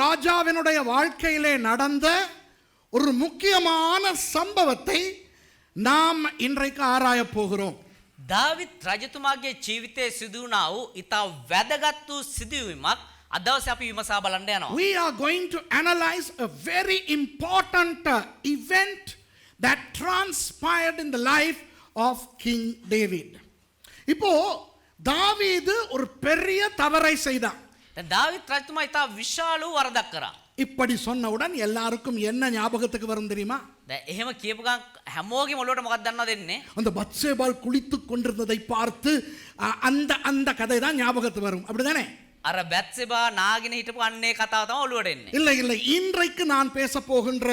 ராஜாவினுடைய வாழ்க்கையிலே நடந்த ஒரு முக்கியமான சம்பவத்தை நாம் இன்றைக்கு ஆராய போகிறோம். දාවිත් රජතුමාගේ ජීවිතයේ සිදු වුණා වූ ඉතා වැදගත් වූ සිදුවීමක් අද දවසේ අපි විමසා බලන්න යනවා. We are going to analyze a very important event that transpired in the life of King David. இப்போ தாவீது ஒரு பெரிய தவறை செய்தான். දැන් දාවිත් රජතුමා ඉතා විශාල වූ වරදක් කරා. இப்படி சொன்னவுடன் எல்லாருக்கும் என்ன ஞாபகத்துக்கு வரும் தெரியுமா? දැන් එහෙම කියපු ගමන් හැමෝගෙම ඔළුවට මොකක්ද දන්නවද එන්නේ? அந்த பத்சேபாள் குளித்துக் கொண்டிருந்ததை பார்த்து அந்த அந்த கதை தான் ஞாபகத்துக்கு வரும். அப்படிதானே? අර බැත්සෙබා නාගෙන හිටපු අන්නේ කතාව තමයි ඔළුවට එන්නේ. இல்லை இல்லை, இன்றைக்கு நான் பேச போகின்ற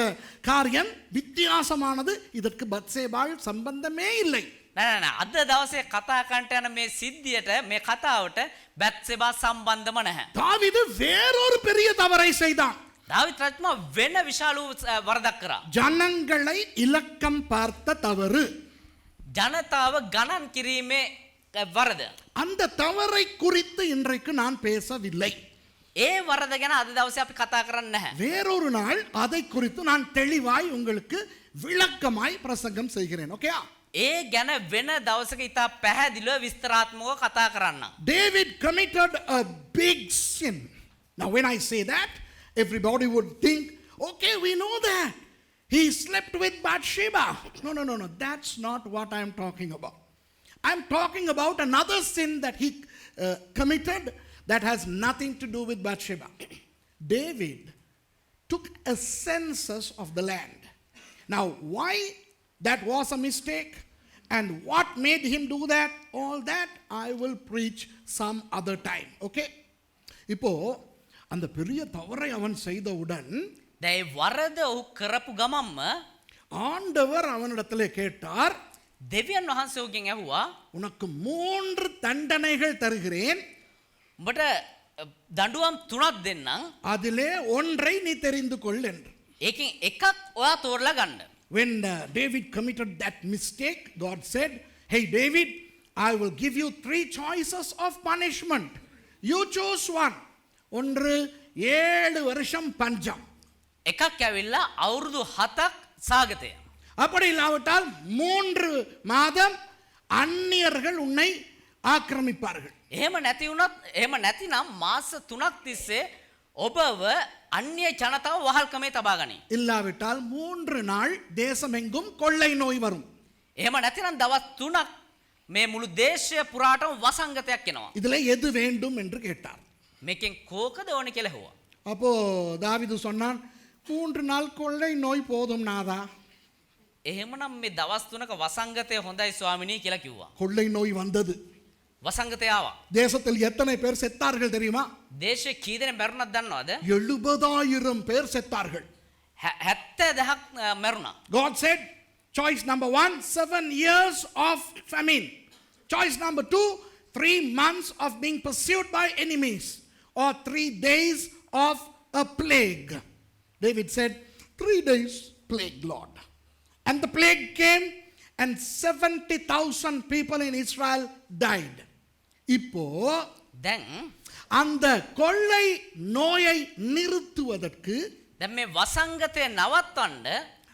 காரியம் வித்தியாசமானது. இதற்கு பத்சேபாள் சம்பந்தமே இல்லை. නෑ අද දවසේ කතා කරන්න යන මේ සිද්ධියට මේ කතාවට බැත්සෙබා සම්බන්ධම නැහැ. தாவீது வேறொரு பெரிய தவறை செய்தான். දාවිත් රජතුමා වෙන විශාල වූ වරදක් කරා. ஜனங்களை இலக்கம் பார்த்த தவறு. ජනතාව ගණන් කිරීමේ වරද. அந்த தவறை குறித்து இன்றைக்கு நான் பேசவில்லை. ඒ වරද ගැන අද දවසේ අපි කතා කරන්නේ නැහැ. வேறொரு நாள் அதை குறித்து நான் தெளிவாய் உங்களுக்கு விளக்கமாய் பிரசங்கம் செய்கிறேன். ஓகே? ඒ ගැන වෙන දවසක ඉතා පැහැදිලිව විස්තරාත්මකව කතා කරන්න. David committed a big sin. Now when I say that, everybody would think, okay, we know that. He slept with Bathsheba. No. That's not what I am talking about. I am talking about another sin that he committed that has nothing to do with Bathsheba. David took a census of the land. Now, why that was a mistake and what made him do that, all that I will preach some other time. Okay? இப்போ அந்த பெரிய தவறை அவன் செய்தவுடன் දැන් ඒ වරද ඔහු කරපු ගමම්ම ஆண்டவர் அவனிடத்திலே கேட்டார், දෙවියන් වහන්සේ ඔහුගෙන් ඇහුවා உனக்கு 3 தண்டனைகள் தருகிறேன், උඹට දඬුවම් 3ක් දෙන්නම්, அதிலே ஒன்றை நீ தெரிந்து கொள் என்று. ඒකෙන් එකක් ඔයා තෝරලා ගන්න. When David committed that mistake, God said, hey David, I will give you 3 choices of punishment. You choose one. ஒன்று 7 வருஷம் பஞ்சம். එකක් ඇවිල්ලා අවුරුදු 7ක් සාගතය. அப்படி இல்லாவிட்டால் 3 மாதம் அந்நியர்கள் உன்னை ஆக்கிரமிப்பார்கள். එහෙම නැතිනම් මාස 3ක් තිස්සේ ඔබව අන්‍ය ජනතාව වහල්කමේ තබා ගනී. இல்லாவிட்டால் 3 நாள் தேசமெங்கும் கொள்ளை நோய் வரும். එහෙම නැතිනම් දවස් 3ක් මේ මුළු දේශය පුරාටම වසංගතයක් එනවා. இதிலே எது வேண்டும் என்று கேட்டார். මේකෙන් කෝකද ඕනේ කියලා ඇහුවා. அப்போ தாவீது சொன்னான், 3 நாள் கொள்ளை நோய் போதும் நாதா. එහෙමනම් මේ දවස් 3ක වසංගතය හොඳයි ස්වාමිනී කියලා කිව්වා. கொள்ளை நோய் வந்தது. වසංගතය ආවා. தேசத்தில் எத்தனை பேர் செத்தார்கள் தெரியுமா? දේශේ කී දෙනෙක් මැරුණාද දන්නවද? 70,000 பேர் செத்தார்கள். 70,000ක් මැරුණා. God said, choice number 1, 7 years of famine. Choice number 2, 3 months of being pursued by enemies, or 3 days of a plague. David said, 3 days plague, Lord. And the plague came and 70,000 people in Israel died. இப்போ දැන් அந்த கொள்ளை நோயை நிறுத்துவதற்கு දැන් මේ වසංගතය නවත්තන්න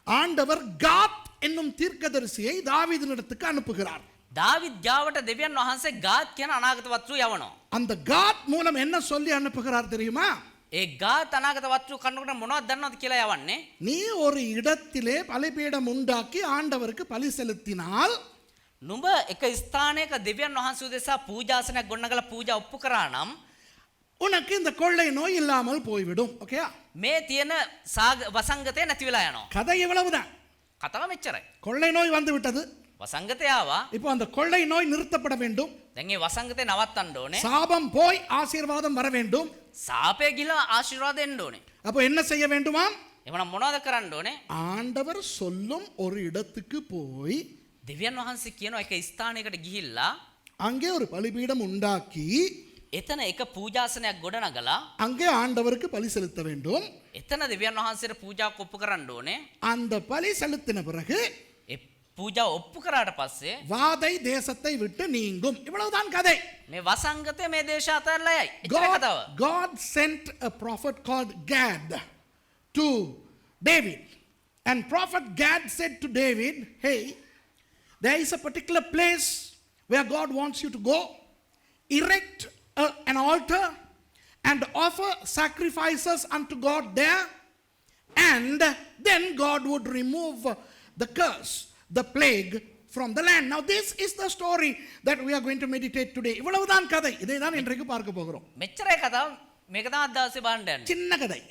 ஆண்டவர் காத் என்னும் தீர்க்கதரிசியை தாவீதினிடத்துக்கு அனுப்புகிறார். දාවිද් ගාවට දෙවියන් වහන්සේ ගාත් කියන අනාගත වස්තු යවනවා. அந்த காத் மூலம் என்ன சொல்லி அனுப்புகிறார் தெரியுமா? ඒ ගාත් අනාගත වස්තු කන්නකොට මොනවද දන්නවද කියලා යවන්නේ? நீ ஒரு இடத்திலே பலிபீடம் உண்டாக்கி ஆண்டவருக்கு பலி செலுத்தினால் නුඹ එක ස්ථානයක දෙවියන් වහන්සේ උදෙසා පූජාසනයක් ගොඩනගලා පූජා ඔප්පු කරා නම් உனக்கு இந்த கொள்ளை நோய் இல்லாமல் போய்விடும். ஓகேயா? මේ තියෙන වසංගතය නැති වෙලා යනවා. கதை இவ்வளவுதான். කතාව මෙච්චරයි. கொள்ளை நோய் வந்து விட்டது. වසංගතය ආවා. இப்போ அந்த கொள்ளை நோய் நிறுத்தப்பட வேண்டும். දැන් මේ වසංගතය නවත්තන්න ඕනේ. சாபம் போய் ஆசீர்வாதம் வர வேண்டும். සාපේ ගිහලා ආශිර්වාද එන්න ඕනේ. அப்போ என்ன செய்ய வேண்டுமா? එවනම් මොනවද කරන්න ඕනේ? ஆண்டவர் சொல்லும் ஒரு இடத்துக்கு போய் දෙවියන් වහන්සේ කියන එක ස්ථානයකට ගිහිල්ලා அங்கே ஒரு பலிபீடம் உண்டாக்கி එතන එක පූජාසනයක් ගොඩනගලා அங்கே ஆண்டவருக்கு பலி செலுத்த வேண்டும். එතන දෙවියන් වහන්සේට පූජා කොප්පු කරන්න ඕනේ. அந்த பலி செலுத்தின பிறகு ඒ පූජාව ඔප්පු කරාට පස්සේ வாதை தேசத்தை விட்டு நீங்கும். இவ்வளவுதான் கதை. මේ වසංගතය මේ දේශ අතහැරලා යයි. එච්චරයි කතාව. God sent a prophet called Gad to David. And prophet Gad said to David, hey, there is a particular place where God wants you to go, erect an altar and offer sacrifices unto God there, and then God would remove the curse, the plague from the land. Now this is the story that we are going to meditate today. இவ்வளவுதான் கதை. இதை தான் இன்றைக்கு பார்க்க போகிறோம். මෙච්චරයි කතාව. මේක තමයි අද දවසේ බලන්න යන්නේ. சின்ன கதை.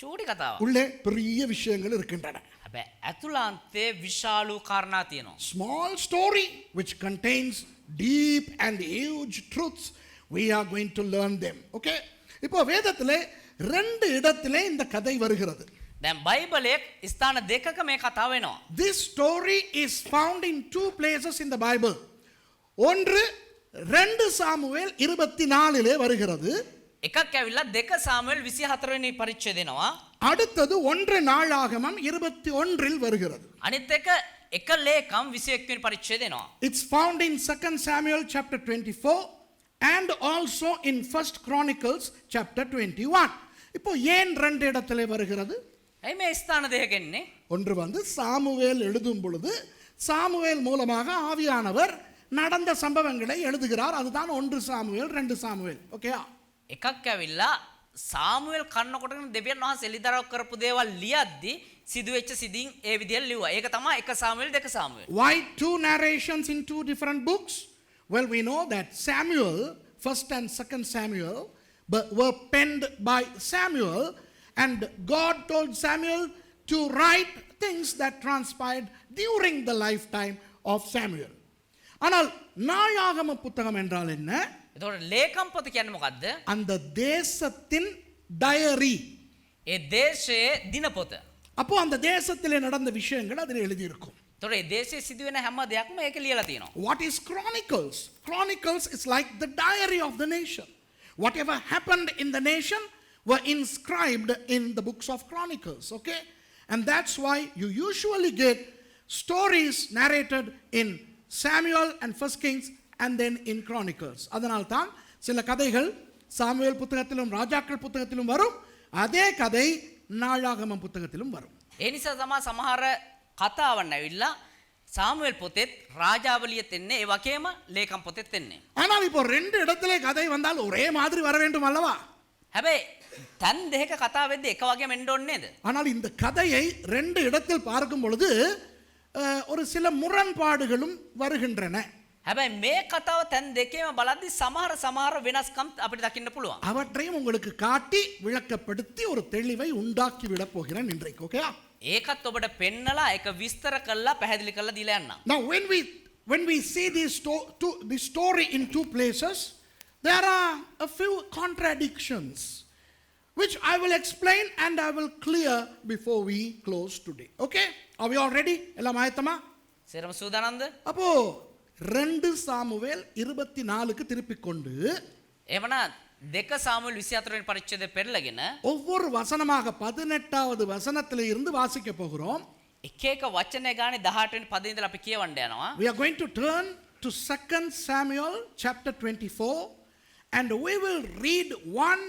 චූටි කතාවක්. உள்ளே பெரிய விஷயங்கள் இருக்கின்றன. හැබැයි ඇතුළාන්තයේ විශාල කාරණා තියෙනවා. Small story which contains deep and huge truths. We are going to learn them. Okay? இப்போ வேதத்திலே ரெண்டு இடத்திலே இந்த கதை வருகிறது. දැන් බයිබලයේ ස්ථාන දෙකක මේ කතාව වෙනවා. This story is found in two places in the Bible. ஒன்று 2 சாமுவேல் 24 வருகிறது. එකක් ඇවිල්ලා 2 සාමුවෙල් 24 වෙනි පරිච්ඡේදය එනවා. அடுத்தது 1 நாளாகமம் 21 வருகிறது. අනිත් එක 1 ලේකම් 21 වෙනි පරිච්ඡේදය එනවා. It's found in 2 Samuel chapter 24 and also in 1 Chronicles chapter 21. இப்போ ஏன் ரெண்டு இடத்திலே வருகிறது? ඇයි මේ ස්ථාන දෙකක එන්නේ? ஒன்று வந்து சாமுவேல் எழுதும் பொழுது சாமுவேல் மூலமாக ஆவியானவர் நடந்த சம்பவங்களை எழுதுகிறார். அதுதான் 1 சாமுவேல் 2 சாமுவேல். ஓகேயா? එකක් ඇවිල්ලා සාමුවෙල් කන්නකොටගෙන දෙවියන් වහන්සේ එළිදරව් කරපු දේවල් ලියද්දි සිදුවෙච්ච සිදින් ඒ විදිහට ලිව්වා. ඒක තමයි 1 සාමුවෙල් 2 සාමුවෙල්. Why two narrations in two different books? Well, we know that Samuel, 1st and 2nd Samuel, were penned by Samuel, and God told Samuel to write things that transpired during the lifetime of Samuel. ஆனால் நாளாகம புத்தகம் என்றால் என்ன? එතකොට ලේකම් පොත කියන්නේ මොකද්ද? அந்த தேசத்தின் டயரி. ඒ දේශයේ දිනපොත. அப்போ அந்த தேசத்திலே நடந்த விஷயங்கள் அதில் எழுதியிருக்கும். එතකොට ඒ දේශයේ සිදුවෙන හැම දෙයක්ම ඒක ලියලා තියෙනවා. What is Chronicles? Chronicles is like the diary of the nation. Whatever happened in the nation were inscribed in the books of Chronicles. Okay? And that's why you usually get stories narrated in Samuel and 1 Kings and then in Chronicles. அதனால்தான் சில கதைகள் Samuel புத்தகத்திலும் ராஜாக்கள் புத்தகத்திலும் வரும். அதே கதை நாளாகமம் புத்தகத்திலும் வரும். ඒ නිසා තමයි සමහර කතාවන් ඇවිල්ලා සාමුවෙල් පොතෙත් රාජාවලියෙත් එන්නේ ඒ වගේම ලේකම් පොතෙත් එන්නේ. ஆனால் இப்போ ரெண்டு இடத்திலே கதை வந்தால் ஒரே மாதிரி வர வேண்டும் அல்லவா? හැබැයි තන් දෙක කතා වෙද්දී එක වගේම එන්න ඕනේ නේද? ஆனால் இந்த கதையை ரெண்டு இடத்தில் பார்க்கும் பொழுது ஒரு சில முரண்பாடுகளும் வருகின்றன. හැබැයි මේ කතාව තැන් දෙකේම බලද්දී සමහර වෙනස්කම් අපිට දකින්න පුළුවන්. அவற்றையும் உங்களுக்கு காட்டி விளக்கப்படுத்தி ஒரு தெளிவை உண்டாக்கி விட போகிறேன் இன்றைக்கு. ஓகே? ඒකත් ඔබට පෙන්නලා ඒක විස්තර කරලා පැහැදිලි කරලා දීලා යන්න. Now when we see this story in two places, there are a few contradictions which I will explain and I will clear before we close today. Okay? Are we all ready? எல்லாம் ஆயத்தமா? සේරම සූදානම්ද? அப்போ 2 Samuel 24க்கு திருப்பிக் கொண்டு එහෙමනම් 2 සාමුවෙල් 24 වෙනි පරිච්ඡේදය පෙරලගෙන ஒவ்வொரு வசனமாக 18வது வசனத்திலே இருந்து வாசிக்க போகிறோம். එක එක වචනේ ගානේ 18 වෙනි පදේ ඉඳලා අපි කියවන්න යනවා. We are going to turn to 2 Samuel chapter 24 and we will read one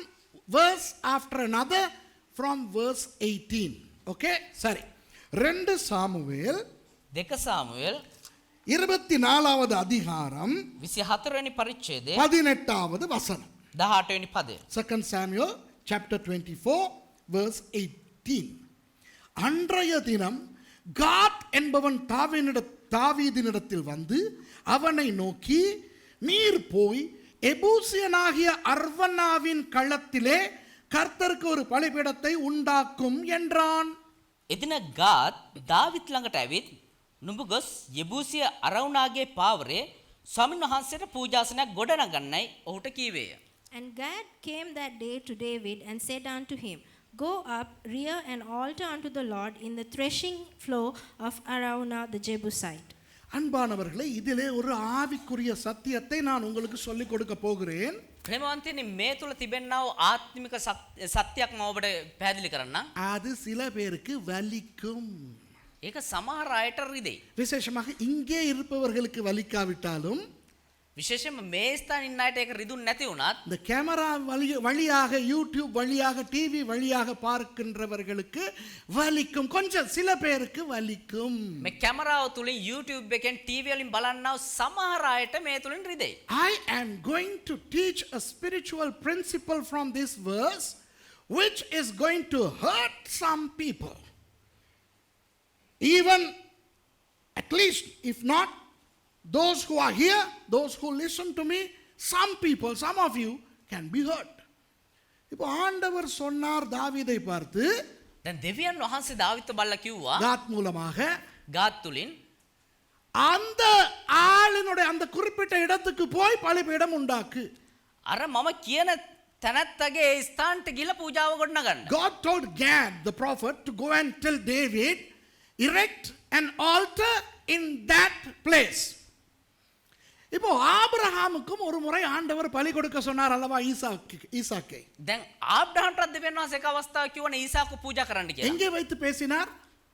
verse after another from verse 18. Okay? சரி. 2 சாமுவேல் 2 සාමුවෙල් 24வது அதிகாரம் 24 වෙනි පරිච්ඡේදය 18வது வசனம். 18 වෙනි පදය. 2 Samuel chapter 24 verse 18. அன்றைய தினம் காத் என்பவன் தாவீதினிடத்தில் வந்து அவனை நோக்கி, நீர் போய் எபூசியனாகிய அர்வனாவின் களத்திலே கர்த்தருக்கு ஒரு பலிபீடத்தை உண்டாக்கும் என்றான். එදින ගාත් දාවිත් ළඟට ඇවිත් නුඹ ගොස් යෙබූසිය අරවුනාගේ පාවරේ ස්වාමීන් වහන්සේට පූජාසනයක් ගොඩනගන්නයි ඔහුට කීවේය. And Gad came that day to David and said unto him, Go up, rear an altar unto the Lord in the threshing floor of Araunah the Jebusite. அன்பானவர்களே, இதிலே ஒரு ஆவிக்குரிய சத்தியத்தை நான் உங்களுக்கு சொல்லிக் கொடுக்க போகிறேன். ප්‍රේමවන්තයනි, මේ තුල තිබෙනා වූ ආත්මික සත්‍යයක් මම ඔබට පැහැදිලි කරන්නම්. அது சில பேருக்கு வலிக்கும். ඒක සමහර අයට රිදෙයි. விசேஷமாக இங்கே இருப்பவர்களுக்கு வலிக்காவிட்டாலும் විශේෂයෙන්ම මේ ස්ථානයේ ඉන්න අයට ඒක රිදුන් නැති වුණත් இந்த கேமரா வழியாக யூடியூப் வழியாக டிவி வழியாக பார்க்கின்றவர்களுக்கு வலிக்கும். கொஞ்சம் சில பேருக்கு வலிக்கும். මේ කැමරාව තුලින් YouTube එකෙන් TV වලින් බලන්නව සමහර අයට මේ තුලින් රිදෙයි. I am going to teach a spiritual principle from this verse which is going to hurt some people. Even at least if not those who are here, those who listen to me, some people, some of you can be hurt. இப்போ ஆண்டவர் சொன்னார் தாவீதை பார்த்து, දැන් දෙවියන් වහන්සේ දාවිත් බලලා කිව්වා காத் மூலமாக ගාත් තුලින් அந்த ஆளினுடைய அந்த குறிப்பிட்ட இடத்துக்கு போய் பலிபீடம் உண்டாக்கு. අර මම කියන තැනැත්තගේ ඒ ස්ථානට ගිහලා පූජාව ගොඩනගන්න. God told Gad the prophet to go and tell David, erect an altar in that place. இப்போ ஆபிரகாமுக்கும் ஒரு முறை ஆண்டவர் பலி கொடுக்க சொன்னார் அல்லவா ஈசாக்கை. දැන් ආබ්‍රහම්ටත් දෙවියන් වහන්සේ එක අවස්ථාවක් කිව්වනේ ඊසාකු පූජා කරන්න කියලා. எங்கே வைத்து பேசினார்?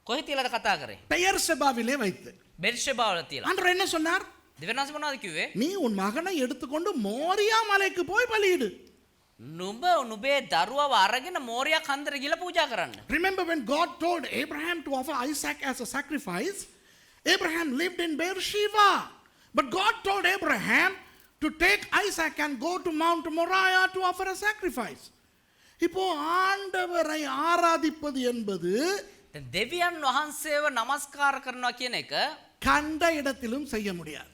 කොහෙ තියලාද කතා කරේ? பெயர் செபாவிலே வைத்து. බෙර්ෂෙබාවල තියලා. ஆண்டவர் என்ன சொன்னார்? දෙවියන් වහන්සේ මොනවද කිව්වේ? நீ உன் மகனை எடுத்துக்கொண்டு மோரியா மலைக்கு போய் பலியிடு. නුඹ නුඹේ දරුවව අරගෙන මෝරියා කන්දර ගිහලා පූජා කරන්න. Remember when God told Abraham to offer Isaac as a sacrifice, Abraham lived in Beersheba. But God told Abraham to take Isaac and go to Mount Moriah to offer a sacrifice. இப்போ ஆண்டவரை ஆராதிப்பது என்பது දැන් දෙවියන් වහන්සේව නමස්කාර කරනවා කියන එක கண்ட இடத்திலும் செய்ய முடியாது.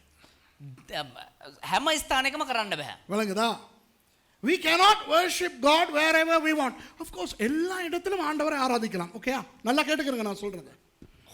හැම ස්ථානයකම කරන්න බෑ. விளங்குதா? We cannot worship God wherever we want. Of course எல்லா இடத்திலும் ஆண்டவரை ஆராதிக்கலாம். ஓகேயா? நல்லா கேட்டுக்கிறங்க நான் சொல்றது.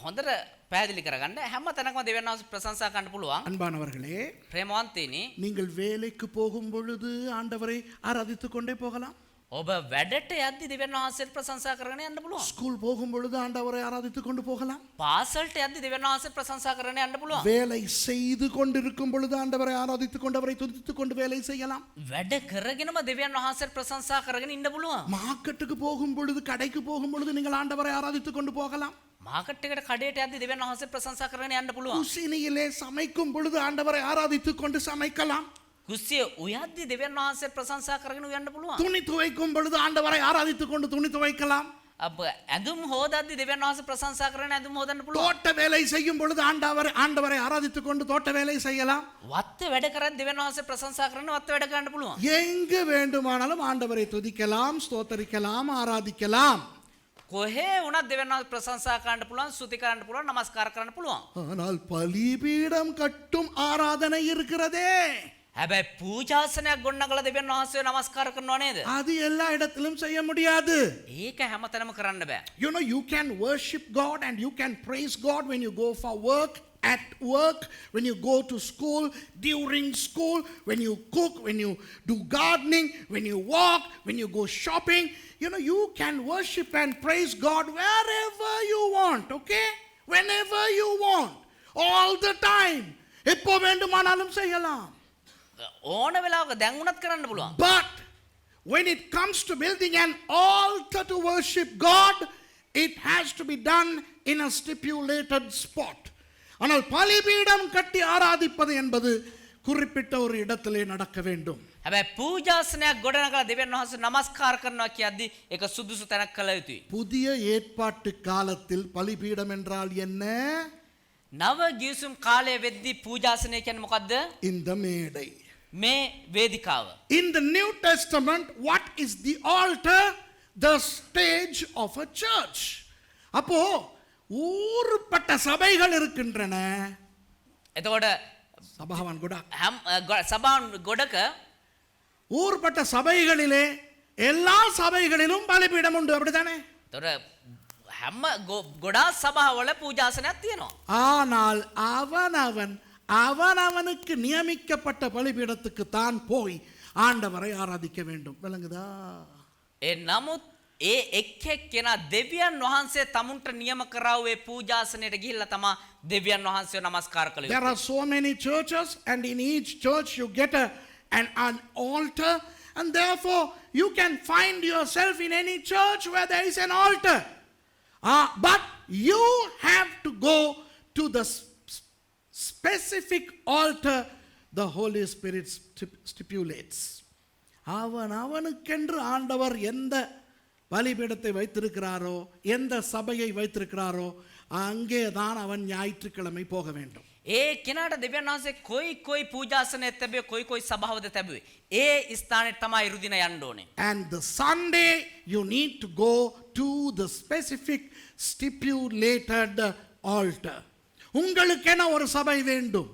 හොඳට පැහැදිලි කරගන්න හැම තැනකම දෙවියන් වහන්සේ ප්‍රශංසා කරන්න පුළුවන්. அன்பானவர்களே, ප්‍රේමවන්තයිනි நீங்கள் வேலைக்கு போகும் பொழுது ஆண்டவரை ஆராதித்துக் கொண்டே போகலாம். ඔබ වැඩට යද්දි දෙවියන් වහන්සේට ප්‍රශංසා කරගෙන යන්න පුළුවන්. ஸ்கூல் போகும் பொழுது ஆண்டவரை ஆராதித்துக் கொண்டு போகலாம். පාසල්ට යද්දි දෙවියන් වහන්සේට ප්‍රශංසා කරගෙන යන්න පුළුවන්. வேலை செய்து கொண்டிருக்கும் பொழுது ஆண்டவரை ஆராதித்துக் கொண்டு அவரை துதித்துக் கொண்டு வேலை செய்யலாம். වැඩ කරගෙනම දෙවියන් වහන්සේට ප්‍රශංසා කරගෙන ඉන්න පුළුවන්. மார்க்கெட்டுக்கு போகும் பொழுது கடைக்கு போகும் பொழுது நீங்கள் ஆண்டவரை ஆராதித்துக் கொண்டு போகலாம். මාකට් එකට කඩේට යද්දි දෙවියන් වහන්සේට ප්‍රශංසා කරගෙන යන්න පුළුවන්. குசினியிலே சமைக்கும் பொழுது ஆண்டவரை ஆராதித்துக் கொண்டு சமைக்கலாம். කුස්සිය උයද්දි දෙවියන් වහන්සේට ප්‍රශංසා කරගෙන උයන්න පුළුවන්. துணி துவைக்கும் பொழுது ஆண்டவரை ஆராதித்துக் கொண்டு துணி துவைக்கலாம். අප ඇඳුම් හොදද්දි දෙවියන් වහන්සේ ප්‍රශංසා කරගෙන ඇඳුම් හොදන්න පුළුවන්. தோட்ட வேலை செய்யும் பொழுது ஆண்டவரை ஆராதித்துக் கொண்டு தோட்ட வேலை செய்யலாம். වත්ත වැඩ කරද්දි දෙවියන් වහන්සේ ප්‍රශංසා කරගෙන වත්ත වැඩ කරන්න පුළුවන්. எங்கு வேண்டுமானாலும் ஆண்டவரை துதிக்கலாம், ஸ்தோத்தரிக்கலாம், ஆராதிக்கலாம். කොහේ වුණත් දෙවියන් වහන්සේ ප්‍රශංසා කරන්න පුළුවන්, ස්තුති කරන්න පුළුවන්, නමස්කාර කරන්න පුළුවන්. ஆனால் பலிபீடம் கட்டும் ஆராதனை இருக்கிறதே, හැබැයි පූජාසනයක් ගොඩනගලා දෙවියන් වහන්සේව නමස්කාර කරනවා නේද? அது எல்லா இடத்திலும் செய்ய முடியாது. ඒක හැමතැනම කරන්න බෑ. You know, you can worship God and you can praise God when you go for work, at work, when you go to school, during school, when you cook, when you do gardening, when you walk, when you go shopping. You know, you can worship and praise God wherever you want, okay? Whenever you want, all the time. எப்போ வேண்டுமானாலும் செய்யலாம். ඕන වෙලාවක දැන් උනත් කරන්න පුළුවන්. But when it comes to building an altar to worship God, it has to be done in a stipulated spot. ஆனால் பலிபீடம் கட்டி ஆராதிப்பது என்பது குறிப்பிட்ட ஒரு இடத்திலே நடக்க வேண்டும். හැබැයි පූජාසනයක් ගොඩනගලා දෙවියන් වහන්සේ නමස්කාර කරනවා කියද්දි ඒක සුදුසු තැනක් කළ යුතුයි. புதிய ஏற்பாட்டு காலத்தில் பலிபீடம் என்றால் என்ன? නව ගිවිසුම් කාලය වෙද්දී පූජාසනය කියන්නේ මොකද්ද? இந்த மேடை. මේ වේදිකාව. In the New Testament, what is the altar? The stage of a church. அப்போ ஊர்பட்ட சபைகள் இருக்கின்றன. එතකොට சபாவான் கூட සභාවන් ගොඩක ஊர்பட்ட சபைகளிலே எல்லா சபைகளிலும் பலிபீடம் உண்டு, அப்படித்தானே? එතකොට හැම ගොඩාක් සභාවල පූජාසනයක් තියෙනවා. ஆனால் அவனவனுக்கு நியமிக்கப்பட்ட பலிபீடத்துக்கு தான் போய் ஆண்டவரை ஆராதிக்க வேண்டும். விளங்குதா? ඒ නමුත් ඒ එක් එක්කෙනා දෙවියන් වහන්සේ තමුන්ට නියම කරාව ඒ පූජාසනයට ගිහිල්ලා තමා දෙවියන් වහන්සේව නමස්කාර කළ There යුතුයි. are so many churches, and in each church you get an altar, and therefore you can find yourself in any church where there is an altar. But you have to go to the specific altar the Holy Spirit stipulates. அவனுக்கென்று ஆண்டவர் எந்த பலிபீடத்தை வைத்திருக்கிறாரோ, எந்த சபையை வைத்திருக்கிறாரோ, அங்கே தான் அவன் ஞாயிற்றுக்கிழமை போக வேண்டும். ඒ කෙනාට දෙවියන් වහන්සේ කොයි පූජාසනයක් තැබුවේ, කොයි සභාවද තැබුවේ, ඒ ස්ථානෙට තමයි ඉරුදින යන්න ඕනේ. And the Sunday you need to go to the specific stipulated altar. உங்களுக்கென ஒரு சபை வேண்டும்.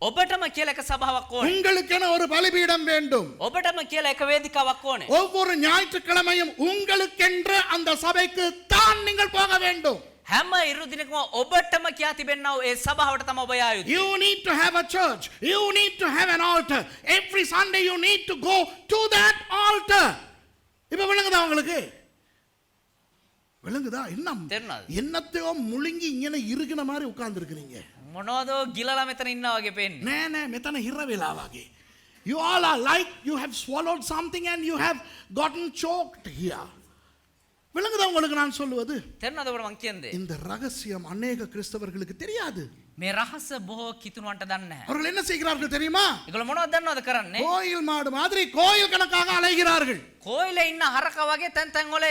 ඔබටම කියලා එක සභාවක් ඕනේ. உங்களுக்கென ஒரு பலிபீடம் வேண்டும். ඔබටම කියලා එක වේදිකාවක් ඕනේ. ஒவ்வொரு ஞாயிற்றுக்கிழமையும் உங்களுக்கென்று அந்த சபைக்கு தான் நீங்கள் போக வேண்டும். හැම ඉරුදිනකම ඔබටම කියා තිබෙන්නව ඒ සභාවට තමයි ඔබ යා යුත්තේ. You need to have a church. You need to have an altar. Every Sunday you need to go to that altar. இப்ப விளங்குதா உங்களுக்கு? விளங்குதா? என்னத்தையோ முழுங்கி இങ്ങനെ இருக்கிற மாதிரி உட்கார்ந்து இருக்கிறீங்க. මොනවදෝ ගිලලා මෙතන ඉන්නා වගේ පේන්නේ. නෑ මෙතන හිර වෙලා වගේ. You all are like you have swallowed something and you have gotten choked here. விளங்குதா உங்களுக்கு நான் சொல்லுவது? தெரியனது ඔබට මං කියන්නේ. இந்த ரகசியம் அநேக கிறிஸ்தவர்களுக்கு தெரியாது. මේ රහස බොහෝ කිතුණුවන්ට දන්නේ නැහැ. அவர்கள் என்ன செய்கிறார்கள் தெரியுமா? ඒගොල්ලෝ මොනවද දන්නවද කරන්නේ? கோயில் மாடு மாதிரி கோயில் கணக்காக அலைகிறார்கள். கோயில ඉන්න හරක වගේ තැන් තැන් වල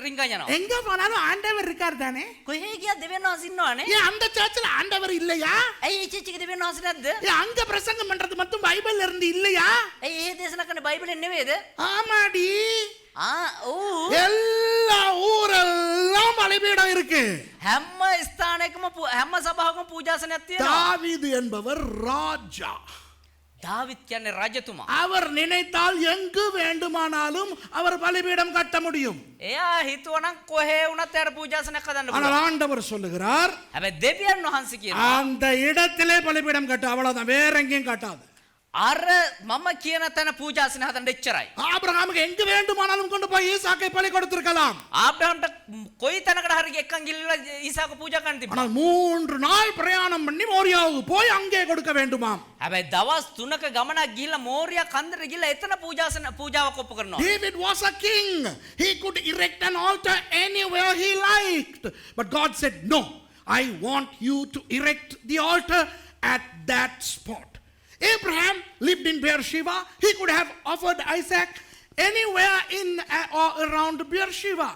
රින්ගන් යනවා. எங்க போனாலும் ஆண்டவர் இருக்கார் தானே? කොහේ ගියා දෙවියන් වහන්සේ ඉන්නවනේ. ஏன் அந்த சர்ச்சில் ஆண்டவர் இல்லையா? ඇයි ඒ චර්ච් එකේ දෙවියන් වහන්සේ නැද්ද? ஏன் அங்க பிரசங்கம் பண்றது மட்டும் பைபிள்ல இருந்து இல்லையா? ඇයි ඒ දේශනා කරන්නේ බයිබලෙන් නෙවෙයිද? ஆமாடி. ஓ எல்லா ஊரெல்லாம் பலிபீடம் இருக்கு. හැම ස්ථානයකම හැම සභාවකම පූජාසනයක් තියෙනවා. தாவீது என்பவர் ராஜா. தாவீது කියන්නේ රජතුමා. அவர் நினைத்தால் எங்கு வேண்டுமானாலும் அவர் பலிபீடம் கட்ட முடியும். එයා හිතුවනම් කොහේ වුණත් එයාට පූජාසනයක් හදන්න ஆனால் පුළුවන්. ஆண்டவர் சொல்லுகிறார், හැබැයි දෙවියන් වහන්සේ කියනවා அந்த இடத்திலே பலிபீடம் கட்டு, அவ்வளவுதான், வேற எங்கேயும் கட்டாது. අර මම කියන තැන පූජාසන හදන්න එච්චරයි. ஆபிரகாமுக்கு எங்கு வேண்டுமானாலும் கொண்டு போய் ஈசாக்கை பலி கொடுத்திருக்கலாம். ආබ්‍රහම්ට කොයි තැනකට හරි එක්කන් ගිල්ලා ඊසාක පූජා කරන්න තිබුණා. ஆனால் 3 நாள் பிரயாணம் பண்ணி மோரியாவுக்கு போய் அங்கே கொடுக்க வேண்டுமாம். හැබැයි දවස් 3ක ගමනක් ගිහිල්ලා මෝරියා කන්දර ගිහිල්ලා එතන පූජාවක් ඔප්පු කරනවා. David was a king. He could erect an altar anywhere he liked. But God said, no, I want you to erect the altar at that spot. Abraham lived in Beersheba. He could have offered Isaac anywhere in or around Beersheba.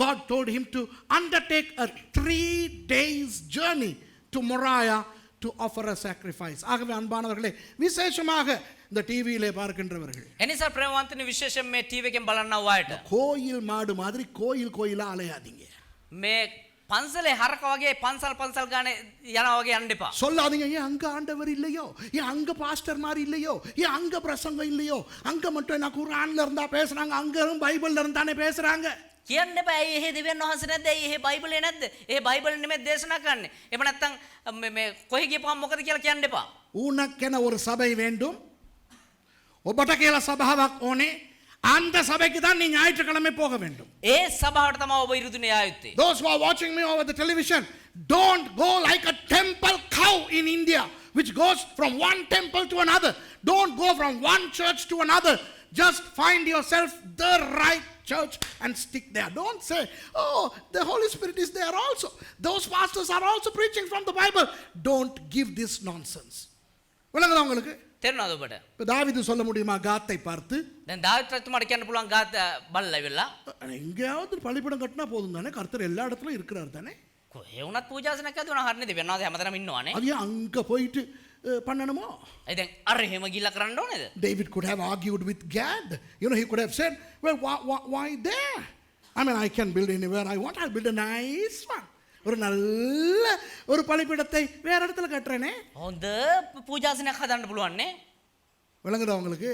God told him to undertake a 3 days journey to Moriah to offer a sacrifice. ஆகவே அன்பானவர்களே, விசேஷமாக இந்த டிவியிலே பார்க்கின்றவர்கள், එනිසා ප්‍රේමවන්තනි විශේෂයෙන් මේ TV එකෙන් බලන්නව අයට கோயில் மாடு மாதிரி கோயிலா அலையாதீங்க. මේ පන්සලේ හරක වගේ පන්සල් ගානේ යනවා වගේ යන්න එපා. சொல்லாதீங்க, ஏன் அங்க ஆண்டவர் இல்லையோ, ஏன் அங்க பாஸ்டர் மாதிரி இல்லையோ, ஏன் அங்க பிரசங்கம் இல்லையோ, அங்க மட்டும் என்ன குர்ஆன்ல இருந்தா பேசுறாங்க, அங்கரும் பைபிள்ல இருந்தானே பேசுறாங்க. කියන්න එපා. ඇයි එහෙ දෙවියන් වහන්සේ නැද්ද? ඇයි එහෙ බයිබලේ නැද්ද? ඒ බයිබලෙන් නෙමෙයි දේශනා කරන්නේ. එහෙම නැත්නම් මේ කොහේ ගියපුවම මොකද කියලා කියන්න එපා. உனக்கென ஒரு சபை வேண்டும், ඔබට කියලා සභාවක් ඕනේ. அந்த சபைக்கு தான் நீ ஞாயிற்றுக்கிழமை போக வேண்டும். ඒ සභාවට තමයි ඔබ ඉරුදුනේ යා යුත්තේ. Those who are watching me over the television, don't go like a temple cow in India, which goes from one temple to another. Don't go from one church to another. Just find yourself the right church and stick there. Don't say, oh, the Holy Spirit is there also. Those pastors are also preaching from the Bible. Don't give this nonsense. விளங்குதா உங்களுக்கு? තේරෙනවද ඔබට? இப்ப தாவீது சொல்ல முடியுமா காத்தை பார்த்து? දැන් දාවිත් රජතුමාට කියන්න පුළුවන් ගාත බල්ලා ඉවලා. எங்கேயாவது பலிபீடம் கட்டினா போதும் தானே, கர்த்தர் எல்லா இடத்துலயும் இருக்கிறார் தானே. කොහේ වුණත් පූජාසනයක් හදුනා හරිනේ දෙවියන් වහන්සේ හැමතැනම ඉන්නවනේ. அது ஏன் அங்க போயிட்டு பண்ணணுமோ? ඒ දැන් අර එහෙම ගිහිල්ලා කරන්න ඕනේද? David could have argued with Gad. You know, he could have said, well, why there? I mean, I can build anywhere I want. I'll build a nice one. ஒரு நல்ல ஒரு பலிபீடத்தை வேற இடத்துல கட்டுறேனே. හොඳ පූජාසනයක් හදන්න පුළුවන් නේ. விளங்குதா உங்களுக்கு?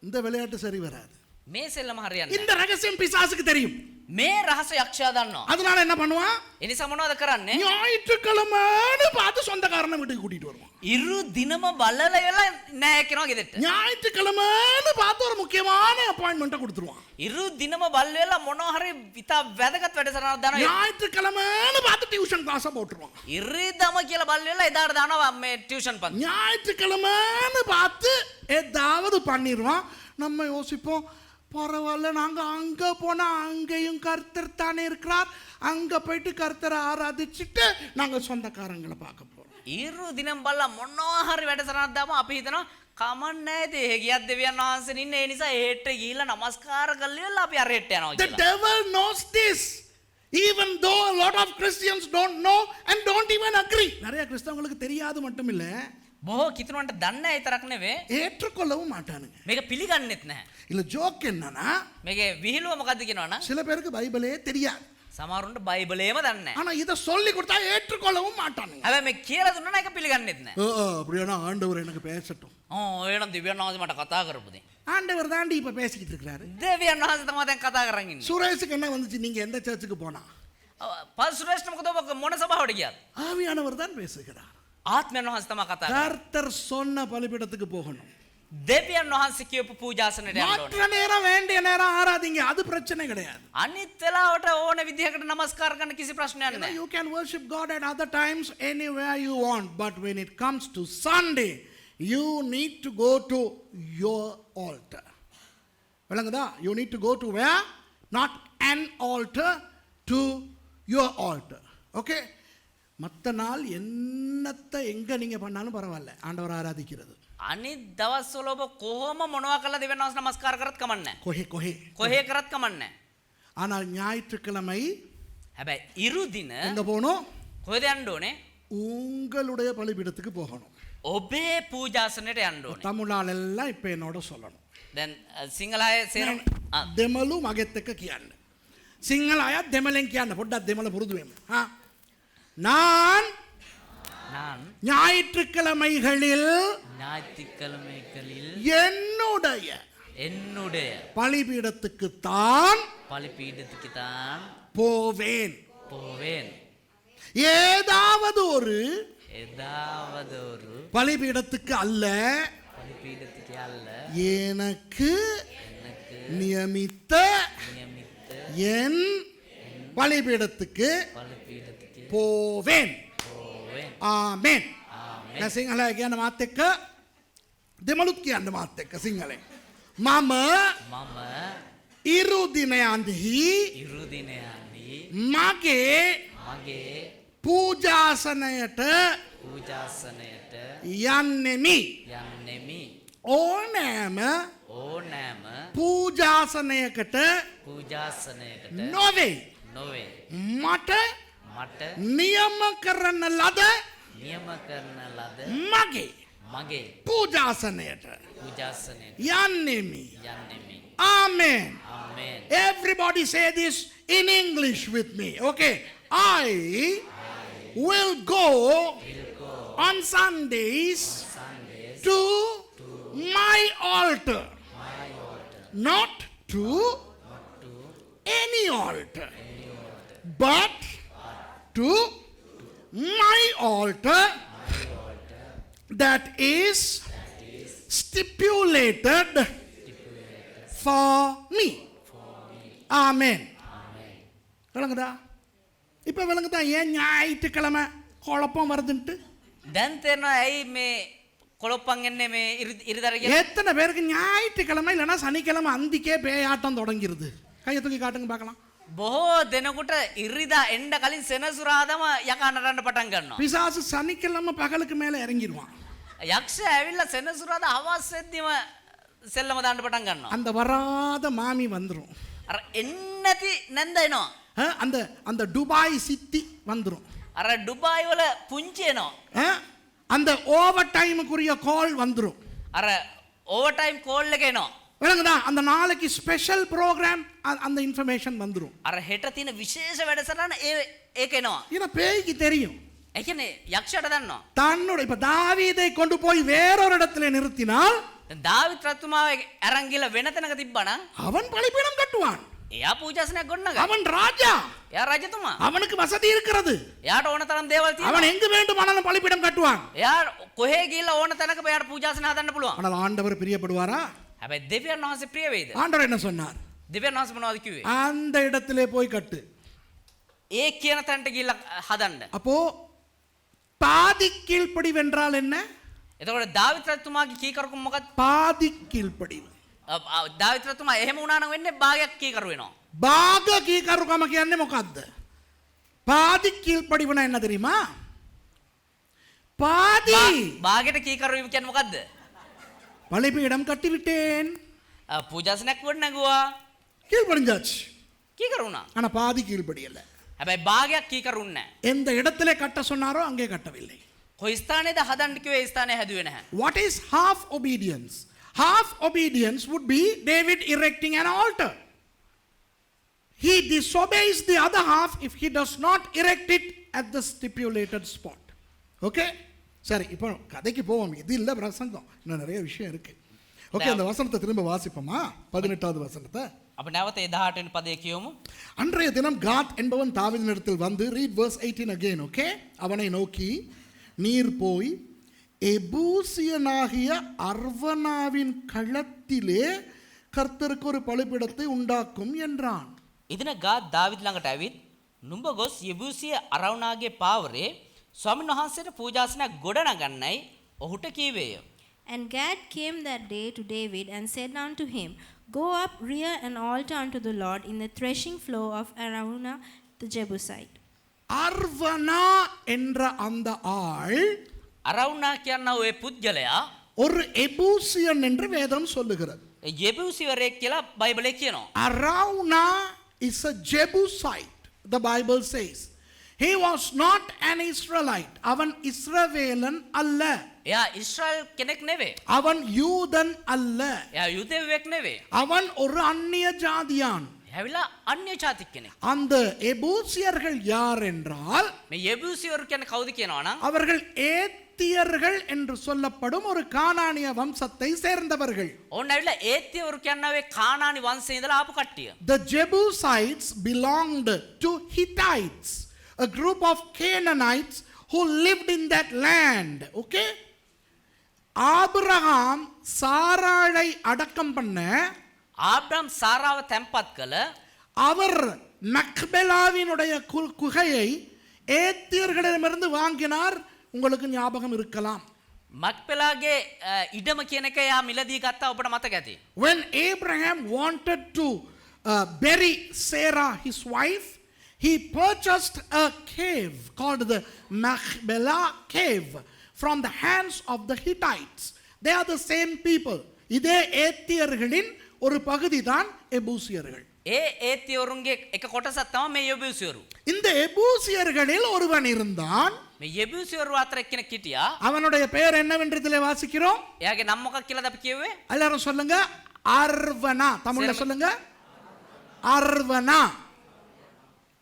இந்த விளையாட்டு சரி வராது. මේ සෙල්ලම හරියන්නේ இந்த ரகசியம் பிசாசுக்கு தெரியும். මේ රහස යක්ෂයා දන්නවා. அதனால என்ன பண்ணுவான்? ඒ නිසා මොනවද කරන්නේ? ஞாயிற்றுக்கிழமைன்னு பார்த்து சொந்தக்காரனை வீட்டுக்கு கூட்டிட்டு வருவான். ඉරු දිනම බලලා ඉවලා නෑ කියනවා ගෙදරට. ஞாயிற்றுக்கிழமைன்னு பார்த்து ஒரு முக்கியமான அப்பாயின்மெண்ட்டை கொடுத்துருவான். ඉරු දිනම බල් වෙලා මොනවා හරි ඉතා වැදගත් වැඩසටහනක් දානවා. ஞாயிற்றுக்கிழமைன்னு பார்த்து டியூஷன் கிளாஸை போட்டுருவான். ඉරිදම කියලා බල් වෙලා එදාට දානවා මේ ටියුෂන් පන්ති. ஞாயிற்றுக்கிழமைன்னு பார்த்து ஏதாவது பண்ணிடுவான். நம்ம யோசிப்போம், பரவாயில்ல, நாங்க அங்க போனா அங்கேயும் கர்த்தர் தானே இருக்கிறார், அங்க போயிட்டு கர்த்தரை ஆராதிச்சுட்டு நாங்க சொந்தக்காரங்களை பார்க்க போறோம். ඉරු දිනම් බලලා මොනවා හරි වැඩසටහනක් දාම අපි හිතනවා කමන්නේ නැති එහෙ ගියත් දෙවියන් වහන්සේ ඉන්නේ ඒ නිසා එහෙට ගිහිල්ලා නමස්කාර කරලා ඉවරලා අපි අරහෙට යනවා The කියලා. devil knows this, even though a lot of Christians don't know and don't even agree. நிறைய கிறிஸ்தவங்களுக்கு தெரியாது மட்டும் இல்ல, බොහෝ කිතුණන්ට දන්නේ නැහැ විතරක් නෙවෙයි ஏற்றுக்கொள்ளவும் மாட்டானுங்க. මේක පිළිගන්නෙත් නැහැ. இல்ல ஜோக் என்னன்னா, මේකේ විහිළුව මොකද්ද කියනවනම් சில பேருக்கு பைபிளே தெரியாது, සමහරුන්ට බයිබලේම දන්නේ නැහැ. ஆனா இத சொல்லி கொடுத்தா ஏற்றுக்கொள்ளவும் மாட்டானுங்க. හැබැයි මේ කියලා දුන්නා නම් ඒක පිළිගන්නෙත් නැහැ. அப்படியானா ஆண்டவர் எனக்கு பேசட்டும். එනම් දෙවියන් වහන්සේ මට කතා කරපු දේ. ஆண்டவர் தாண்டி இப்ப பேசிக்கிட்டு இருக்கிறாரு. දෙවියන් වහන්සේ තමයි දැන් කතා කරන් ඉන්නේ. சுரேஷுக்கு என்ன வந்துச்சு, நீங்க எந்த சர்ச்சுக்கு போனா? පස්ුරේෂ්ඨ මොකද ඔබ මොන සභාවට ගියාද? ஆவியானவர் தான் பேசுகிறார். ආත්මයන් වහන්සේ තමයි කතා කරන්නේ. கர்த்தர் சொன்ன பலிபீடத்துக்கு போகணும். දෙවියන් වහන්සේ කියපු පූජාසනයට යන්න ඕනේ. மற்ற நேரம் வேண்டிய நேரம் ஆராதிங்க, அது பிரச்சனை கிடையாது. අනිත් වෙලාවට ඕන විදිහකට නමස්කාර කරන්න කිසි ප්‍රශ්නයක් නැහැ. You can worship God at other times anywhere you want, but when it comes to Sunday, you need to go to your altar. விளங்குதா? You need to go to where? Not an altar, to your altar. Okay? மற்ற நாள் என்னத்தை எங்க நீங்க பண்ணாலும் பரவாயில்ல, ஆண்டவர் ஆராதிக்கிறது. අනිත් දවස්වල ඔබ කොහොම මොනවා කළා දෙවියන් වහන්සේ නමස්කාර කරත් කමන්නේ නැහැ. කොහේ කරත් කමන්නේ නැහැ. ஆனால் ஞாயிற்றுக்கிழமை හැබැයි ඉරු දින எங்க போகணும்? කොහෙද යන්න ඕනේ? உங்களுடைய பலிபீடத்துக்கு போகணும். ඔබේ පූජාසනයට යන්න ඕනේ. தமிழால் எல்லாம் இப்ப என்னோட சொல்லணும். දැන් සිංහල අය සේරම දෙමළු මගෙත් එක්ක කියන්න. සිංහල අය දෙමළෙන් කියන්න, පොඩ්ඩක් දෙමළ පුරුදු වෙමු. நான் ஞாயிற்றுக்கிழமைகளில் என்னுடைய பலிபீடத்துக்கு தான் போவேன். ஏதாவது ஒரு பலிபீடத்துக்கு அல்ல, எனக்கு நியமித்த என் பலிபீடத்துக்கு போவேன். ආමෙන්. දැන් සිංහලයි කියන මාත් එක්ක දෙමළුත් කියන්න මාත් එක්ක සිංහලෙන්. මම ඉරු දිනයන්හි මගේ පූජාසනයට යන්නෙමි. ඕනෑම පූජාසනයකට නොවේ. මට නියම කරන ලද මගේ පූජාසනයට යන්නෙමි. Amen. Everybody say this in English with me. Okay. I will go on Sundays to my altar. Not to any altar, but to my altar that is stipulated for me. Amen. விளங்குதா? இப்ப விளங்குதா ஏன் ஞாயிற்றுக்கிழமை குழப்பம் வருதுன்ட்டு? දැන් තේරෙනවා ඇයි මේ කොළොප්පන් එන්නේ මේ ඉරිදර කියලා? எத்தனை பேருக்கு ஞாயிற்றுக்கிழமை இல்லைன்னா சனிக்கிழமை அந்திக்கே பேயாட்டம் தொடங்கிருது? கையை தூக்கி காட்டுங்க பார்க்கலாம். බොහෝ දෙනෙකුට ඉරිදා එන්න කලින් සෙනසුරාදම යකා නටන්න පටන් ගන්නවා. பிசாசு சனிக்கிழமை பகலுக்கு மேல இறங்கிடுவான். යක්ෂ ඇවිල්ලා සෙනසුරාදා හවස් වෙද්දිම සෙල්ලම දාන්න පටන් ගන්නවා. அந்த வராத மாமி வந்துரும். අර එන්නති නැන්ද එනවා. அந்த அந்த துபாய் சித்தி வந்துரும். අර ඩුබායි වල පුංචි එනවා. அந்த ஓவர் டைமுக்குரிய கால் வந்துரும். අර ඕවර් ටයිම් කෝල් එක එනවා. விளங்குதா? அந்த நாளைக்கு ஸ்பெஷல் ப்ரோக்ராம் அந்த இன்ஃபர்மேஷன் வந்துரும். අර හෙට තියෙන විශේෂ වැඩසටහන ඒක එනවා. இத பேய்க்கு தெரியும். ඒ කියන්නේ යක්ෂයට දන්නවා. தன்னோட இப்ப தாவீதை கொண்டு போய் வேறொரு இடத்துல நிறுத்தினால் දාවිත් රජතුමාව අරන් ගිහලා වෙන තැනක තිබ්බනම් அவன் பலிபீடம் கட்டுவான். එයා පූජාසනයක් ගොඩනගා. அவன் ராஜா. එයා රජතුමා. அவனுக்கு வசதி இருக்கிறது. එයාට ඕන තරම් දේවල් තියෙනවා. அவன் எங்கு வேண்டுமானாலும் பலிபீடம் கட்டுவான். එයා කොහේ ගිහලා ඕන තැනක එයාට පූජාසන හදන්න පුළුවන්. ஆனால் ஆண்டவர் பிரியப்படுவாரா? හැබැයි දෙවියන් වහන්සේ ප්‍රිය වේද? ஆண்டவர் என்ன சொன்னார்? දෙවියන් වහන්සේ මොනවද කිව්වේ? அந்த இடத்திலே போய் கட்டு. ඒ කියන තැනට ගිහලා හදන්න. அப்போ பாதி கீழ்ப்படிவு என்றால் என்ன? එතකොට දාවිත් රජතුමාගේ කීකරුකම මොකක්ද? பாதி கீழ்ப்படிவு. දාවිත් රජතුමා එහෙම වුණා නම් වෙන්නේ භාගයක් කීකරු වෙනවා. பாக கீகருකම කියන්නේ මොකද්ද? பாதி கீழ்ப்படிவுனா என்ன தெரியுமா? பாதி භාගයට කීකරු වීම කියන්නේ මොකද්ද? பலிபீடம் கட்டி விட்டேன், පූජාසනයක් කොට නැගුවා. கீழ்ப்படிஞ்சாச்சு. කීකරු වුණා. ஆனா பாதி கீழ்ப்படியல. හැබැයි භාගයක් කීකරු නැහැ. எந்த இடத்துல கட்ட சொன்னாரோ அங்கே கட்டவில்லை. කොයි ස්ථානයේද හදන්න කිව්වේ ඒ ස්ථානයේ හැදුවේ නැහැ. What is half obedience? Half obedience would be David erecting an altar. He disobeys the other half if he does not erect it at the stipulated spot. Okay? சரி, இப்போ கதைக்கு போவோம். இது இல்லை பிரசங்கம், இன்னும் நிறைய விஷயம் இருக்கு. ஓகே, அந்த வசனத்தை திரும்ப வாசிப்போமா? 18வது வசனத்தை අප නැවත 18 වෙනි පදයේ කියවමු. அன்றைய தினம் காத் என்பவன் தாவீதினிடத்தில் வந்து, read verse 18 again, okay? அவனை நோக்கி, நீர் போய் எபூசியனாகிய அர்வனாவின் களத்திலே கர்த்தருக்கு ஒரு பலிபீடத்தை உண்டாக்கும் என்றான். ඉදින ගාත් දාවිත් ළඟට ඇවිත් නුඹ ගොස් යෙබූසිය අරවුනාගේ පාවරේ ස්වාමීන් වහන්සේට පූජාසනයක් ගොඩනගන්නයි ඔහුට කීවේය. And Gad came that day to David and said unto him, Go up, rear an altar unto the Lord in the threshing floor of Araunah the Jebusite. அர்வனா என்ற அந்த ஆள் අරවුනා කියන්න ඔය පුද්ගලයා ஒரு எபூசியன் என்று வேதம் சொல்லுகிறது. යෙබූසිවරයෙක් කියලා බයිබලයේ කියනවා. Araunah is a Jebusite, the Bible says. He was not an Israelite. அவன் இஸ்ரவேலன் அல்ல. එයා ඉස්රායල් කෙනෙක් නෙවෙයි. அவன் யூதன் அல்ல. එයා යුදෙව්වෙක් නෙවෙයි. அவன் ஒரு அந்நிய ஜாதியான். ඇවිලා අන්‍ය ජාතික කෙනෙක්. அந்த எபூசியர்கள் யார் என்றால், මේ යෙබූසිවරු කියන්නේ කවුද කියනවා නම් அவர்கள் ஏத்தியர்கள் என்று சொல்லப்படும் ஒரு கானானிய வம்சத்தை சேர்ந்தவர்கள். ඕන්න ඇවිල්ලා ඒත්‍යවරු කියන්නේ කානානි වංශයේ ඉඳලා ආපු කට්ටිය. The Jebusites belonged to Hittites, a group of Canaanites who lived in that land. Okay? Abraham சாராளை அடக்கம் பண்ண ආබ්‍රහම් සාරාව තැන්පත් කළ அவர் மக்பெலாவினுடைய குகையை ஏத்தியர்களிடமிருந்து வாங்கினார். உங்களுக்கு ஞாபகம் இருக்கலாம். මක්පෙලාගේ ඉඩම කියන එක එයා මිලදී ගත්තා. ඔබට මතක ඇති. When Abraham wanted to bury Sarah, his wife, he purchased a cave called the Machpelah cave from the hands of the Hittites. They are the same people. இதே ஏத்தியர்களின் ஒரு பகுதி தான் எபூசியர்கள். ඒ ඒත්‍යවරුන්ගේ එක කොටසක් තමයි මේ යෙබූසිවරු. இந்த எபூசியர்களில் ஒருவன் இருந்தான். මේ යෙබූසිවරු අතර එක්කෙනෙක් හිටියා. அவனுடைய பெயர் என்னவென்று இதிலே வாசிக்கிறோம். එයාගේ නම මොකක්ද කියලාද අපි කියුවේ? எல்லாரும் சொல்லுங்க. அர்வனா. தமிழ்ல சொல்லுங்க. அர்வனா.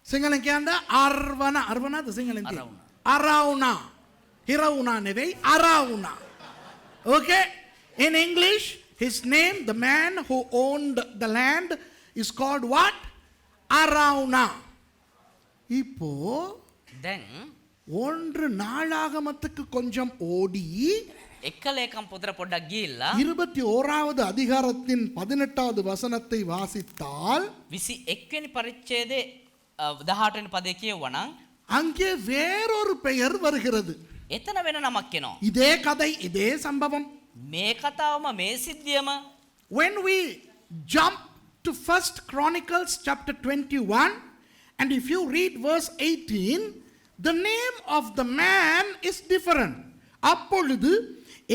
சிங்களம் කියන්න අර්වන. අර්වනද සිංහලෙන් තියෙන්නේ? අරවුනා. හිරවුනා නෙවෙයි, අරවුනා. Okay? In English, his name, the man who owned the land, is called what? Arauna. இப்போ දැන් ஒன்று நாளாகமத்துக்கு கொஞ்சம் ஓடி එක ලේකම් පොතට පොඩ්ඩක් ගිහිල්ලා 21வது அதிகாரத்தின் 18வது வசனத்தை வாசித்தால் 21 වෙනි පරිච්ඡේදයේ 18 වෙනි පදේ කියවනම් அங்கே வேறொரு பெயர் வருகிறது. එතන වෙන නමක් එනවා. இதே கதை, இதே சம்பவம். මේ කතාවම මේ සිද්ධියම When we jump to 1 Chronicles chapter 21, and if you read verse 18, the name of the man is different. அப்பொழுது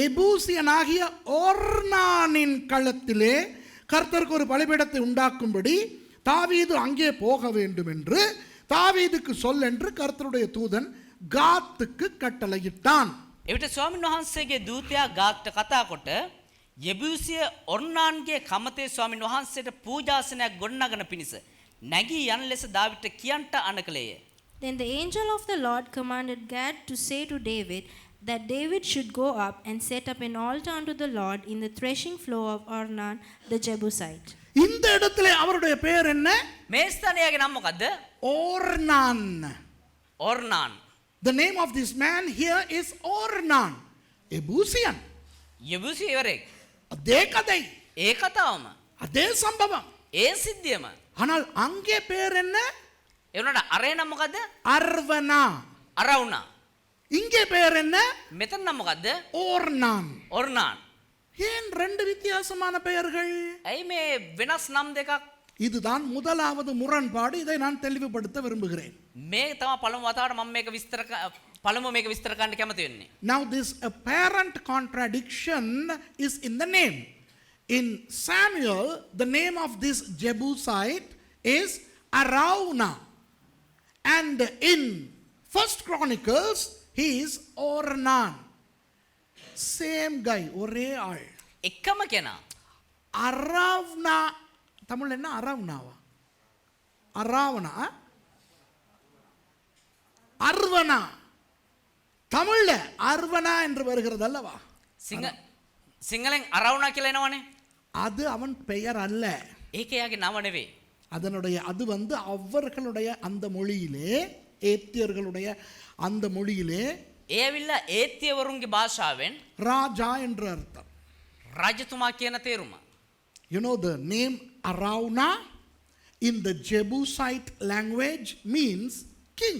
எபூசியனாகிய ஒர்னானின் களத்திலே கர்த்தருக்கு ஒரு பலிபீடத்தை உண்டாக்கும்படி தாவீது அங்கே போக வேண்டும் என்று தாவீதுக்கு சொல் என்று கர்த்தருடைய தூதன் காத்துக்கு கட்டளையிட்டான். එවිට ස්වාමීන් වහන්සේගේ දූතයා ගාත්ට කතා කොට යෙබූසිය ඔර්නාන්ගේ කමතේ ස්වාමීන් වහන්සේට පූජාසනයක් ගොඩනගන පිණිස නැගී යන ලෙස දාවිට කියන්ට අනකලේය. Then the angel of the Lord commanded Gad to say to David that David should go up and set up an altar unto the Lord in the threshing floor of Ornan the Jebusite. இந்த இடத்திலே அவருடைய பெயர் என்ன? මේ ස්ථානයේ නම මොකද්ද? Ornan. ඔර්නාන්. The name of this man here is Ornan, Ebusian. යෙබූසියවරෙක්. அதே கதை, ඒ කතාවම அதே சம்பவம். ඒ සිද්ධියම. ஆனால் அங்கே பேர் என்ன? ඒ වුණාට අරේ නම මොකද්ද? அர்வனா. අරවුනා. இங்கே பேர் என்ன? මෙතන නම මොකද්ද? Ornan. ඔර්නාන්. ஏன் ரெண்டு வித்தியாசமான பெயர்கள்? ඇයි මේ වෙනස් නම් දෙකක්? இதுதான் முதலாவது முரண்பாடு. இதை நான் தெளிவுபடுத்த விரும்புகிறேன். මේ තමයි පළමු වතාවට මම මේක විස්තර කරන්න කැමති වෙන්නේ. Now this apparent contradiction is in the name. In Samuel, the name of this Jebusite is Araunah. And in First Chronicles, he is Ornan. Same guy, ஒரே ஆள். එකම කෙනා. அராவ்னா, தமிழ் என்ன அராவ்னாவா? அராவனா, அர்வனா. தமிழ்ல அர்வனா என்று வருகிறது அல்லவா? සිංහලෙන් අරවුණා කියලා එනවනේ. அது அவன் பெயர் அல்ல. ඒක එයාගේ නම නෙවෙයි. அது வந்து அவர்களுடைய அந்த மொழியிலே, ஏத்தியர்களுடைய அந்த மொழியிலே ඒ ඇවිල්ලා ඒත්‍යවරුන්ගේ භාෂාවෙන් ராஜா என்று அர்த்தம். රජතුමා කියන තේරුම. You know the name Arauna in the Jebusite language means king.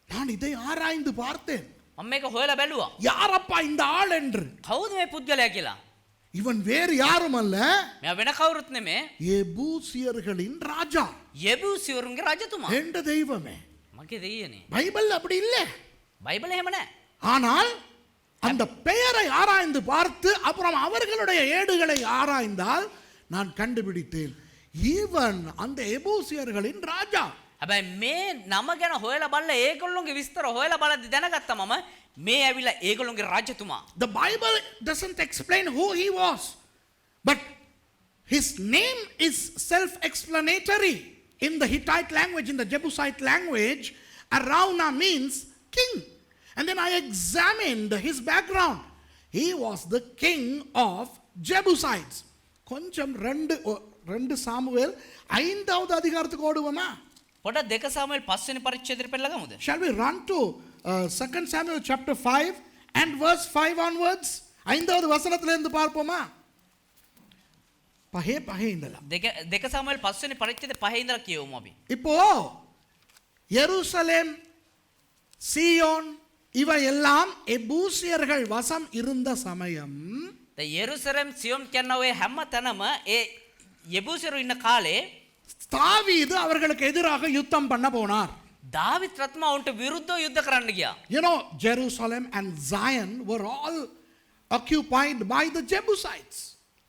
நான் இதை ஆராய்ந்து பார்த்தேன். මම මේක හොයලා බැලුවා. யாரப்பா இந்த ஆள் என்று? කවුද මේ පුද්ගලයා කියලා? இவன் வேறு யாரும் அல்ல, මෙයා වෙන කවුරුත් නෙමේ. எபூசியர்களின் ராஜா. යෙබූසිවරුන්ගේ රජතුමා. என்ற தெய்வமே. මගේ දෙයියනේ. பைபிள் அப்படி இல்லை. බයිබලේ එහෙම නැහැ. ஆனால் அந்த பெயரை ஆராய்ந்து பார்த்து அப்புறம் அவர்களுடைய ஏடுகளை ஆராய்ந்தால் நான் கண்டுபிடித்தேன், இவன் அந்த எபூசியர்களின் ராஜா. හැබැයි මේ නම ගැන හොයලා බලලා ඒගොල්ලොන්ගේ විස්තර හොයලා බලද්දි දැනගත්තා මම මේ ඇවිල්ලා ඒගොල්ලොන්ගේ රජතුමා. The Bible doesn't explain who he was, but his name is self-explanatory. In the Hittite language, in the Jebusite language, Araunah means king. And then I examined his background. He was the king of Jebusites. கொஞ்சம் ரெண்டு Samuel 5வது அதிகாரத்துக்கு ஓடுவோமா? පොඩ 2 සාමුවෙල් 5 වෙනි පරිච්ඡේදයට පෙරලා ගමුද? Shall we run to 2 Samuel chapter 5 and verse 5 onwards? 5வது வசனத்திலிருந்து பார்ப்போமா? பஹே இந்தலாம். 2 සාමුවෙල් 5 වෙනි පරිච්ඡේද 5 ඉඳලා කියවමු අපි. இப்போ எருசலேம், சீயோன் இவை எல்லாம் எபூசியர்கள் வசம் இருந்த சமயம், යෙරුසලම් සියොම් කියන ඔය හැම තැනම ඒ යෙබූසියරු ඉන්න කාලේ தாவீது அவர்களுக்கு எதிராக யுத்தம் பண்ண போனார். දාවිත් රත්මා උන්ට විරුද්ධව යුද්ධ කරන්න ගියා. You know, Jerusalem and Zion were all occupied by the Jebusites.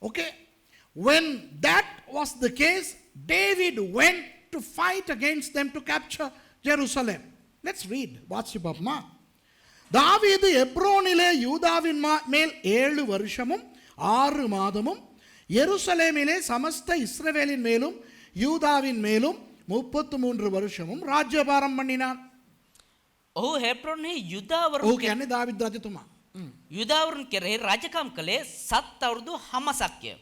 Okay? When that was the case, David went to fight against them to capture Jerusalem. Let's read. வாசிப்போமா? தாவீது எப்ரோனிலே யூதாவின் மேல் 7 வருஷமும் 6 மாதமும், எருசலேமிலே சமஸ்த இஸ்ரவேலின் மேலும் யூதாவின் மேலும் 33 வருஷமும் ராஜ்யபாரம் பண்ணினான். ඔහු හෙබ්‍රෝන්හි යුදාවරුන් ඔහු කියන්නේ දාවිද් රජතුමා. යුදාවරුන් කෙරෙහි රජකම් කළේ 7 අවුරුදු 5ක්ය.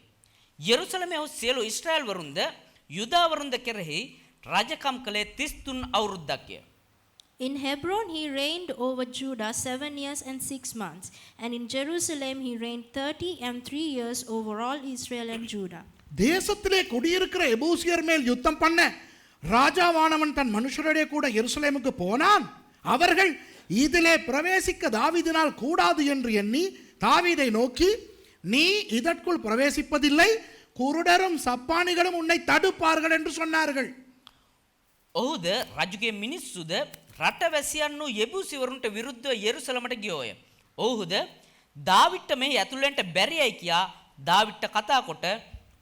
යෙරුසලමේ ඔහු සියලු ඊශ්‍රායල් වරුන්ද යුදාවරුන්ද කෙරෙහි රජකම් කළේ 33 අවුරුද්දක්ය. In Hebron he reigned over Judah 7 years and 6 months, and in Jerusalem he reigned 30 and 3 years over all Israel and Judah. தேசத்திலே குடியிருக்கிற எபூசியர் மேல் யுத்தம் பண்ண ராஜாவானவன் தன் மனுஷருடைய கூட எருசலேமுக்கு போனான். அவர்கள் இதிலே பிரவேசிக்க தாவீதினால் கூடாது என்று எண்ணி தாவீதை நோக்கி, நீ இதற்குள் பிரவேசிப்பதில்லை, குருடரும் சப்பானிகளும் உன்னை தடுப்பார்கள் என்று சொன்னார்கள். ඔහුද රජුගේ මිනිස්සුද රටවැසියන් වූ යෙබූසිවරුන්ට විරුද්ධව යෙරුසලමට ගියෝය. ඔහුද දාවිත්ට මෙහි ඇතුළෙන්ට බැරියයි කියා දාවිත්ට කතා කොට,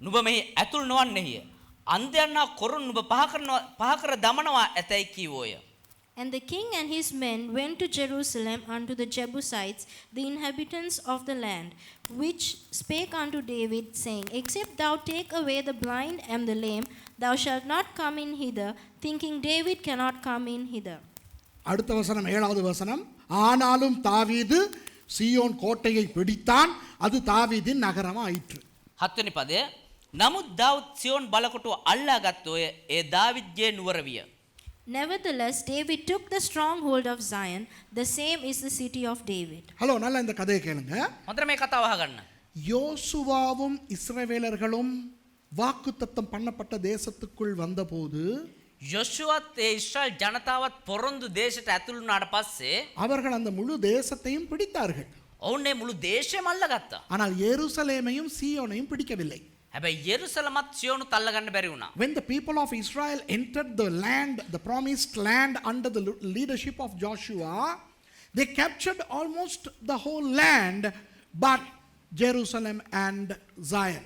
නුඹ මෙහි ඇතුල් නොවන්නේය. අන්ධයන්නා කොරුන් නුඹ පහකර දමනවා ඇතැයි කීවෝය. And the king and his men went to Jerusalem unto the Jebusites, the inhabitants of the land, which spake unto David, saying, Except thou take away the blind and the lame, thou shalt not come in hither, thinking David cannot come in hither. அடுத்த வசனம் 7வது வசனம். ஆனாலும் தாவீது சீயோன் கோட்டையை பிடித்தான், அது தாவீதின் நகரம் ஆயிற்று. 7 වෙනි පදය. නමුත් දාවුද් සියොන් බලකොටුව අල්ලා ගත්තෝය. ඒ දාවිද්ගේ නුවර විය. Nevertheless, David took the stronghold of Zion, the same is the city of David. Hello, நல்லா இந்த கதையை கேளுங்க. හොඳට මේ කතාව අහගන්න. யோசுவாவும் இஸ்ரவேலர்களும் வாக்குத்தத்தம் பண்ணப்பட்ட தேசத்துக்குள் வந்தபோது යොෂුවත් ඒ ඉස්රායල් ජනතාවත් පොරොන්දු දේශයට ඇතුළු වුණාට පස්සේ அவர்கள் அந்த முழு தேசத்தையும் பிடித்தார்கள். ඔවුන් ඒ මුළු දේශයම අල්ලගත්තා. ஆனால் எருசலேமையும் சீயோனையும் பிடிக்கவில்லை. හැබැයි යෙරුසලමත් සියොනුත් අල්ලගන්න බැරි වුණා. When the people of Israel entered the land, the promised land under the leadership of Joshua, they captured almost the whole land but Jerusalem and Zion.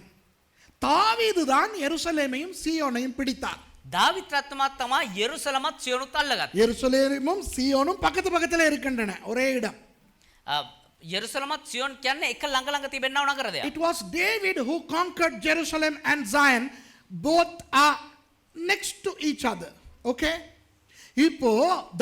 தாவீது தான் எருசலேமையும் சீயோனையும் பிடித்தார். දාවිත් රත්නමත් තමයි යෙරුසලමත් සියොනුත් අල්ලගත්තා. எருசலேமும் சீயோனும் பக்கத்து பக்கத்துல இருக்கின்றன, ஒரே இடம். යෙරුසලමත් සියොන් කියන්නේ එක ළඟ ළඟ තිබෙන්නව නගරයක්. It was David who conquered Jerusalem and Zion. Both are next to each other. Okay? இப்போ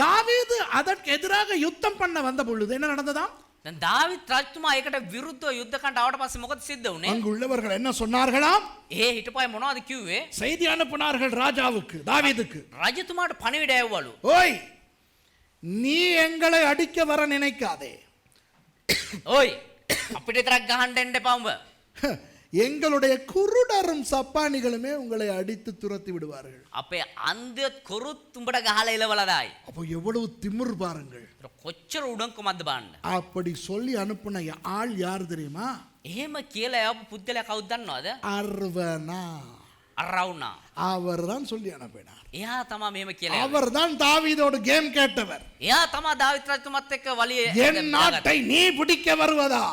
தாவீது அதற்கு எதிராக யுத்தம் பண்ண வந்த பொழுது என்ன நடந்ததாம்? දැන් දාවිත් රජතුමා ඒකට විරුද්ධව යුද්ධ කරන්න ආවට පස්සේ මොකද සිද්ධ වුනේ? அங்கு உள்ளவர்கள் என்ன சொன்னார்களாம்? හිටපයි මොනවද කිව්වේ? செய்தி அனுப்பினார்கள் ராஜாவுக்கு, தாவீதுக்கு. රජතුමාට පණිවිඩය ඇව්වලු. ஓய், நீ எங்களை அடிக்க வர நினைக்காதே. ඔයි අපිට විතරක් ගහන්න එන්න එපා උඹ. எங்களுடைய குருடரும் சப்பானிகளுமே உங்களை அடித்து துரத்தி விடுவார்கள். අපේ අන්ධයත් කොරුත් උඹට ගහලා එලවලා දායි. அப்போ எவ்வளவு திமிர் பாருங்கள். කොච්චර උඩංකමක්ද බලන්න. அப்படி சொல்லி அனுப்புன ஆள் யார் தெரியுமா? එහෙම කියලා යවපු පුද්ගලයා කවුද දන්නවද? அர்வனா. අරවුනා. அவர் தான் சொல்லி அனுப்பினார். එයා තමයි මෙහෙම කියලා. அவர் தான் தாவீதோட கேம் கேட்டவர். එයා තමයි දාවිත් රජතුමත් එක්ක වලිය என் நாட்டை நீ பிடிக்க வருவதா?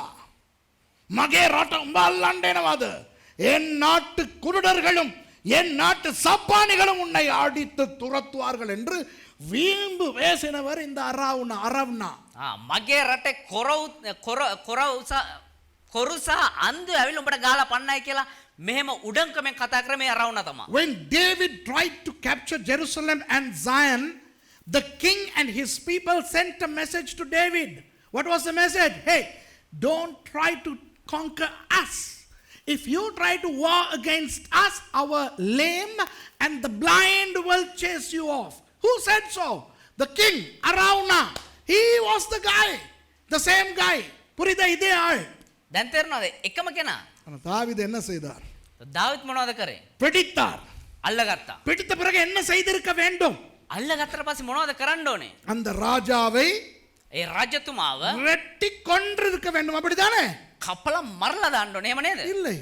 மகே ராட்டம் பல்லாண்டேனவாது. என் நாட்டு குருடர்களும் என் நாட்டு சப்பானிகளும் உன்னை அடித்து துரத்துவார்கள் என்று வீம்பு பேசினவர் இந்த அரவுனா. මගේ රටේ කොරු සහ අන්ධ ඇවිල්ලා උඹට ගහලා පන්නයි කියලා මෙහෙම උඩංකමෙන් කතා කරේ අරවුනා තමයි. When David tried to capture Jerusalem and Zion, the king and his people sent a message to David. What was the message? Hey, don't try to conquer us. If you try to war against us, our lame and the blind will chase you off. Who said so? The king, Arauna. He was the guy. The same guy. புரியுதா இதே ஆள். දැන් තේරෙනවද? එකම කෙනා. தாவீது என்ன செய்தார்? දාවිත් මොනවද කරේ? பிடித்தார். අල්ලගත්තා. பிடித்த பிறகு என்ன செய்திருக்க வேண்டும்? අල්ලගත්තට පස්සේ මොනවද කරන්න ඕනේ? அந்த ராஜாவை ඒ රජතුමාව வெட்டி கொன்றிருக்க வேண்டும், அப்படிதானே? කපලා මරලා දාන්න ඕනේ. එහෙම නේද? இல்லை.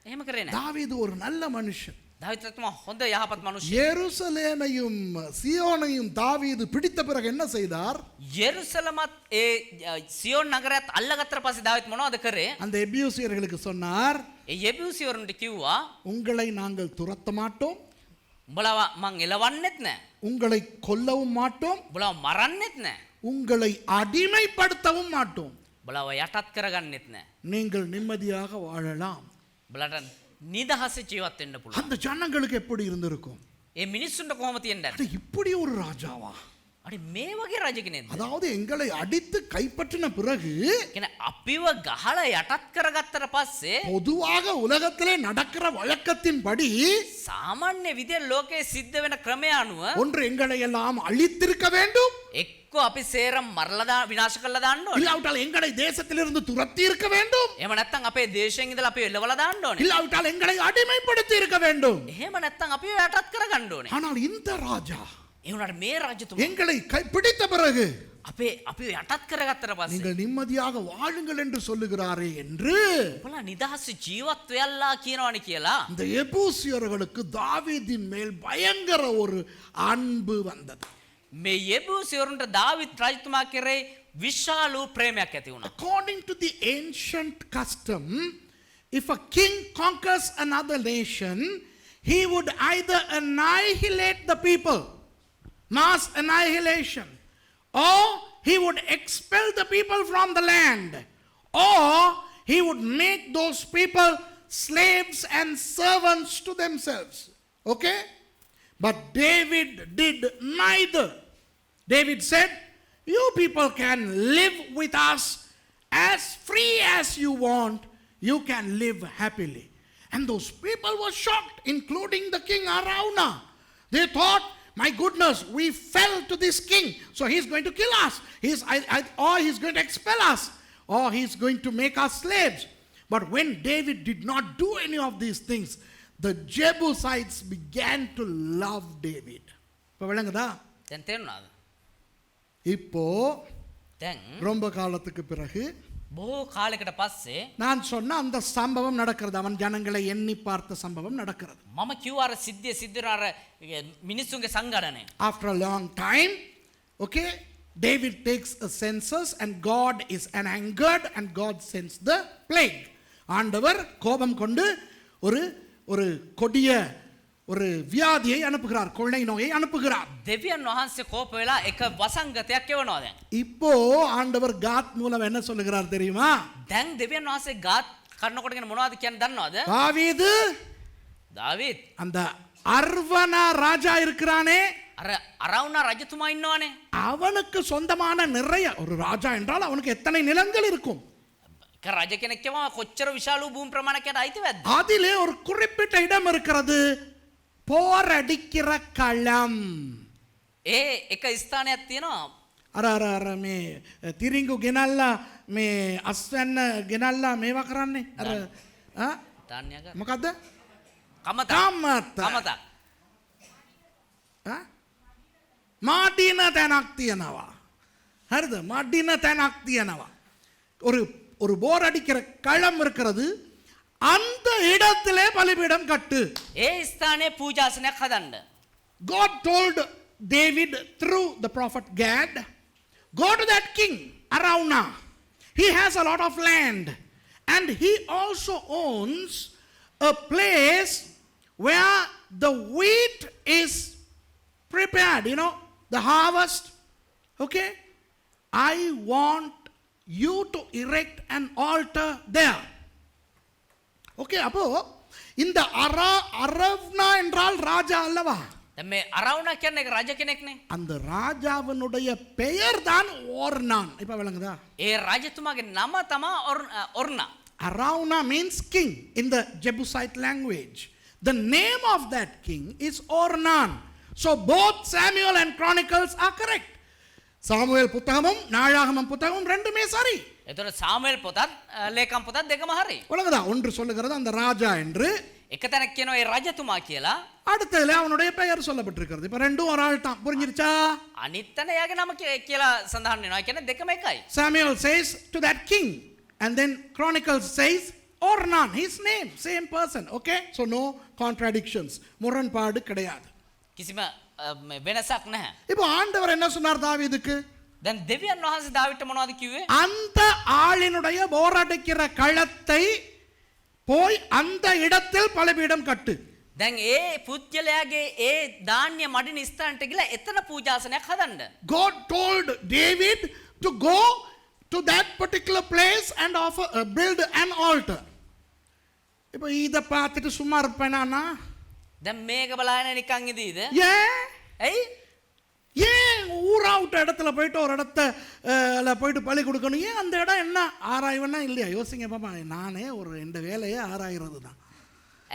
එහෙම කරේ නෑ. தாவீது ஒரு நல்ல மனுஷன். දාවිත් රජතුමා හොඳ යහපත් මිනිහෙක්. எருசலேமையும் சீயோனையும் தாவீது பிடித்த பிறகு என்ன செய்தார்? යෙරුසලමත් ඒ සියොන් නගරයත් අල්ලගත්තට පස්සේ දාවිත් මොනවද කරේ? அந்த எபியூசியர்களுக்கு சொன்னார், ඒ යෙබූසිවරුන්ට කිව්වා உங்களை நாங்கள் துரத்த மாட்டோம், උඹලව මං එලවන්නෙත් නෑ. உங்களை கொல்லவும் மாட்டோம், උඹලව මරන්නෙත් නෑ. உங்களை அடிமைப்படுத்தவும் மாட்டோம். උඹලව යටත් කරගන්නෙත් නෑ. நீங்கள் நிம்மதியாக வாழலாம். උඹලට නිදහස ජීවත් වෙන්න පුළුවන්. அந்த ஜனங்களுக்கு எப்படி இருந்திருக்கும்? ඒ මිනිස්සුන්ට කොහොම තියෙන්නද? அட, இப்படி ஒரு ராஜாவா? අනේ මේ වගේ රජ කෙනෙක්ද? அதாவது எங்களை அடித்து கைப்பற்றின பிறகு කියන්නේ අපිව ගහලා යටත් කරගත්තට පස්සේ பொதுவாக உலகத்திலே நடக்கிற வழக்கத்தின்படி සාමාන්‍ය විදියට ලෝකයේ සිද්ධ වෙන ක්‍රමය අනුව ஒன்று எங்களை எல்லாம் அழித்திருக்க வேண்டும், එක්ක අපි සේරම මරලා විනාශ කරලා දාන්න ඕනේ. இல்லாவிட்டால் எங்களை தேசத்திலிருந்து துரத்தி இருக்க வேண்டும், එහෙම නැත්නම් අපේ දේශයෙන් ඉඳලා අපිව එලවලා දාන්න ඕනේ. இல்லாவிட்டால் எங்களை அடிமைப்படுத்தி இருக்க வேண்டும். එහෙම නැත්නම් අපිව යටත් කරගන්න ඕනේ. ஆனால் இந்த ராஜா ඒ වුණාට මේ රජතුමා எங்களை பிடித்த பிறகு අපිව යටත් කරගත්තට පස්සේ நீங்கள் நிம்மதியாக வாழுங்கள் என்று சொல்லுகிறாரே என்று ඔබලා නිදහස් ජීවත් වෙයල්ලා කියනවනේ කියලා இந்த எபூசியர்களுக்கு தாவீதின் மேல் பயங்கர ஒரு அன்பு வந்தது. මේ යෙබූසිවරුන්ට දාවිත් රජතුමා කෙරේ විශාල වූ ප්‍රේමයක් ඇති වුණා. According to the ancient custom, if a king conquers another nation, he would either annihilate the people, mass annihilation, or he would expel the people from the land, or he would make those people slaves and servants to themselves. Okay? But David did neither. David said, you people can live with us as free as you want. You can live happily. And those people were shocked, including the king Arauna. They thought, my goodness, we fell to this king, so he's going to kill us. Or he's going to expel us, or he's going to make us slaves. But when David did not do any of these things, the Jebusites began to love David. இப்போ விளங்குதா? දැන් තේරුණාද? இப்போ දැන් ரொம்ப காலத்துக்கு பிறகு බොහෝ කාලයකට පස්සේ நான் சொன்ன அந்த சம்பவம் நடக்கிறது. அவன் ஜனங்களை எண்ணி பார்த்த சம்பவம் நடக்கிறது. මම කිව්ව අර සිද්ධිය සිද්ධ වෙන අර මිනිස්සුන්ගේ සංගණනය. After a long time, okay, David takes a census and God is angered and God sends the plague. ஆண்டவர் கோபம் கொண்டு ஒரு கொடிய ஒரு வியாதியை அனுப்புகிறார், கொள்ளை நோயை அனுப்புகிறார். දෙවියන් වහන්සේ කෝප වෙලා එක වසංගතයක් එවනවා දැන්. இப்போ ஆண்டவர் காத் மூலம் என்ன சொல்லுகிறார் தெரியுமா? දැන් දෙවියන් වහන්සේ ගාත් කරනකොටගෙන මොනවද කියන්නේ දන්නවද? தாவீது அந்த அர்வனா ராஜா இருக்கிறானே, අර අරවුනා රජතුමා ඉන්නවනේ. அவனுக்கு சொந்தமான நிறைய, ஒரு ராஜா என்றால் அவனுக்கு எத்தனை நிலங்கள் இருக்கும்? එක රජ කෙනෙක් කියනවා කොච්චර විශාල භූමි ප්‍රමාණයකට අයිතිවද? அதிலே ஒரு குறிப்பிட்ட இடம் இருக்கிறது, போரடிக்கிற களம். ඒ එක ස්ථානයක් තියෙනවා. අර මේ තිරිංගු ගෙනල්ලා මේ අස්වැන්න ගෙනල්ලා මේවා කරන්නේ අර ධාන්‍යක මොකද්ද? කමත. මාඩින තැනක් තියෙනවා. හරිද? මාඩින තැනක් තියෙනවා. ஒரு போர் அடிக்கிற களம் இருக்கிறது, அந்த இடத்திலே பலிபீடம் கட்டு. ඒ ස්ථානයේ පූජාසනයක් හදන්න. God told David through the prophet Gad, go to that king Araunah. He has a lot of land and he also owns a place where the wheat is prepared, you know, the harvest. Okay, I want you to erect an altar there. Okay, அப்போ இந்த அரவ்னா என்றால் ராஜா அல்லவா? දැන් මේ අරවුනා කියන්නේ රජ කෙනෙක්නේ. அந்த ராஜாவினுடைய பெயர் தான் ஓர்னான். இப்ப விளங்குதா? ඒ රජතුමාගේ නම තමයි ඔර්නා. Arauna means king in the Jebusite language. The name of that king is Ornan. So both Samuel and Chronicles are correct. Samuel புத்தகமும் நாளாகமம் புத்தகமும் ரெண்டுமே சரி. එතකොට සාමුවෙල් පොතත් ලේකම් පොතත් දෙකම හරි. விளங்குதா? ஒன்று சொல்லுகிறது அந்த ராஜா என்று, එක තැනක් කියනවා ඒ රජතුමා කියලා. அடுத்ததுல அவனுடைய பெயர் சொல்லப்பட்டிருக்கிறது. இப்ப ரெண்டும் ஒரு ஆள் தான். புரிஞ்சிருச்சா? අනිත් තැන එයාගේ නම කියලා සඳහන් වෙනවා. ඒ කියන්නේ දෙකම එකයි. Samuel says to that king and then Chronicles says Ornan, his name, same person. Okay, so no contradictions, முரண்பாடு கிடையாது. කිසිම වෙනසක් නැහැ. இப்போ ஆண்டவர் என்ன சொன்னார் தாவீதுக்கு? දැන් දෙවියන් වහන්සේ දාවිඩ්ට මොනවද කිව්වේ? அந்த ஆளினுடைய போரடிக்கிற களத்தை போய் அந்த இடத்தில் பலிபீடம் கட்டு. දැන් ඒ පුජ්‍යලයාගේ ඒ ධාන්‍ය මඩින ස්ථානට ගිහලා එතන පූජාසනයක් හදන්න. God told David to go to that particular place and offer build an altar. இப்போ இத பார்த்துட்டு சும்மா இருப்பேனா? දැන් මේක බලන්න නිකන් ඉදීද? ඇයි? ஏன் ஊராவுட்ட இடத்துல போயிட்டு ஒரு இடத்துல போயிட்டு பலி கொடுக்கணும்? ஏன் அந்த இடம் என்ன ஆராய்வனா இல்லையா? யோசிங்க பாப்பா. நானே ஒரு இந்த வேலையை ஆராய்றது தான்.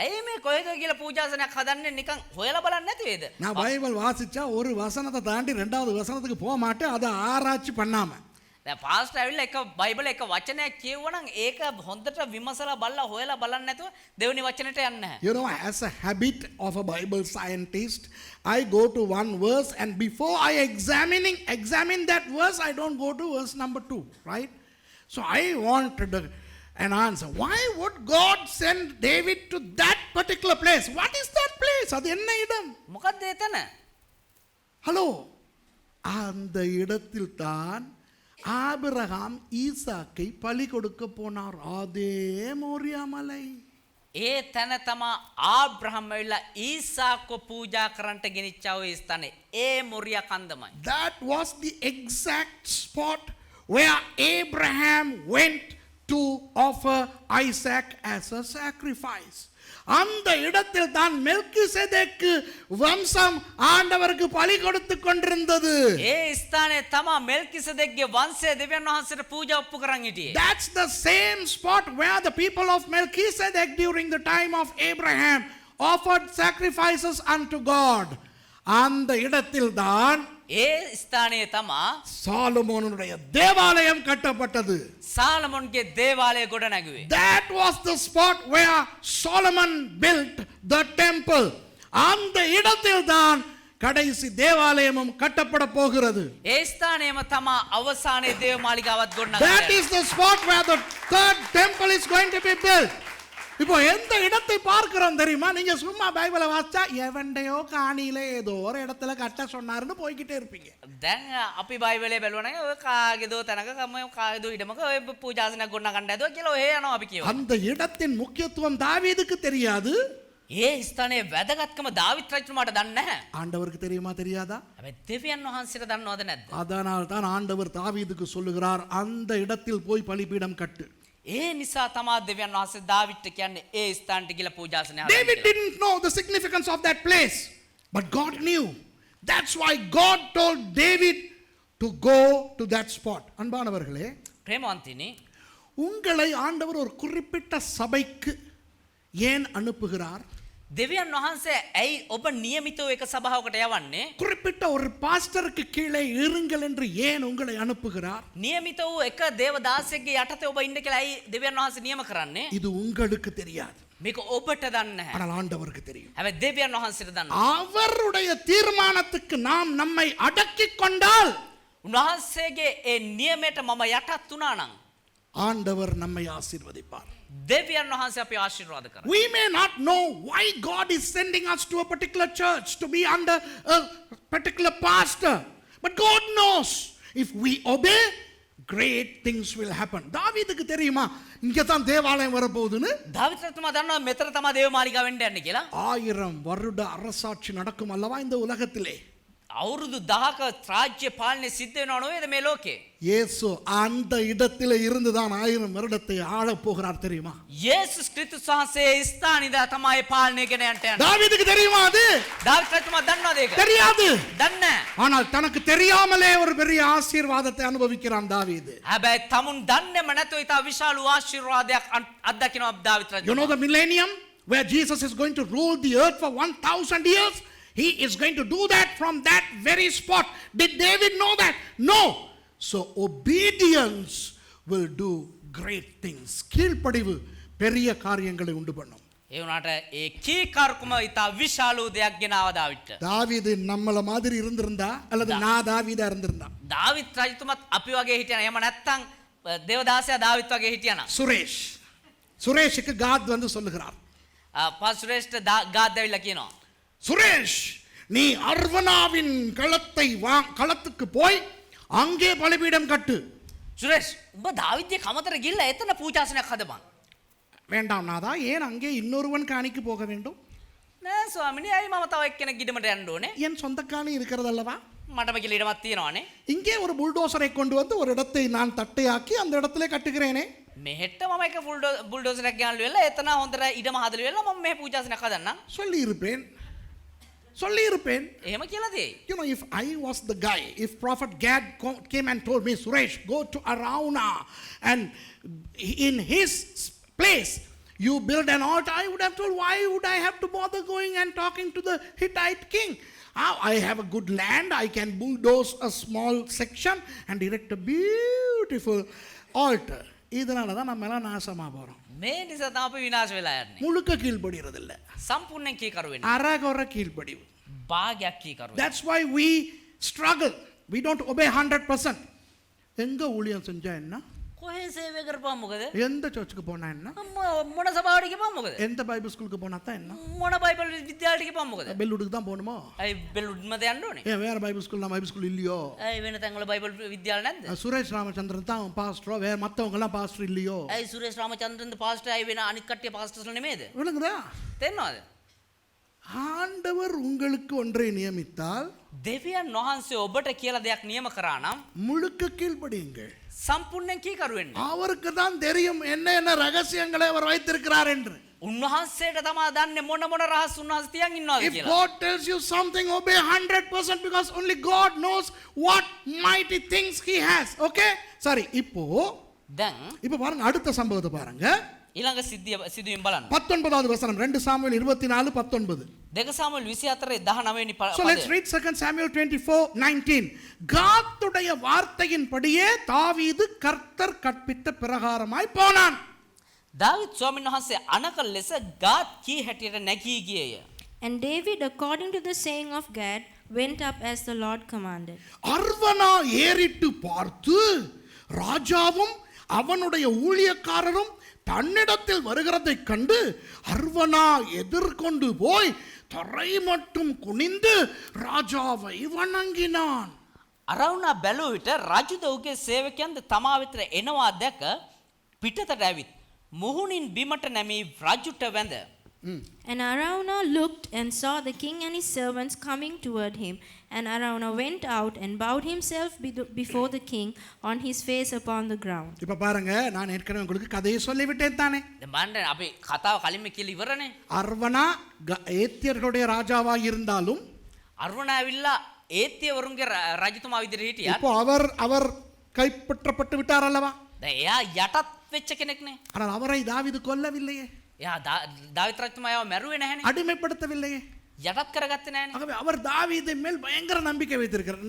ඇයි මේ කොහෙද කියලා පූජාසනයක් හදන්නේ නිකන් හොයලා බලන්න නැති වේද? நான் பைபிள் வாசிச்சா ஒரு வசனத்தை தாண்டி ரெண்டாவது வசனத்துக்கு போக மாட்டேன், அதை ஆராய்ச்சி பண்ணாம. දැන් පාස්ටර් ඇවිල්ලා එක බයිබල් එක වචනයක් කියවුවනම් ඒක හොඳට විමසලා බලලා හොයලා බලන්න නැතුව දෙවෙනි වචනෙට යන්නේ නැහැ. You know, as a habit of a Bible scientist, I go to one verse and before I examine that verse, I don't go to verse number 2, right? So I wanted an answer. Why would God send David to that particular place? What is that place? அது என்ன இடம்? මොකක්ද එතන? Hello, அந்த இடத்தில் தான் Abraham ஈசாக்கை பலி கொடுக்க போனார். அதே மோரியா மலை. ඒ තැන තමා ආබ්‍රහම් ඇවිල්ලා ඊසාක්ව පූජා කරන්නට ගෙනිච්චා ඔය ස්ථානේ. ඒ මොරියා කන්දමයි. That was the exact spot where Abraham went to offer Isaac as a sacrifice. அந்த இடத்தில் தான் மெல்கிசேதேக்கு வம்சம் ஆண்டவருக்கு பலி கொடுத்து கொண்டிருந்தது. ඒ ස්ථානේ තමා මෙල්කිසෙදෙක්ගේ වංශය දෙවියන් වහන්සේට පූජා ඔප්පු කරන් හිටියේ. That's the same spot where the people of Melchizedek during the time of Abraham offered sacrifices unto God. அந்த இடத்தில் தான் ඒ ස්ථානයේ තමා சாலமோனுடைய தேவாலயம் கட்டப்பட்டது. සාලමොන්ගේ දේවාලය ගොඩ නැගුවේ. That was the spot where Solomon built the temple. அந்த இடத்தில் தான் கடைசி தேவாலயமும் கட்டப்பட போகிறது. ඒ ස්ථානයේම තමා අවසානයේ දේව මාලිගාවත් That ගොඩනගන්නේ. is the spot where the third temple is going to be built. இப்போ எந்த இடத்தை பார்க்கிறோம் தெரியுமா? நீங்க சும்மா பைபிளை வாசிச்சா எவண்டையோ காணியில ஏதோ ஒரு இடத்துல கட்ட சொன்னாருன்னு போய்கிட்டே இருப்பீங்க. දැන් අපි බයිබලයේ බැලුවා නම් ඔය කාගේදෝ තැනක කාගේදෝ ඉඩමක ඔය පූජාසනයක් ගොඩනගන්න හදුවා කියලා ඔය යනවා අපි කියනවා. அந்த இடத்தின் முக்கியத்துவம் தாவீதுக்கு தெரியாது. ඒ ස්ථානයේ වැදගත්කම දාවිත් රජතුමාට දන්නේ නැහැ. ஆண்டவருக்கு தெரியுமா தெரியாதா? හැබැයි දෙවියන් වහන්සේට දන්නවද නැද්ද? அதனால் தான் ஆண்டவர் தாவீதுக்கு சொல்லுகிறார், அந்த இடத்தில் போய் பலிபீடம் கட்டு. ඒ නිසා තමා දෙවියන් වහන්සේ දාවිත්ට කියන්නේ ඒ ස්ථානට ගිහලා පූජාසනය David didn't know the significance of that place, but God knew. That's why God told David to go to that spot. அன்பானவர்களே, ප්‍රේමවන්තිනි, உங்களை ஆண்டவர் ஒரு குறிப்பிட்ட சபைக்கு ஏன் அனுப்புகிறார்? දෙවියන් වහන්සේ ඇයි ඔබ නියමිතව එක සභාවකට යවන්නේ? குறிப்பிட்ட ஒரு பாஸ்டருக்கு கீழே இருங்கள் என்று ஏன் உங்களை அனுப்புகிறார்? නියමිත වූ එක දේවදාසයෙක්ගේ යටතේ ඔබ ඉන්න කියලා ඇයි දෙවියන් වහන්සේ නියම කරන්නේ? இது உங்களுக்கு தெரியாது, මේක ඔබට දන්නේ නැහැ. ஆனால் ஆண்டவருக்கு தெரியும். හැබැයි දෙවියන් වහන්සේට දන්නවා. அவருடைய தீர்மானத்துக்கு நாம் நம்மை அடக்கிக் கொண்டால் උන්වහන්සේගේ ඒ නියමයට මම යටත් වුණා නම් ஆண்டவர் நம்மை ஆசீர்வதிப்பார். දෙවියන් වහන්සේ අපි ආශිර්වාද කරනවා. We may not know why God is sending us to a particular church to be under a particular pastor, but God knows if we obey, great things will happen. தாவீதுக்கு தெரியுமா இங்க தான் தேவாலயம் வரப்போகுதுன்னு? දාවිත් රජතුමා දන්නවා මෙතන තමයි දේව මාලිගාව වෙන්න යන්නේ කියලා. 1000 வருட அரசாட்சி நடக்கும் அல்லவா இந்த உலகத்திலே? අවුරුදු 10ක රාජ්‍ය පාලනය සිද්ධ වෙනව නේද මේ ලෝකේ? இயேசு அந்த இடத்திலே இருந்து தான் 1000 வருடத்தை ஆளப் போகிறார் தெரியுமா? යේසුස් ක්‍රිස්තුස් වහන්සේ ස්ථානින්දා තමයි පාලනය ගෙන යන්න යන්නේ. தாவீதுக்கு தெரியுமா அது? දාවිත් රජතුමා දන්නවද ඒක? தெரியாது. දන්නේ නැහැ. ஆனால் தனக்கு தெரியாமலே ஒரு பெரிய ஆசீர்வாதத்தை அனுபவிக்கிறான் தாவீது. හැබැයි තමුන් දන්නේම නැතුව ඉතා විශාල ආශිර්වාදයක් අත්දකිනවා දාවිත් You know රජතුමා. the millennium where Jesus is going to rule the earth for 1000 years? He is going to do that from that very spot. Did David know that? No. So obedience will do great things. கீழ்ப்படிவு பெரிய காரியங்களை உண்டு பண்ணும். ඒ වුණාට ඒ කීකරුකම ඉතා විශාල වූ දෙයක් ගෙනාව දාවිත්ට. தாவீது நம்மள மாதிரி இருந்திருந்தா அல்லது நான் தாவீதா இருந்திருந்தா, දාවිත් රජතුමත් අපි වගේ හිටියන. එහෙම නැත්නම් දේවදාසයා දාවිත් වගේ හිටියන. சுரேஷுக்கு காத் வந்து சொல்லுகிறார், පසුරේෂ්ඨ ගාත් ඇවිල්ලා කියනවා. சுரேஷ், நீ அர்வனாவின் களத்துக்கு போய் அங்கே பலிபீடம் கட்டு. සුරේෂ් උඹ දාවිත්ගේ කමතර ගිහිල්ලා එතන පූජාසනයක් හදපන්. வேண்டாம் நாதா, ஏன் அங்கே இன்னொருவன் காணிக்கு போக வேண்டும்? නෑ ස්වාමිනේ, ඇයි මම තව එක්කෙනෙක් ඉඩමට යන්න ඕනේ? என் சொந்த காணி இருக்கிறது அல்லவா? මටම කියලා ඉඩමක් තියෙනවානේ. இங்கே ஒரு புல்டோசரை கொண்டு வந்து ஒரு இடத்தை நான் தட்டையாக்கி அந்த இடத்திலே கட்டுகிறேனே. මෙහෙට මම එක බුල්ඩෝසරයක් ගානලු වෙලා එතන හොඳට ඉඩම හදලු වෙලා මම මේ පූජාසනයක් හදන්නම්. சொல்லியிருப்பேன். එහෙම කියලා දෙයි. You know, if I was the guy, if Prophet Gad came and told me, Suresh, go to Arauna and in his place you build an altar, I would have told, why would I have to bother going and talking to the Hittite king? I have a good land, I can bulldoze a small section and erect a beautiful altar. இதனால தான் நம்ம எல்லாம் நாசமா போறோம். මේ නිසා තමයි අපි විනාශ වෙලා යන්නේ. முழுக்க கீழ்ப்படிறது இல்ல, සම්පූර්ණයෙන් කීකරු වෙන්නේ. அறகுறை கீழ்ப்படிவு. භාගයක් කීකරු වෙන්නේ. That's why we struggle. We don't obey 100%. எங்க ஊழியம் செஞ்சா என்ன? කොහේ සේවය කරපුවා මොකද? எந்த சர்ச்சுக்கு போனா என்ன? මොන සභාවට ගිහපුවා මොකද? எந்த பைபிள் ஸ்கூலுக்கு போனா தான் என்ன? මොන බයිබල් විද්‍යාලයට ගිහපුවා මොකද? பெல்லூருக்கு தான் போகணுமா? ඇයි බෙල්ලුඩ්මද යන්න ඕනේ? ஏன் வேற பைபிள் ஸ்கூல் இல்லையோ? ඇයි වෙන තැන්වල බයිබල් විද්‍යාල නැද්ද? சுரேஷ் ராமச்சந்திரன் தான் பாஸ்டரோ, வேற மத்தவங்க எல்லாம் பாஸ்டர் இல்லையோ? ඇයි සුරේෂ් රාමචන්ද්‍රන්ද පාස්ටර්, ඇයි වෙන අනිත් කට්ටිය පාස්ටර්ස්ලා නෙමෙයිද? விளங்குதா? තේරෙනවද? ஆண்டவர் உங்களுக்கு ஒன்றை நியமித்தால் දෙවියන් වහන්සේ ඔබට කියලා දෙයක් නියම කරා නම් முழுக்க கீழ்ப்படியுங்கள். සම්පූර්ණයෙන් කීකරු වෙන්න. அவருக்கு தான் தெரியும் என்ன ரகசியங்களை அவர் வைத்திருக்கிறார் என்று. උන්වහන්සේට තමයි දන්නේ මොන රහස් උන්වහන්සේ තියන් ඉන්නවද If කියලා. God tells you something, obey 100% because only God knows what mighty things he has. Okay? சரி, இப்போ பாருங்க, அடுத்த சம்பவத்தை பாருங்க. ඊළඟ සිදුවීම් බලන්න. 19வது வசனம், 2 சாமுவேல் 24:19. 2 சாமுவேல் 24:19 වෙනි So let's read 2 Samuel 24:19. காத்துடைய வார்த்தையின்படியே தாவீது கர்த்தர் கற்பித்த பிரகாரமாய் போனான். දාවිත් ස්වාමීන් වහන්සේ අනක ලෙස ගාත් කී හැටියට නැගී ගියේය. And David, according to the saying of Gad, went up as the Lord commanded. அர்வனா ஏறிட்டு பார்த்து ராஜாவும் அவனுடைய ஊழியக்காரரும் தன்னிடத்தில் வருகிறதைக் கண்டு அர்வனா எதிர்கொண்டு போய் தரை மட்டும் குனிந்து ராஜாவை வணங்கினான். අරවුණා බැලුව විට රජුද ඔහුගේ සේවකයන්ද තමා වෙතට එනවා දැක පිටතට ඇවිත් මුහුණින් බිමට නැමී රජුට වැඳ. And Araunah looked and saw the king and his servants coming toward him. And Araunah went out and bowed himself before the king on his face upon the ground. இப்ப பாருங்க, நான் ஏற்கனவே உங்களுக்கு கதையை சொல்லிவிட்டேன் தானே. දැන් බලන්න අපි කතාව කලින්ම කියලා ඉවරනේ. அர்வனா ஏத்தியர்களுடைய ராஜாவாக இருந்தாலும் අරවුණා ඇවිල්ලා ඒත්‍යවරුන්ගේ රජතුමා විදිහට හිටියා. இப்போ அவர் கைப்பற்றப்பட்டு விட்டார் அல்லவா? දැන් එයා යටත් වෙච්ච කෙනෙක්නේ. ஆனால் அவரை தாவீது கொல்லவில்லையே, එයා දාවිත් රජතුමා එයාව මැරුවේ නැහනේ. அடிமைப்படுத்தவில்லையே. යටත් කරගත්තේ නැහනේ. ஆகவே அவர் தாவீதின் மேல் பயங்கர நம்பிக்கை வைத்திருக்கிறார்,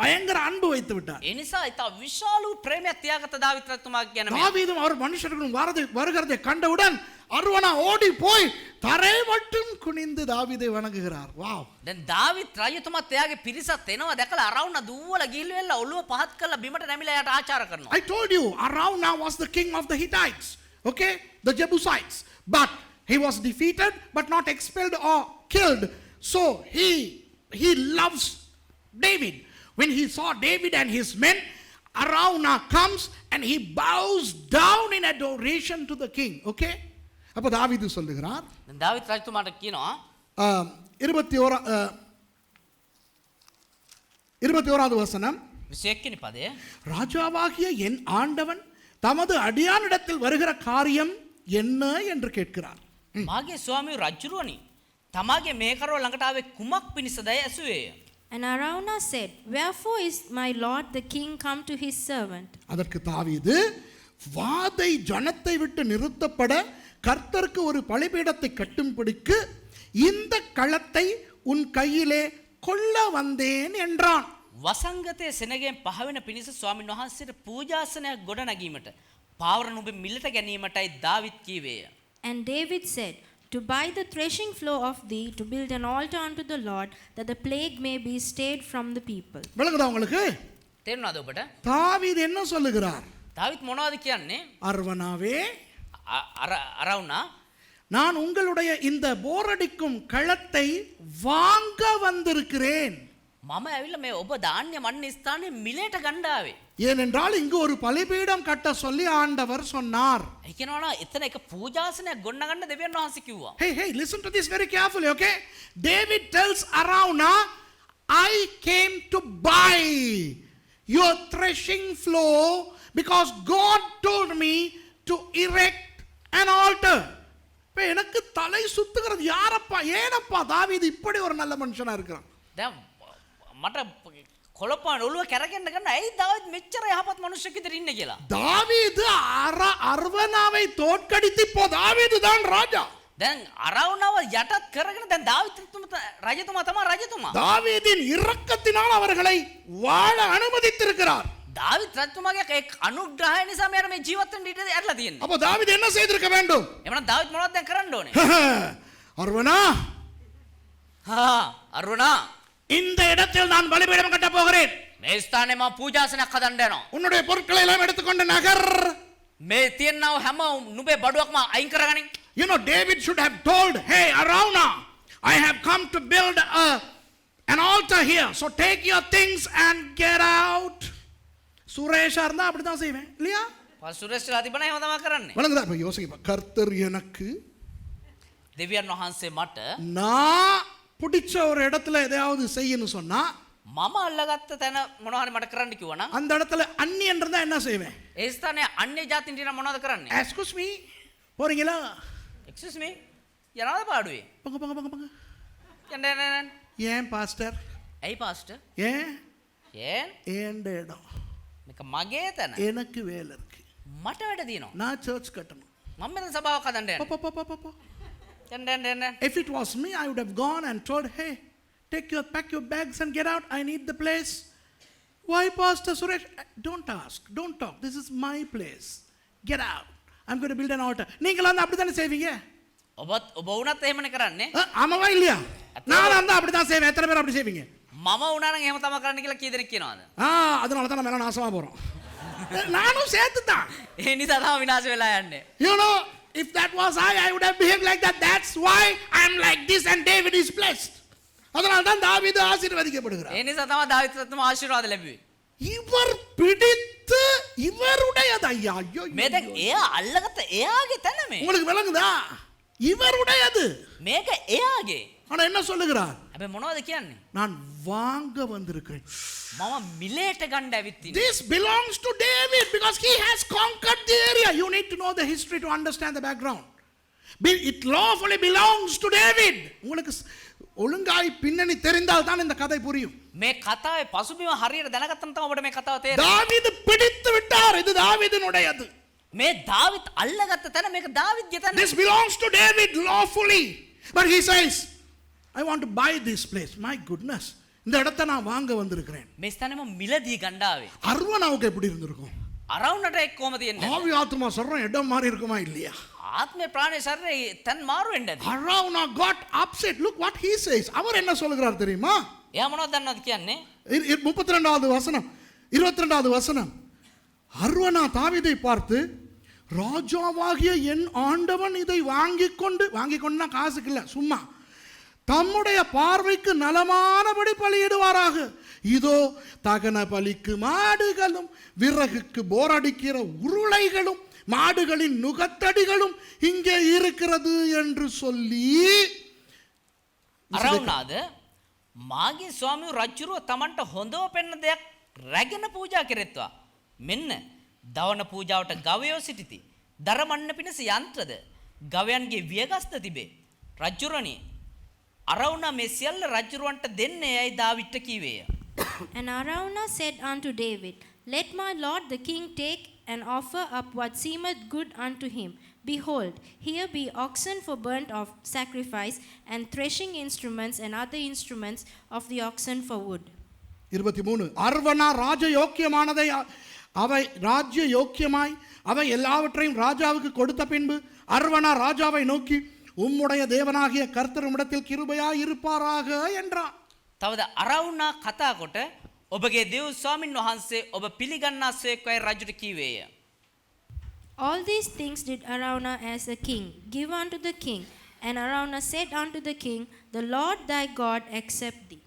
பயங்கர அன்பு வைத்து விட்டார். ඒ නිසා ඉතා විශාල ප්‍රේමයක් තියාගත්ත දාවිත් රජතුමා කියන මේ. தாவீதும் அவர் மனுஷர்களும் வருகிறதை கண்டவுடன் அர்வனா ஓடி போய் தரை மட்டும் குனிந்து தாவீதை வணங்குகிறார். வாவ். දැන් දාවිත් රජතුමාත් එයාගේ පිරිසත් එනවා දැකලා අරවුණා දුවලා ගිහිල්ලා ඔළුව පහත් කරලා බිමට නැමිලා එයාට ආචාර කරනවා. I told you, Araunah was the king of the Hittites, okay, the Jebusites, but he was defeated but not expelled or killed. So he loves David. When he saw David and his men, Araunah comes and he bows down in adoration to the king, okay. அப்போ தாவீது சொல்லுகிறார், දැන් දාවිත් රජතුමාට කියනවා 21வது வசனம், 21 වෙනි පදය. ராஜாவாகிய என் ஆண்டவன் தமது அடியானிடத்தில் வருகிற காரியம் என்ன என்று கேட்கிறார். මාගේ ස්වාමී රජුරුවනි තමාගේ මේකරව ළඟට ආවේ කුමක් පිණිසදයි ඇසුවේය. And Araunah said, Wherefore is my lord the king come to his servant? அதற்கு தாவீது, வாதை ஜனத்தை விட்டு நிறுத்தப்பட கர்த்தருக்கு ஒரு பலிபீடத்தை கட்டும்படிக்கு இந்த களத்தை உன் கையிலே கொள்ள வந்தேன் என்றான். වසංගතයේ සෙනගෙන් පහවෙන පිණිස ස්වාමීන් වහන්සේට පූජාසනයක් ගොඩ නැගීමට පාවර නුඹ මිලට ගැනීමටයි දාවිත් කීවේය. And David said, To buy the threshing floor of thee, to build an altar unto the Lord, that the plague may be stayed from the people. விளங்குதா உங்களுக்கு? තේරුණාද ඔබට? தாவீது என்ன சொல்லுகிறார்? දාවිත් මොනවද කියන්නේ? அர்வனாவே, අරවුණා நான் உங்களுடைய இந்த போரடிக்கும் களத்தை வாங்க வந்திருக்கிறேன். මම ඇවිල්ලා මේ ඔබ ධාන්‍ය මන්න ස්ථානයේ මිලට ගණ්ඩාවේ. ஏனென்றால் இங்கு ஒரு பலிபீடம் கட்ட சொல்லி ஆண்டவர் சொன்னார். ඒ කියනවා එතන එක පූජාසනයක් ගොඩනගන්න දෙවියන් වහන්සේ කිව්වා. Hey, listen to this very carefully, okay? David tells Araunah, I came to buy your threshing floor because God told me to erect an altar. இப்போ எனக்கு தலை சுத்துகிறது, யாரப்பா ஏனப்பா தாவீது இப்படி ஒரு நல்ல மனுஷனா இருக்கிறான்? දැන් මට කොළපාන ඔළුව කැරකෙන්න ගන්න ඇයි දාවිත් මෙච්චර යහපත් මිනිස්සෙක් විතර ඉන්නේ කියලා. தாவீது அர்வனாவை தோற்கடித்து இப்போ தாவீது தான் ராஜா. දැන් අරවුණව යටත් කරගෙන දැන් දාවිත් රජතුමා තමයි රජතුමා. தாவீதின் இரக்கத்தினால் அவர்களை வாழ அனுமதித்திருக்கிறார். දාවිත් රජතුමාගේ එක් අනුග්‍රහය නිසා මෙයාට මේ ජීවත් වෙන්න ඉඩ ඇරලා තියෙන්නේ. அப்போ தாவீது என்ன செய்திருக்க வேண்டும்? එවනම් දාවිත් මොනවද දැන් කරන්න ඕනේ? அர்வனா, අරුණා இந்த இடத்தில் நான் பலிபீடம் கட்ட போகிறேன். මේ ස්ථානයේ මම පූජාසනයක් හදන්න යනවා. உன்னுடைய பொருட்களை எல்லாம் எடுத்துக்கொண்டு நகர். මේ තියෙනව හැම නුඹේ බඩුවක්ම අයින් කරගනින්. You know, David should have told, hey, Araunah, I have come to build an altar here. So take your things and get out. சுரேஷா இருந்தா அப்படிதான் செய்வேன் இல்லையா? சுரேஷ் அதிபனா එහෙම තමයි කරන්නේ. வணங்குதா? இப்ப யோசிக்க, கர்த்தர் எனக்கு දෙවියන් වහන්සේ මට நான் பிடிச்ச ஒரு இடத்துல எதையாவது செய்யணும் சொன்னா මම අල්ලගත්ත තැන මොනවා හරි මට කරන්න කිව්වනම් அந்த இடத்துல அந்நியன் இருந்தா என்ன செய்வேன்? ඒ ස්ථානයේ අන්‍ය ජාතින් දින මොනවද කරන්නේ? Excuse me, போறீங்களா? Excuse me. යනවාද පාඩුවේ? போங்க. යන්න. ஏன் பாஸ்டர்? ඇයි පාස්ටර්? ஏன்? ஏன்? ஏண்ட இடம், මේක මගේ තැන. எனக்கு வேலை இருக்கு, මට වැඩ දිනවා. நான் சர்ச் கட்டணும். මම මෙතන සභාවක් හදන්න යන්නේ. போ. යන්න. If it was me, I would have gone and told, hey, pack your bags and get out. I need the place. Why, Pastor Suresh? Don't ask, don't talk. This is my place. Get out. I'm going to build an altar. நீங்களா வந்து அப்படி தானே செய்வீங்க? ඔබ වුණත් එහෙමනේ කරන්නේ. ஆமாவா இல்லையா? நான் வந்து அப்படி தான் செய்வேன். எத்தனை பேர் அப்படி செய்வீங்க? මම වුණා නම් එහෙම තමයි කරන්න කියලා කී දෙනෙක් කියනවාද? அதனால தான் நம்ம எல்லாம் நாசமா போறோம். நானும் சேர்த்து தான். ඒ නිසා තමයි විනාශ වෙලා යන්නේ. You know, if that was I would have behaved like that. That's why I'm like this and David is blessed. அதனால தான் தாவீது ஆசீர்வதிக்கப்படுகிறார். ඒ නිසා තමයි දාවිත් රත්නම ආශිර්වාද ලැබුවේ. இவர் பிடித்து இவருடையது ஐயா. ஐயோ මේ දැන් එයා අල්ලගත්ත එයාගේ තැන මේ. உங்களுக்கு விளங்குதா? இவருடையது. මේක එයාගේ. ஆனா என்ன சொல்லுகிறார்? හැබැයි මොනවද කියන්නේ? நான் வாங்க வந்திருக்கிறேன். මම මිලේට ගන්න ඇවිත් ඉන්නේ. This belongs to David because he has conquered the area. You need to know the history to understand the background. It lawfully belongs to David. உங்களுக்கு ஒழுங்காய் பின்னணி தெரிந்தால் தான் இந்த கதை புரியும். මේ කතාවේ පසුබිම හරියට දැනගත්තම තමයි ඔබට මේ කතාව තේරෙන්නේ. தாவீது பிடித்து விட்டார். இது தாவீதினுடையது. මේ දාවිත් අල්ලගත්ත තැන මේක දාවිත්ගේ තැන. This belongs to David lawfully. But he says, I want to buy this place. My goodness. இந்த இடத்தை நான் வாங்க வந்திருக்கிறேன். මේ ස්ථානෙම මිලදී ගණ්ඩාවේ. அர்வனாவுக்கு எப்படி இருந்திருக்கும்? අරවුනට එක් කොහමද එන්නේ? ஆவி ஆத்மா சொல்றோம் இடம் மாறி இருக்குமா இல்லையா? ආත්මේ ප්‍රාණේ ශරීරේ තන් මාරු වෙන්නද? Aravna got upset. Look what he says. அவர் என்ன சொல்கிறார் தெரியுமா? එයා මොනවද දන්නවද කියන්නේ? 32வது வசனம் 22வது வசனம். அர்வனா தாவீதை பார்த்து, ராஜாவாகிய என் ஆண்டவன் இதை வாங்கிக் கொண்டுனா காசுக்கு இல்ல, சும்மா தம்முடைய பார்வைக்கு நலமானபடி பலியிடுவாராக. இதோ தகன பலிக்கு மாடுகளும் விறகுக்கு போரடிக்கிற உருளைகளும் மாடுகளின் நுகத்தடிகளும் இங்கே இருக்கிறது என்று சொல்லி අරවුනාද මාගේ ස්වාමීන් රජුරුව තමන්ට හොඳව පෙන්න දෙයක් රැගෙන පූජා කෙරෙත්වා. මෙන්න දවන පූජාවට ගවයෝ සිටිති. දරමන්න පිණිස යන්ත්‍රද ගවයන්ගේ වියගස්ද තිබේ. රජුරණි අරවුනා මේ සියල්ල රජුරවන්ට දෙන්නේ යයි දාවිත්ට කීවේය. And Araunah said unto David, Let my lord the king take and offer up what seemeth good unto him. Behold, here be oxen for burnt off sacrifice, and threshing instruments and other instruments of the oxen for wood. 23 அர்வனா ராஜயோக்கியமானதை அவை ராஜ்ய யோக்கியமாய் அவை எல்லாவற்றையும் ராஜாவுக்கு கொடுத்த பின்பு அர்வனா ராஜாவை நோக்கி, உம்முடைய தேவனாகிய கர்த்தர் உம்மிடத்தில் கிருபையாய் இருப்பாராக என்றான். තවද අරවුනා කතා කොට ඔබගේ දෙව් ස්වාමින් වහන්සේ ඔබ පිළිගන්නාසේක්වයි රජුට කීවේය. All these things did Araunah as a king give unto the king. And Araunah said unto the king, The Lord thy God accept thee.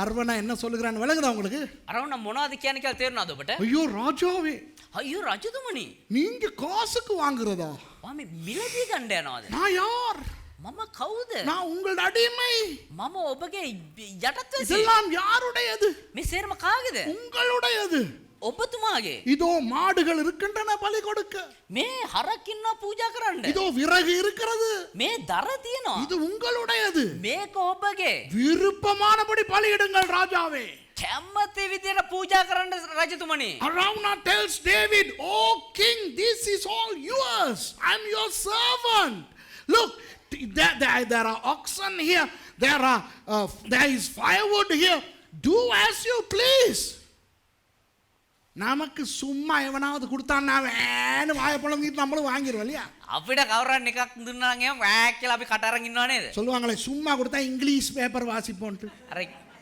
அர்வனா என்ன சொல்லுகிறான் விளங்குதா உங்களுக்கு? අරවුනා මොනවද කියන්නේ කියලා තේරුණාද ඔබට? ஐயோ ராஜாவே, අයියෝ රජතුමනි நீங்க காசுக்கு வாங்குறதா? මම මිලදී ගන්න යනවාද? நான் யார்? මම කවුද? நான் உங்கள் அடிமை. මම ඔබගේ යටත්වැසි. இதெல்லாம் யாருடையது? මේ සේරම කාගේද? உங்களுடையது. ඔබතුමාගේ. இதோ மாடுகள் இருக்கின்றன பலி கொடுக்க. මේ හරක් ඉන්නවා පූජා කරන්න. இதோ விறகு இருக்கிறது. මේ දර තියෙනවා. இது உங்களுடையது. මේක ඔබගේ. விருப்பமானபடி பலியிடுங்கள் ராஜாவே. කැමති විදියට පූජා කරන්න රජතුමනි. Araunah tells David, Oh king, this is all yours. I'm your servant. Look, there are oxen here. There is firewood here. Do as you please. நமக்கு சும்மா எவனாவது கொடுத்தான்னா வேன்னு வாயை பொழங்கிட்டு நம்மளும் வாங்கிடுவோம் இல்லையா? අපිට කවුරුන් එකක් දුන්නා නම් එහෙම වෑක් කියලා අපි කට අරන් ඉන්නව නේද? சொல்லுவாங்களே சும்மா கொடுத்தா இங்கிலீஷ் பேப்பர் வாசிப்போன்ட்டு. අර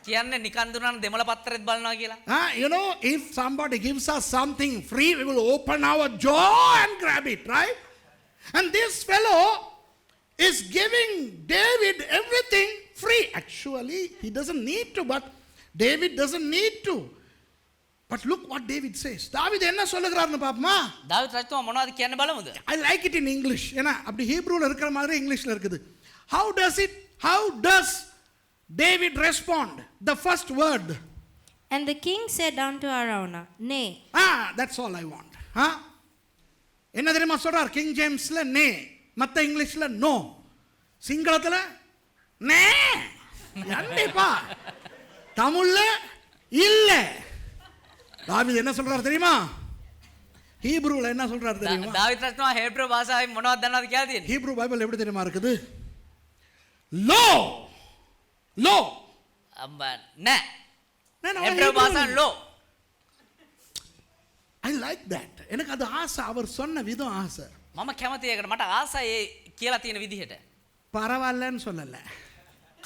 කියන්නේ නිකන් දුන්නා නම් දෙමළ පත්‍රෙත් බලනවා කියලා. You know, if somebody gives us something free, we will open our jaw and grab it, right? And this fellow is giving David everything free. Actually, he doesn't need to, but David doesn't need to. But look what David says. தாவீது என்ன சொல்லுகிறார்னு பாப்போமா? දාවිත් රජතුමා මොනවද කියන්න බලමුද? I like it in English. ஏன்னா அப்படி ஹீப்ரூல இருக்கிற மாதிரி இங்கிலீஷ்ல இருக்குது. How does David respond? The first word. And the king said unto Araunah, Nay. That's all I want. என்ன தெரியுமா சொல்றார்? கிங் ஜேம்ஸ்ல நே, மத்த இங்கிலீஷ்ல நோ, சிங்களத்துல நே. கண்டிப்பா தமிழ்ல இல்ல. தாவீது என்ன சொல்றார் தெரியுமா? ஹீப்ரூல என்ன சொல்றார் தெரியுமா? දාවිත් රජතුමා හේබ්‍රු භාෂාවෙන් මොනවද දන්නවද කියලා තියෙන්නේ? ஹீப்ரூ பைபிள் எப்படி தெரியுமா இருக்குது? லோ லோ අම්බ නෑ. හේබ්‍රු භාෂාවෙන් ලෝ. I like that. எனக்கு அது ஆசை. அவர் சொன்ன விதம் ஆசை. මම කැමති ඒකට. මට ආසයි ඒ කියලා තියෙන විදිහට. பரவாயில்லன்னு சொல்லல.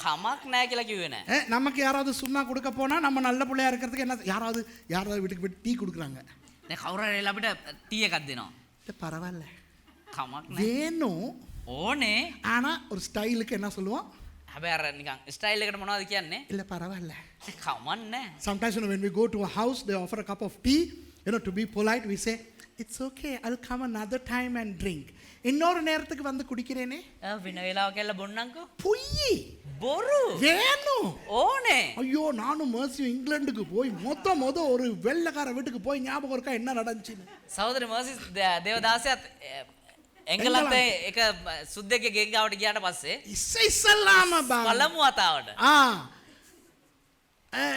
කමක් නෑ කියලා කිව්වේ නෑ. நமக்கு யாராவது சும்மா கொடுக்க போனா நம்ம நல்ல பிள்ளையா இருக்கிறதுக்கு என்ன யாராவது வீட்டுக்கு போய் டீ கொடுக்குறாங்க. දැන් කවුරු හරි අපිට ටී එකක් දෙනවා. பரவாயில்ல කමක් නෑ. வேணும் ඕනේ. ஆனா ஒரு ஸ்டைலுக்கு என்ன சொல்லுவோம்? හැබැයි අර නිකන් ස්ටයිල් එකට මොනවද කියන්නේ? இல்ல பரவாயில்ல. කමක් නෑ. Sometimes when we go to a house they offer a cup of tea, to be polite we say it's okay, I'll come another time and drink. இன்னொரு நேரத்துக்கு வந்து குடிக்கிறேனே. වෙන වෙලාවක ඇල්ල බොන්නම්කෝ. பொய். බොරු. வேணும். ඕනේ. ஐயோ நானும் மர்சியும் இங்கிலாந்துக்கு போய் மொத ஒரு வெள்ளைக்கார வீட்டுக்கு போய் ஞாபகம் இருக்கா என்ன நடந்துச்சுன்னு. සහෝදරි මර්සිස් දේවදාසයත් එංගලන්තේ එක සුද්දෙක්ගේ ගෙන් ගාවට ගියාට පස්සේ இசைசல்லாம පළමු වතාවට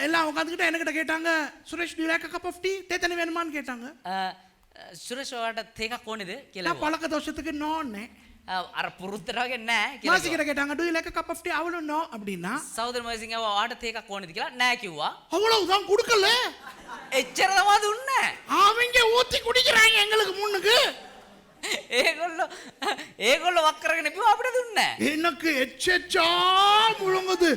எல்லாம் உட்காந்துக்கிட்டு என்கிட்ட கேட்டாங்க, Suresh do you like a cup of tea? தேத்தனி வேணுமான்னு கேட்டாங்க. සුරේෂ් ඔයාලට තේකක් ඕනේද කියලා. நான் பழக்க தோஷத்துக்கு நோன்னே. අර පුරුද්දට වගේ නෑ කියලා. மாசி கிட்ட கேட்டாங்க do you like a cup of tea? அவளும் நோ அப்படின்னா. සහෝදරි මර්සිස් ගාව ඔයාලට තේකක් ඕනේද කියලා නෑ කිව්වා. அவ்வளவுதான் கொடுக்கல. එච්චර තමයි දුන්නේ. அவங்க ஊத்தி குடிக்கிறாங்க எங்களுக்கு முன்னுக்கு. ඒගොල්ලෝ වක් කරගෙන පිව අපිට දුන්නේ නෑ. எனக்கு எச்செச்சா முழுங்குது.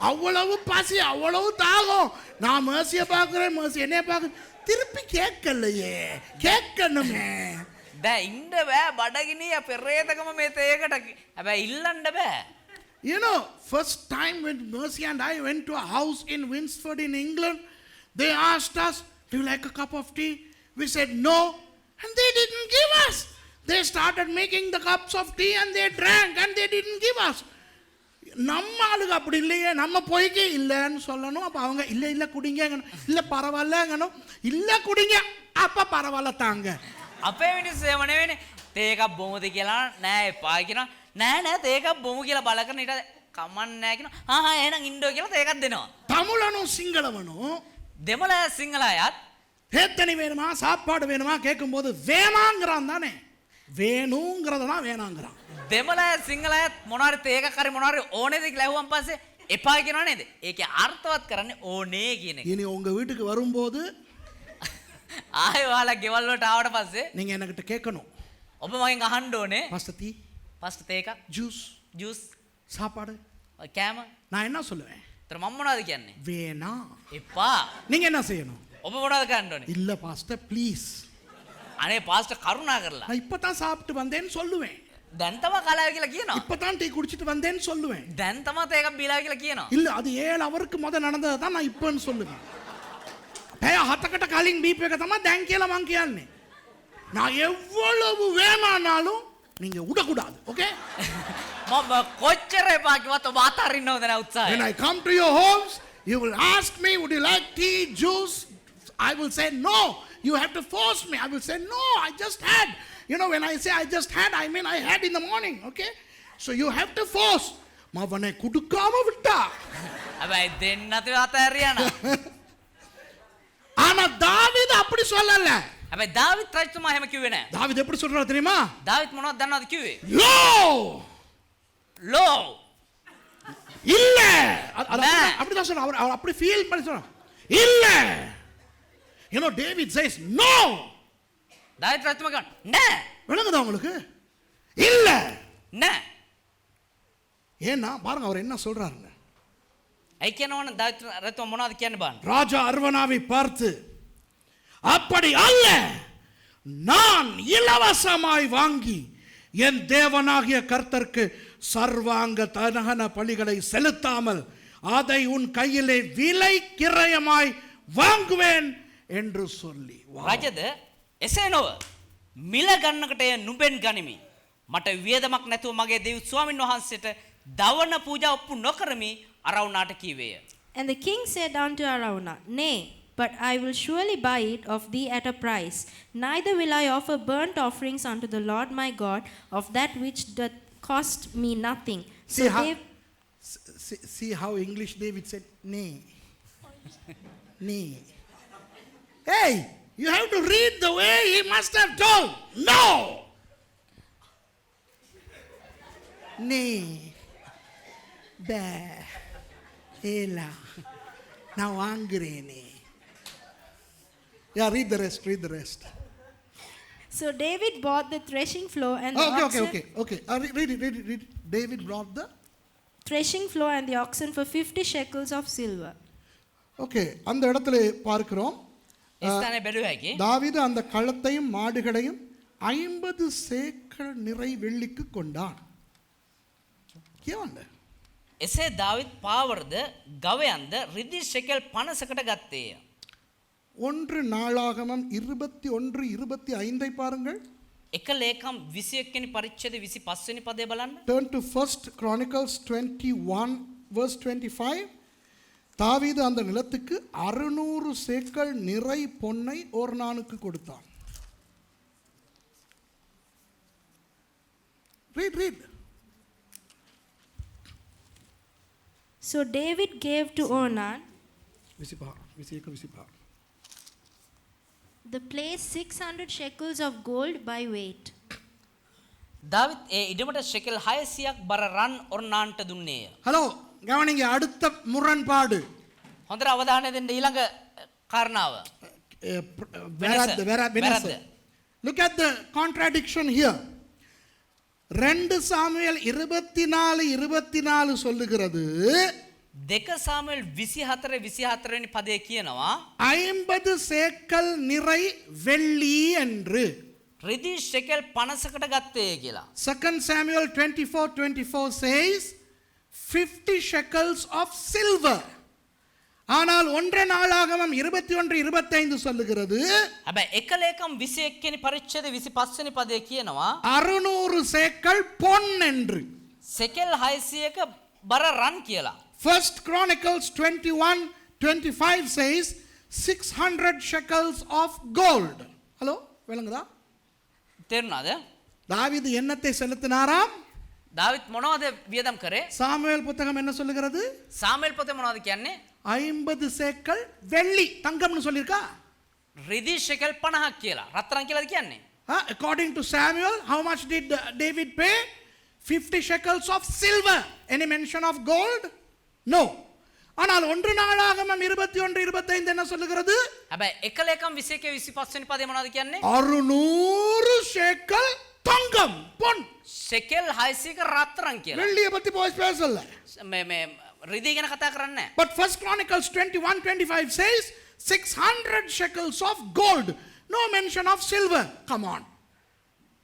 அவ்வளவு பசி அவ்வளவு தாகம். நான் மர்சியை பார்க்குறேன், மர்சி என்னைய பார்க்குறேன், திருப்பி கேட்கலையே, கேட்கணுமே. දැන් ඉන්න බෑ බඩගිනිය පෙරේතකම මේ තේකට. හැබැයි ඉල්ලන්න බෑ. First time when Mercy and I went to a house in Winsford in England, they asked us, do you like a cup of tea? We said no, and they didn't give us. They started making the cups of tea and they drank and they didn't give us. நம்ம ஆளுங்க அப்படி இல்லையே, நம்ம போய்க்கு இல்லைன்னு சொல்லணும். அப்போ அவங்க இல்லை குடிங்க, இல்லை பரவாயில்லங்கணும், இல்லை குடிங்க, அப்போ பரவாயில்ல தாங்க. අපේ මිනිස්සු එහෙම නෙවෙයිනේ. තේකක් බොමුද කියලා නෑ එපා කියනවා. නෑ තේකක් බොමු කියලා බල කරන ඊට කමන්න නෑ කියනවා. එහෙනම් ඉන්නෝ කියලා තේකක් දෙනවා. தமிழனும் சிங்களவனும் දෙමළ සිංහල අයත් தேத்தனி வேணுமா சாப்பாடு வேணுமா கேட்கும்போது வேணாங்கிறான் தானே. வேணுங்கிறதான் வேணாங்கிறான். දෙමළ සිංහල අයත් මොනවාරි තේකක් හරි මොනවාරි ඕනේද කියලා ඇහුවම් පස්සේ එපා කියනවා නේද? ඒකේ අර්ථවත් කරන්නේ ඕනේ කියන එක. இனி உங்க வீட்டுக்கு வரும்போது ආයෙ ඔයාලා ගෙවල් වලට ආවට පස්සේ நீங்க එනකට கேட்கணும். ඔබ මගෙන් අහන්න ඕනේ. பாஸ்டர் டீ, පස්ට තේකක්, ஜூஸ், ජූස්, சாப்பாடு. කෑම. நான் என்ன சொல்லுவேன்? ඒතර මම මොනවද කියන්නේ? வேணாம். එපා. நீங்க என்ன செய்யணும்? ඔබ මොනවද කරන්න ඕනේ? இல்ல பாஸ்டர் ப்ளீஸ், අනේ පාස්ටර් කරුණා කරලා. நான் இப்பதான் சாப்பிட்டு வந்தேன்னு சொல்லுவேன். දැන් තමයි කලාව කියලා කියනවා. இப்பதான் டீ குடிச்சிட்டு வந்தேன்னு சொல்லுவேன். දැන් තමයි තේකක් බීලා කියලා කියනවා. இல்ல அது 7 ஹவருக்கு முத நடந்ததை தான் நான் இப்பன்னு சொல்லுவேன். පැය 7කට කලින් බීප් එක තමයි දැන් කියලා මං කියන්නේ. நான் எவ்வளவு வேணானாலும் நீங்க விடக்கூடாது. ஓகே? මම කොච්චර එපා කිව්වත් ඔබ අතාරින්න ඕනේ නැහැ උත්සාහය. When I come to your homes, you will ask me, would you like tea, juice? I will say no. You have to force me. I will say no, I just had. When I say I just had, I mean I had in the morning. Okay? So you have to force. මවනේ කුඩුකාම විட்டா. හැබැයි දෙන්න නැතිව අතාරියාන. ஆனா தாவீது அப்படி சொல்லல. හැබැයි දාවිත් රජතුමා එහෙම කිව්වේ නැහැ. தாவீது எப்படி சொல்றாரு தெரியுமா? දාවිත් මොනවද දන්නවද කිව්වේ? லோ இல்ல Nah. அப்படிதான் சொல்றாரு. அவர் அப்படி ஃபீல் பண்ணி சொல்றாரு. இல்ல. David says no. දාවිත් රජතුමා කියනවා නෑ. விளங்குதா உங்களுக்கு? இல்ல. නෑ. ஏன்னா பாருங்க அவர் என்ன சொல்றாருங்க. ඇයි කියනවනේ දාවිත් රජතුමා මොනවද කියන්නේ බලන්න. ராஜா அர்வனாவை பார்த்து, அப்படி அல்ல, நான் இலவசமாய் வாங்கி என் தேவனாகிய கர்த்தருக்கு சர்வாங்க தகன பலிகளை செலுத்தாமல் அதை உன் கையிலே விலை கிரயமாய் வாங்குவேன் என்று சொல்லி. රජද එසේ නොව මිල ගන්නකට නුඹෙන් ගනිමි. මට වියදමක් නැතුව මගේ දෙව් ස්වාමින් වහන්සේට දවන පූජා ඔප්පු නොකරමි අරවුනාට කීවේය. And the king said unto Araunah, Nay, but I will surely buy it of thee at a price. Neither will I offer burnt offerings unto the Lord my God of that which doth cost me nothing. So see how English David said, nay. Nay. Hey, you have to read the way he must have told. No. Nay. Ba. Ela. Now angrene. Yeah, read the rest. So David bought the threshing floor and the Okay. oxen. Read it. David brought the threshing floor and the oxen for 50 shekels of silver. Okay, அந்த இடத்துல பார்க்கிறோம் ස්ථානයේ බැලුව හැකි. தாவீது அந்த களத்தையும் மாடுகளையும் 50 சேக்கல் நிறை வெள்ளிக்கு கொண்டான். කියවන්න. එසේ දාවිත් පාවරද ගවයන්ද රිදි ෂෙකල් 50කට ගත්තේය. 1 நாளாகமம் 21:25 பாருங்கள். එක ලේකම් 21 වෙනි පරිච්ඡේද 25 වෙනි පදය බලන්න. Turn to 1 Chronicles 21 verse 25. தாவீது அந்த நிலத்துக்கு 600 சேக்கல் நிறை பொன்னை ஓர்னானுக்கு கொடுத்தான். Read. So David gave to Ornan 21 the place 600 shekels of gold by weight. David ඒ ඉඩමට ෂෙකල් 600ක් බර රන් ඔර්නාන්ට දුන්නේය. ஹலோ, கவனிங்க, அடுத்த முரண்பாடு. හොඳට අවධානය දෙන්න ඊළඟ කාරණාව. Venice. Look at the contradiction here. 2 Samuel 24:24 சொல்லுகிறது, 2 சாமுவேல் 24 වෙනි පදයේ කියනවා 50 சேக்கல் நிறை வெள்ளி என்று. රිදි ෂෙකල් 50කට ගත්තේය කියලා. 2 Samuel 24:24 says 50 shekels of silver. ஆனால் 1 நாளாகமம் 21:25 சொல்லுகிறது හැබැයි එක ලේකම් 21 වෙනි පරිච්ඡේද 25 වෙනි පදයේ කියනවා 600 சேக்கல் பொன் என்று. ෂෙකල් 600ක බර රන් කියලා. 1 Chronicles 21:25 says 600 shekels of gold. Hello, விளங்குதா? තේරුණාද? தாவீது என்னத்தை செலுத்தினாராம்? දාවිත් මොනවද වියදම් කරේ? சாமுவேல் புத்தகம் என்ன சொல்லுகிறது? සාමුවෙල් පොතේ මොනවද කියන්නේ? 50 சேக்கல் வெள்ளி, தங்கம்னு சொல்லிருக்கா? රිදි ෂෙකල් 50ක් කියලා. රත්තරන් කියලාද කියන්නේ? According to Samuel, how much did David pay? 50 shekels of silver. Any mention of gold? No. ஆனால் 1 நாளாகமம் 21:25 என்ன சொல்லுகிறது? හැබැයි එක ලේකම් 21 25 වෙනි පදේ මොනවද කියන්නේ? 600 சேக்கல் தங்கம், பொன். ෂෙකල් 600ක රත්තරන් කියලා. வெள்ளியை பத்தி பேசல. මේ රිදී ගැන කතා කරන්නේ නැහැ. But 1 Chronicles 21:25 says 600 shekels of gold. No mention of silver. Come on.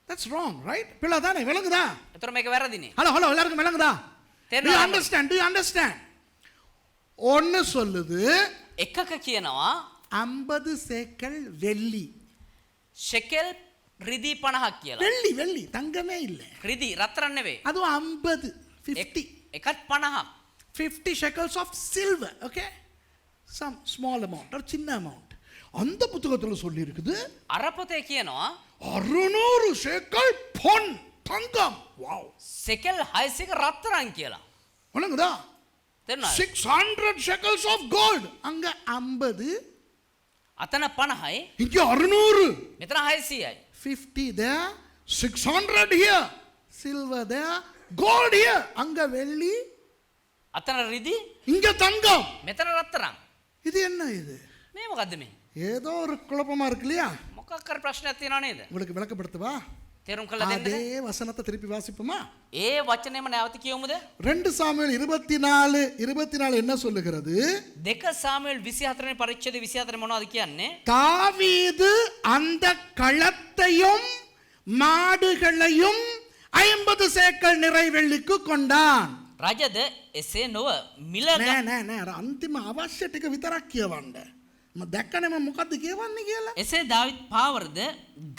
That's wrong, right? பிள்ளதானே, விளங்குதா? ඒතර මේක වැරදිනේ. ஹலோ, எல்லாருக்கும் விளங்குதா? Do you තේරෙනවද? understand? ஒன்னு சொல்லுது එකක කියනවා 50 சேக்கல் வெள்ளி. ෂෙකල් රිදී 50ක් කියලා. வெள்ளி தங்கமே இல்ல. රිදී රත්තරන් නෙවෙයි. அது 50 50 එකත් 50ක්. 50 shekels of silver, okay? Some small amount or சின்ன amount. அந்த புத்தகத்துல சொல்லி இருக்குது අර පොතේ කියනවා 600 சேக்கல் பொன், தங்கம். வாவ். ෂෙකල් 600ක රත්තරන් කියලා. விளங்குதா? තේරුණාද? 600 shekels of gold. அங்க 50, අතන 50යි, இங்க 600. මෙතන 600යි. 50 there, 600 here. Silver there, gold here. அங்க வெள்ளி, අතන රිදී, இங்க தங்கம். මෙතන රත්තරන්. இது என்ன இது? මේ මොකද්ද මේ? ஏதோ ஒரு குழப்பமா இருக்கு இல்லையா? මොකක් කර ප්‍රශ්නයක් තියෙනව නේද? உங்களுக்கு விளக்கப்படுத்தவா? තේරුම් කරලා දෙන්නද? அதே வசனத்தை திருப்பி வாசிப்போமா? ඒ වචනේම නැවත කියමුද? 2 சாமுவேல் 24:24 என்ன சொல்லுகிறது? 2 சாமுவேல் 24 වෙනි පරිච්ඡේද 24 මොනවද කියන්නේ? தாவீது அந்த களத்தையும் மாடுகளையும் 50 சேக்கல் நிறை வெள்ளிக்கு கொண்டான். රජද එසේ නොව මිල නෑ අන්තිම අවශ්‍ය ටික විතරක් කියවන්න. මම දැක්කනේ මම මොකද්ද කියවන්නේ කියලා. එසේ දාවිත් පාවරද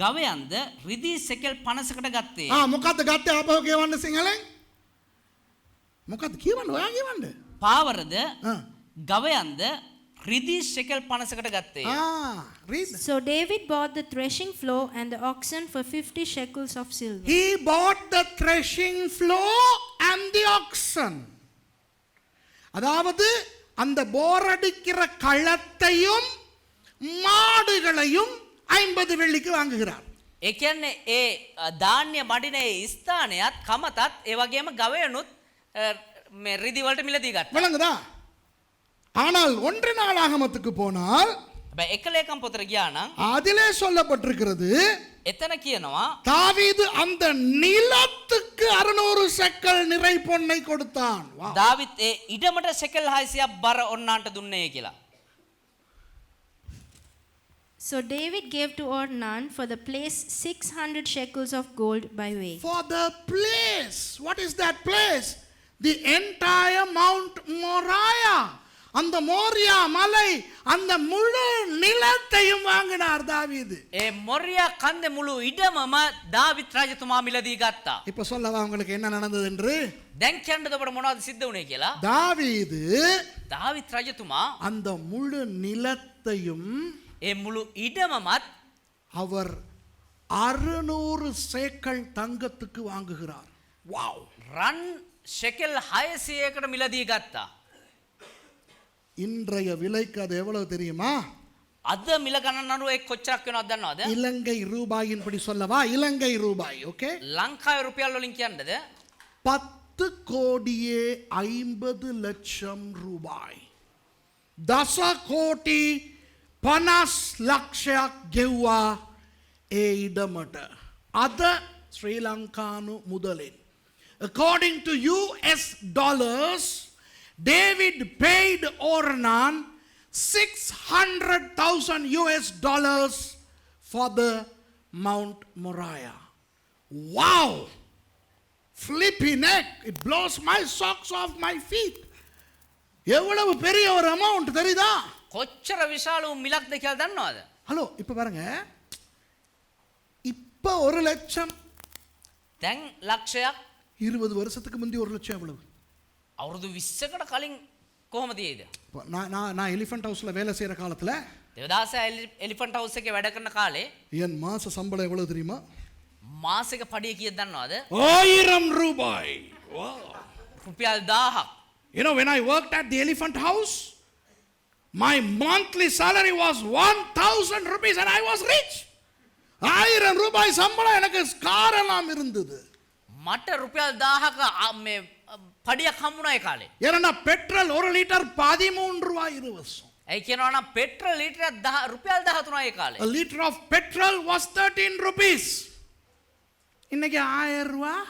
ගවයන්ද රිදී සෙකල් 50කට ගත්තේ. මොකද්ද ගත්තේ ආපහු කියවන්න සිංහලෙන්. මොකද්ද කියවන්න, ඔයා කියවන්න. පාවරද ගවයන්ද රිදී ෂෙකල් 50කට ගත්තේ. read. So David bought the threshing floor and the oxen for 50 shekels of silver. He bought the threshing floor and the oxen. அதாவது அந்த போரடிக்கிற களத்தையும் மாடுகளையும் 50 வெள்ளிக்கு வாங்குகிறார். ඒ කියන්නේ ඒ ධාන්‍ය මඩිනේ ස්ථානයත් කමතත් ඒ වගේම ගවයනුත් මේ රිදී වලට මිලදී ගත්තා. விளங்குதா? ஆனால் 1 நாளாகமத்துக்கு போனால் හැබැයි එක ලේකම් පොතට ගියා නම් அதிலே சொல்லப்பட்டிருக்கிறது එතන කියනවා தாவீது அந்த நிலத்துக்கு 600 செக்கல் நிறை பொன்னை கொடுத்தான். Wow. දාවිත් ඒ ඉඩමට සෙකල් 600ක් බර ඔන්නාන්ට දුන්නේ කියලා. So David gave to Ornan for the place 600 shekels of gold by weight. For the place. What is that place? The entire Mount Moriah. அந்த மோரியா மலை அந்த முழு நிலத்தையும் வாங்கினார் தாவீது. ඒ මොරියා කන්දේ මුළු ඉඩමම දාවිත් රජතුමා මිලදී ගත්තා. இப்ப சொல்லவா உங்களுக்கு என்ன நடந்தது என்று? දැන් කියන්නද අපට මොනවද සිද්ධ වුනේ කියලා? தாவீது දාවිත් රජතුමා அந்த முழு நிலத்தையும் ඒ මුළු ඉඩමමත් அவர் 600 சேக்கல் தங்கத்துக்கு வாங்குகிறார். வாவ். රන් ෂෙකල් 600කට මිලදී ගත්තා. இன்றைய விலைக்கு அது எவ்வளவு தெரியுமா? අද මිල ගණන් අනුව ඒක කොච්චරක් වෙනවද දන්නවද? இலங்கை ரூபாயின்படி சொல்லவா? இலங்கை ரூபாய். ஓகே. ලංකාවේ රුපියල් වලින් කියන්නද? 10 கோடியே 50 லட்சம் ரூபாய். 10 கோடி 50 ලක්ෂයක් ගෙව්වා ඒ ඉඩමට. අද ශ්‍රී ලංකානු මුදලින්. According to US dollars, David paid Ornan $600,000 for the Mount Moriah. Wow! Flipping neck. It blows my socks off my feet. எவ்வளவு பெரிய ஒரு அமௌண்ட் தெரியுதா? කොච්චර විශාල වූ මිලක්ද කියලා දන්නවද? ஹலோ இப்ப பாருங்க, இப்ப 1 லட்சம் දැන් ලක්ෂයක් 20 வருஷத்துக்கு முந்தி 1 லட்சம் எவ்வளவு? අවුරුදු 20කට කලින් කොහොමද ඒද? நான் எலிஃபண்ட் ஹவுஸ்ல வேலை செய்யற காலத்துல දෙවදාස එලිෆන්ට් හවුස් එකේ වැඩ කරන කාලේ என் மாச சம்பளம் எவ்வளவு தெரியுமா? මාසික පඩිය කීයද දන්නවද? 1000 ரூபாய். Wow. රුපියල් 1000ක්. You know, when I worked at the elephant house, my monthly salary was 1000 rupees and I was rich. 1000 ரூபாய் சம்பளம், எனக்கு கார் எல்லாம் இருந்தது. මට රුපියල් 1000ක මේ පඩියක් හම්බුණා ඒ කාලේ. ஏன்னா பெட்ரோல் 1 லிட்டர் 13 ரூபாய் 20. ඒ කියනවා නම් පෙට්‍රල් ලීටරයක් රුපියල් 13 ඒ කාලේ. A liter of petrol was 13 rupees. இன்னைக்கு 1000 ரூபாய்.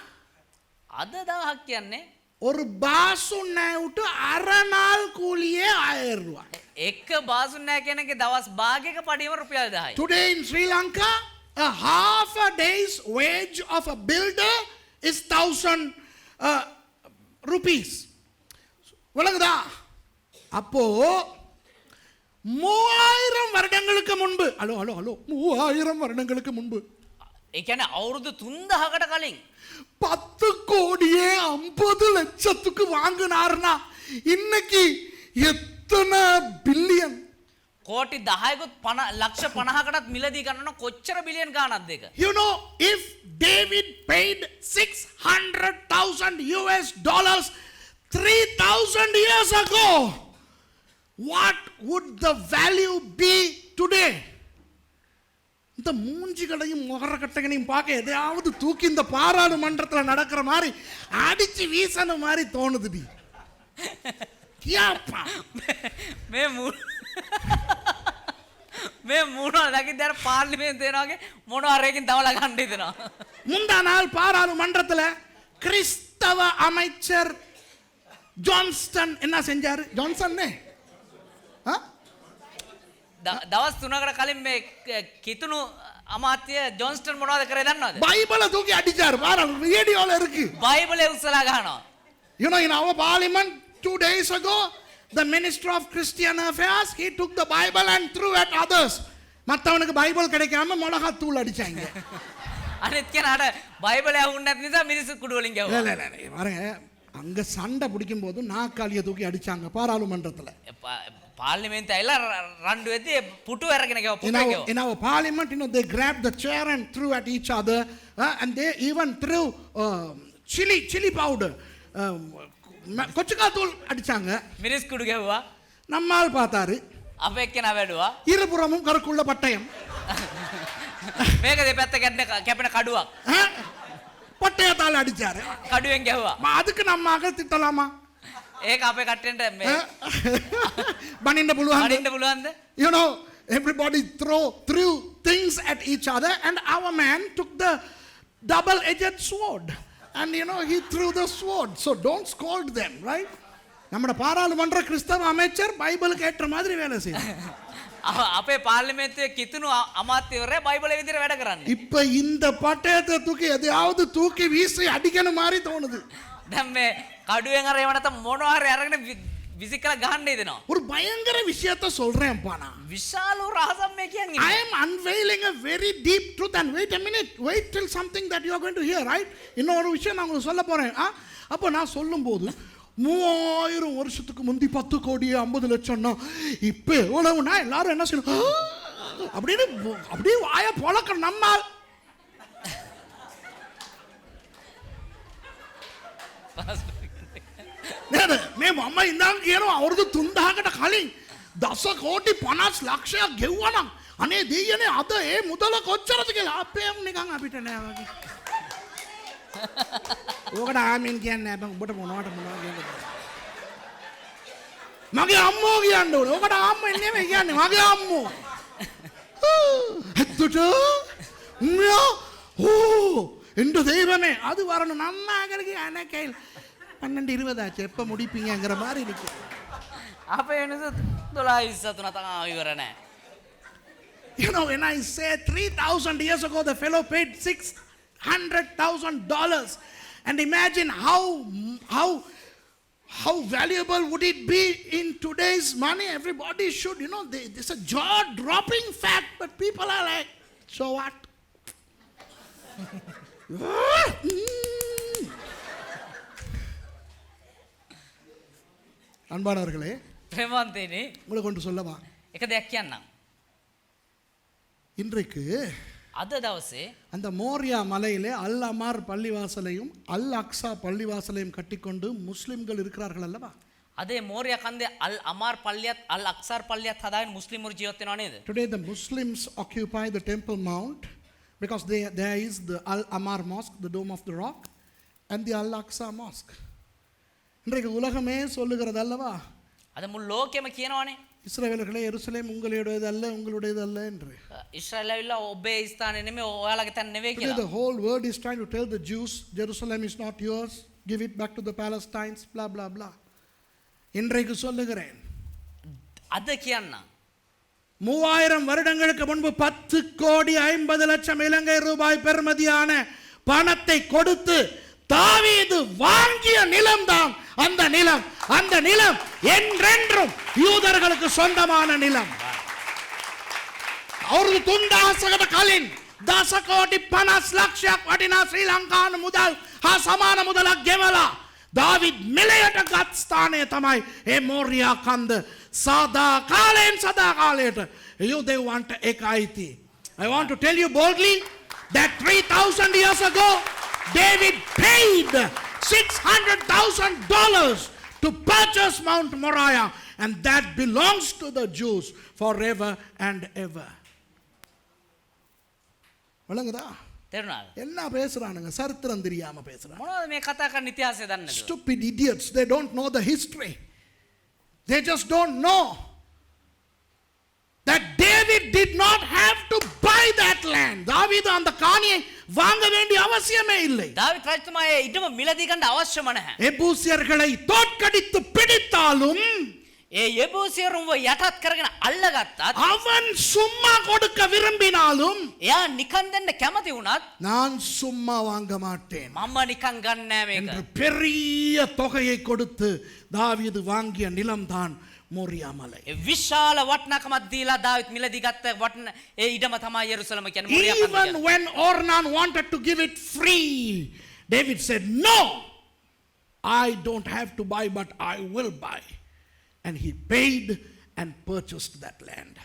අද 1000ක් කියන්නේ ஒரு பாசுண்ணை விட்டு அரை நாள் கூலியே 1000 ரூபாய். එක බාසුන්නෑ කෙනෙක්ගේ දවස් භාගයක පඩියම රුපියල් 1000යි. Today in Sri Lanka, a half a day's wage of a builder is 1000 rupees. விளங்குதா? அப்போ 3000 வருடங்களுக்கு முன்பு, ஹலோ 3000 வருடங்களுக்கு முன்பு ඒ කියන්නේ අවුරුදු 3000කට කලින් 10 கோடியே 50 லட்சத்துக்கு வாங்கினார்னா இன்னைக்கு எத்தனை பில்லியன்? කෝටි 10කුත් 50 ලක්ෂ 50කටත් මිලදී ගන්නන කොච්චර බිලියන් ගාණක්ද ඒක? You know, if David paid $600,000 3,000 years ago, what would the value be today? இந்த மூஞ்சிகளையும் முகரக்கட்டைகளையும் பார்க்க எதையாவது தூக்கி இந்த பாராளுமன்றத்தில் நடக்கிற மாதிரி அடிச்சு வீசன மாதிரி தோணுதுடி. கியாப்பா මේ මූණ දකිද්දී අර පාර්ලිමේන්තුවේ වගේ මොනවාරයකින් දවලා ගන්න හිතෙනවා. முந்தா நாள் பாராளுமன்றத்தில் கிறிஸ்தவ அமைச்சர் ஜான்ஸ்டன் என்ன செஞ்சாரு? ஜான்சன்னே දවස් 3කට කලින් මේ කිතුණු අමාත්‍ය ජොන්ස්ටන් මොනවද කරේ දන්නවද? பைபிளை தூக்கி அடிச்சாரு. பாருங்க, ரேடியோல இருக்கு. බයිබලේ උස්සලා ගහනවා. You know, in our parliament 2 days ago, the Minister of Christian Affairs, he took the Bible and threw at others. மத்தவனுக்கு பைபிள் கிடைக்காம மிளகா தூள் அடிச்சாங்க. අනිත් කෙනාට බයිබලය අහුන්නේ නැති නිසා මිනිස්සු කුඩු වලින් ගැව්වා. இல்ல பாருங்க, அங்க சண்டை பிடிக்கும் போது நாக்காளியை தூக்கி அடிச்சாங்க பாராளுமன்றத்துல. පාර්ලිමේන්තුවේ ඇවිල්ලා රණ්ඩු වෙද්දී පුටු අරගෙන ගියා පුටු ගියා. In our parliament, you know, they grabbed the chair and threw at each other, and they even threw chili powder. கொச்சுக்கா தூள் அடிச்சாங்க. මිනිස් කුඩු ගැව්වා. நம்மால் பார்த்தாரு. අපේ එක්කෙනා වැඩුවා. இருபுறமும் கருக்குள்ள பட்டயம். මේක දෙපැත්ත කැපෙන කඩුවක්. பட்டயத்தால் அடிச்சாரு. කඩුවෙන් ගැව්වා. அதுக்கு நம்ம திட்டலாமா? ඒක අපේ කට්ටියන්ට මේ பனிண்ட புழுவாங்க. අනින්න පුළුවන්ද? You know, Everybody threw things at each other, and our man took the double-edged sword. And he threw the sword. So don't scold them, right? நம்மட பாராளுமன்ற கிறிஸ்தவ அமைச்சர் பைபிளுக்கு ஏற்ற மாதிரி வேலை செய்யணும். අපේ පාර්ලිමේන්තුවේ කිතුණු අමාත්‍යවරයා බයිබලයේ විදිහට වැඩ කරන්නේ. இப்ப இந்த பட்டயத்தை தூக்கி எதையாவது தூக்கி வீசி அடிக்கணும் மாதிரி தோணுது. දැන් මේ කඩුවෙන් අර එහෙම නැත්නම් මොනවා හරි අරගෙන විසිකලා ගහන්න දෙනවා. ஒரு பயங்கர விஷயத்தை சொல்றேன்ப்பா நான். විශාල රහසක් මේ කියන්නේ. I am unveiling a very deep truth, and wait a minute, wait till something that you are going to hear, right? இன்னொரு விஷயம் நான் உங்களுக்கு சொல்ல போறேன். அப்போ நான் சொல்லும்போது 3000 வருஷத்துக்கு முந்தி 10 கோடி 50 லட்சம்னா இப்ப எவ்வளவுனா எல்லாரும் என்ன செய்யணும் அப்படியே வாய பொளக்க நம்மால் మేము అమ్మ ఇందాక ఏనో අවුරුදු 3000කට කලින් 10 කෝටි 50 ලක්ෂයක් ගෙවුවා අනේ දෙයියනේ අද ඒ මුදල කොච්චරද කියලා අපේම නිකන් අපිට නෑ වගේ. ඕකට ආමින් කියන්නේ නැහැ. ඔබට මොනවට මොනවා කියන්නේ. මගේ අම්මෝ කියන්න ඕනේ. ඕකට අම්මා නෙමෙයි කියන්නේ මගේ අම්මෝ. එතකොට இந்த தெய்வமே அது வரணும் நம்ம அகலுக்கு அனக்கையில் 12-20 ஆச்சு எப்போ முடிப்பீங்கிற மாதிரி இருக்கு. අපේ වෙනස 12-23 තමයි ඉවර නැහැ. When I say 3,000 years ago the fellow paid $600,000, and imagine how valuable would it be in today's money. Everybody should, this is a jaw-dropping fact, but people are like, so what? அன்பானவர்களே, ප්‍රේමවන්තයනි, உங்களுக்கு ஒன்று சொல்லவா? එක දෙයක් කියන්නම්. இன்றைக்கு අද දවසේ அந்த மோரியா மலையிலே அல் அமார் பள்ளிவாசலையும் அல் அக்ஸா பள்ளிவாசலையும் கட்டிக்கொண்டு முஸ்லிம்கள் இருக்கிறார்கள் அல்லவா? අදේ මෝරියා කන්දේ අල් අමාර් පල්ලියත් අල් අක්සාර් පල්ලියත් හදාගෙන මුස්ලිම්වරු ජීවත් වෙනව නේද? Today the Muslims occupy the Temple Mount because there is the Al Amar Mosque, the Dome of the Rock, and the Al Aqsa Mosque. இன்றைக்கு உலகமே சொல்லுகிறது அல்லவா? අද මුළු ලෝකෙම කියනවනේ. இஸ்ரவேலர்களே, எருசலேம் உங்களுடையது அல்ல, உங்களுடையது அல்ல என்று. ඉස්රායල් ඇවිල්ලා ඔබේ ස්ථානේ නෙමෙයි ඔයාලගේ තැන නෙවෙයි Today කියලා. the whole world is trying to tell the Jews, Jerusalem is not yours, give it back to the Palestinians, blah blah blah. இன்றைக்கு சொல்லுகிறேன், අද කියන්නම් 3000 வருடங்களுக்கு முன்பு 10 கோடி 50 லட்சம் இலங்கை ரூபாய் பெறுமதியான பணத்தை கொடுத்து தாவீது வாங்கிய நிலம்தான் அந்த நிலம். அந்த நிலம் என்றென்றும் யூதர்களுக்கு சொந்தமான நிலம். අවුරුදු 3000කට කලින් 10 කෝටි 50 ලක්ෂයක් වටිනා ශ්‍රී ලංකානු මුදල් හා සමාන මුදලක් ගෙවලා දාවිද් මෙලයට ගත් ස්ථානය තමයි ඒ මෝරියා කන්ද. සදා කාලයට යුදෙව්වන්ට ඒක අයිති. I want to tell you boldly that 3,000 years ago David paid $600,000 to purchase Mount Moriah, and that belongs to the Jews forever and ever. வழங்குதா? තේරුණාද? என்ன பேசுறானுங்க? சரித்திரம் தெரியாம பேசுறாங்க. මොනවද මේ කතා කරන ඉතිහාසය දන්නේ නැතුව? Stupid idiots, they don't know the history. They just don't know that David did not have to buy that land. தாவீது அந்த காணியை வாங்க வேண்டிய அவசியமே இல்லை. දාවිත් රජතුමා ඒ ඉඩම මිලදී ගන්න අවශ්‍යම නැහැ. எபூசியர்களை தோற்கடித்து பிடித்தாலும் ඒ යෙබූසියරුන්ව යටත් කරගෙන අල්ලගත්තත් அவன் சும்மா கொடுக்க விரும்பினாலும் එයා නිකන් දෙන්න කැමති වුණත් நான் சும்மா வாங்க மாட்டேன் මම නිකන් ගන්න නෑ என்று මේක. பெரிய தொகையை கொடுத்து தாவீது வாங்கிய நிலம்தான் மோரியா மலை. ඒ විශාල වටිනාකමක් දීලා දාවිත් මිලදී ගත්ත වටින ඒ ඉඩම තමයි යෙරුසලම කියන්නේ මොරියා කන්ද Even කියන්නේ. when Ornan wanted to give it free, David said, no, I don't have to buy, but I will buy. And he paid and purchased that land.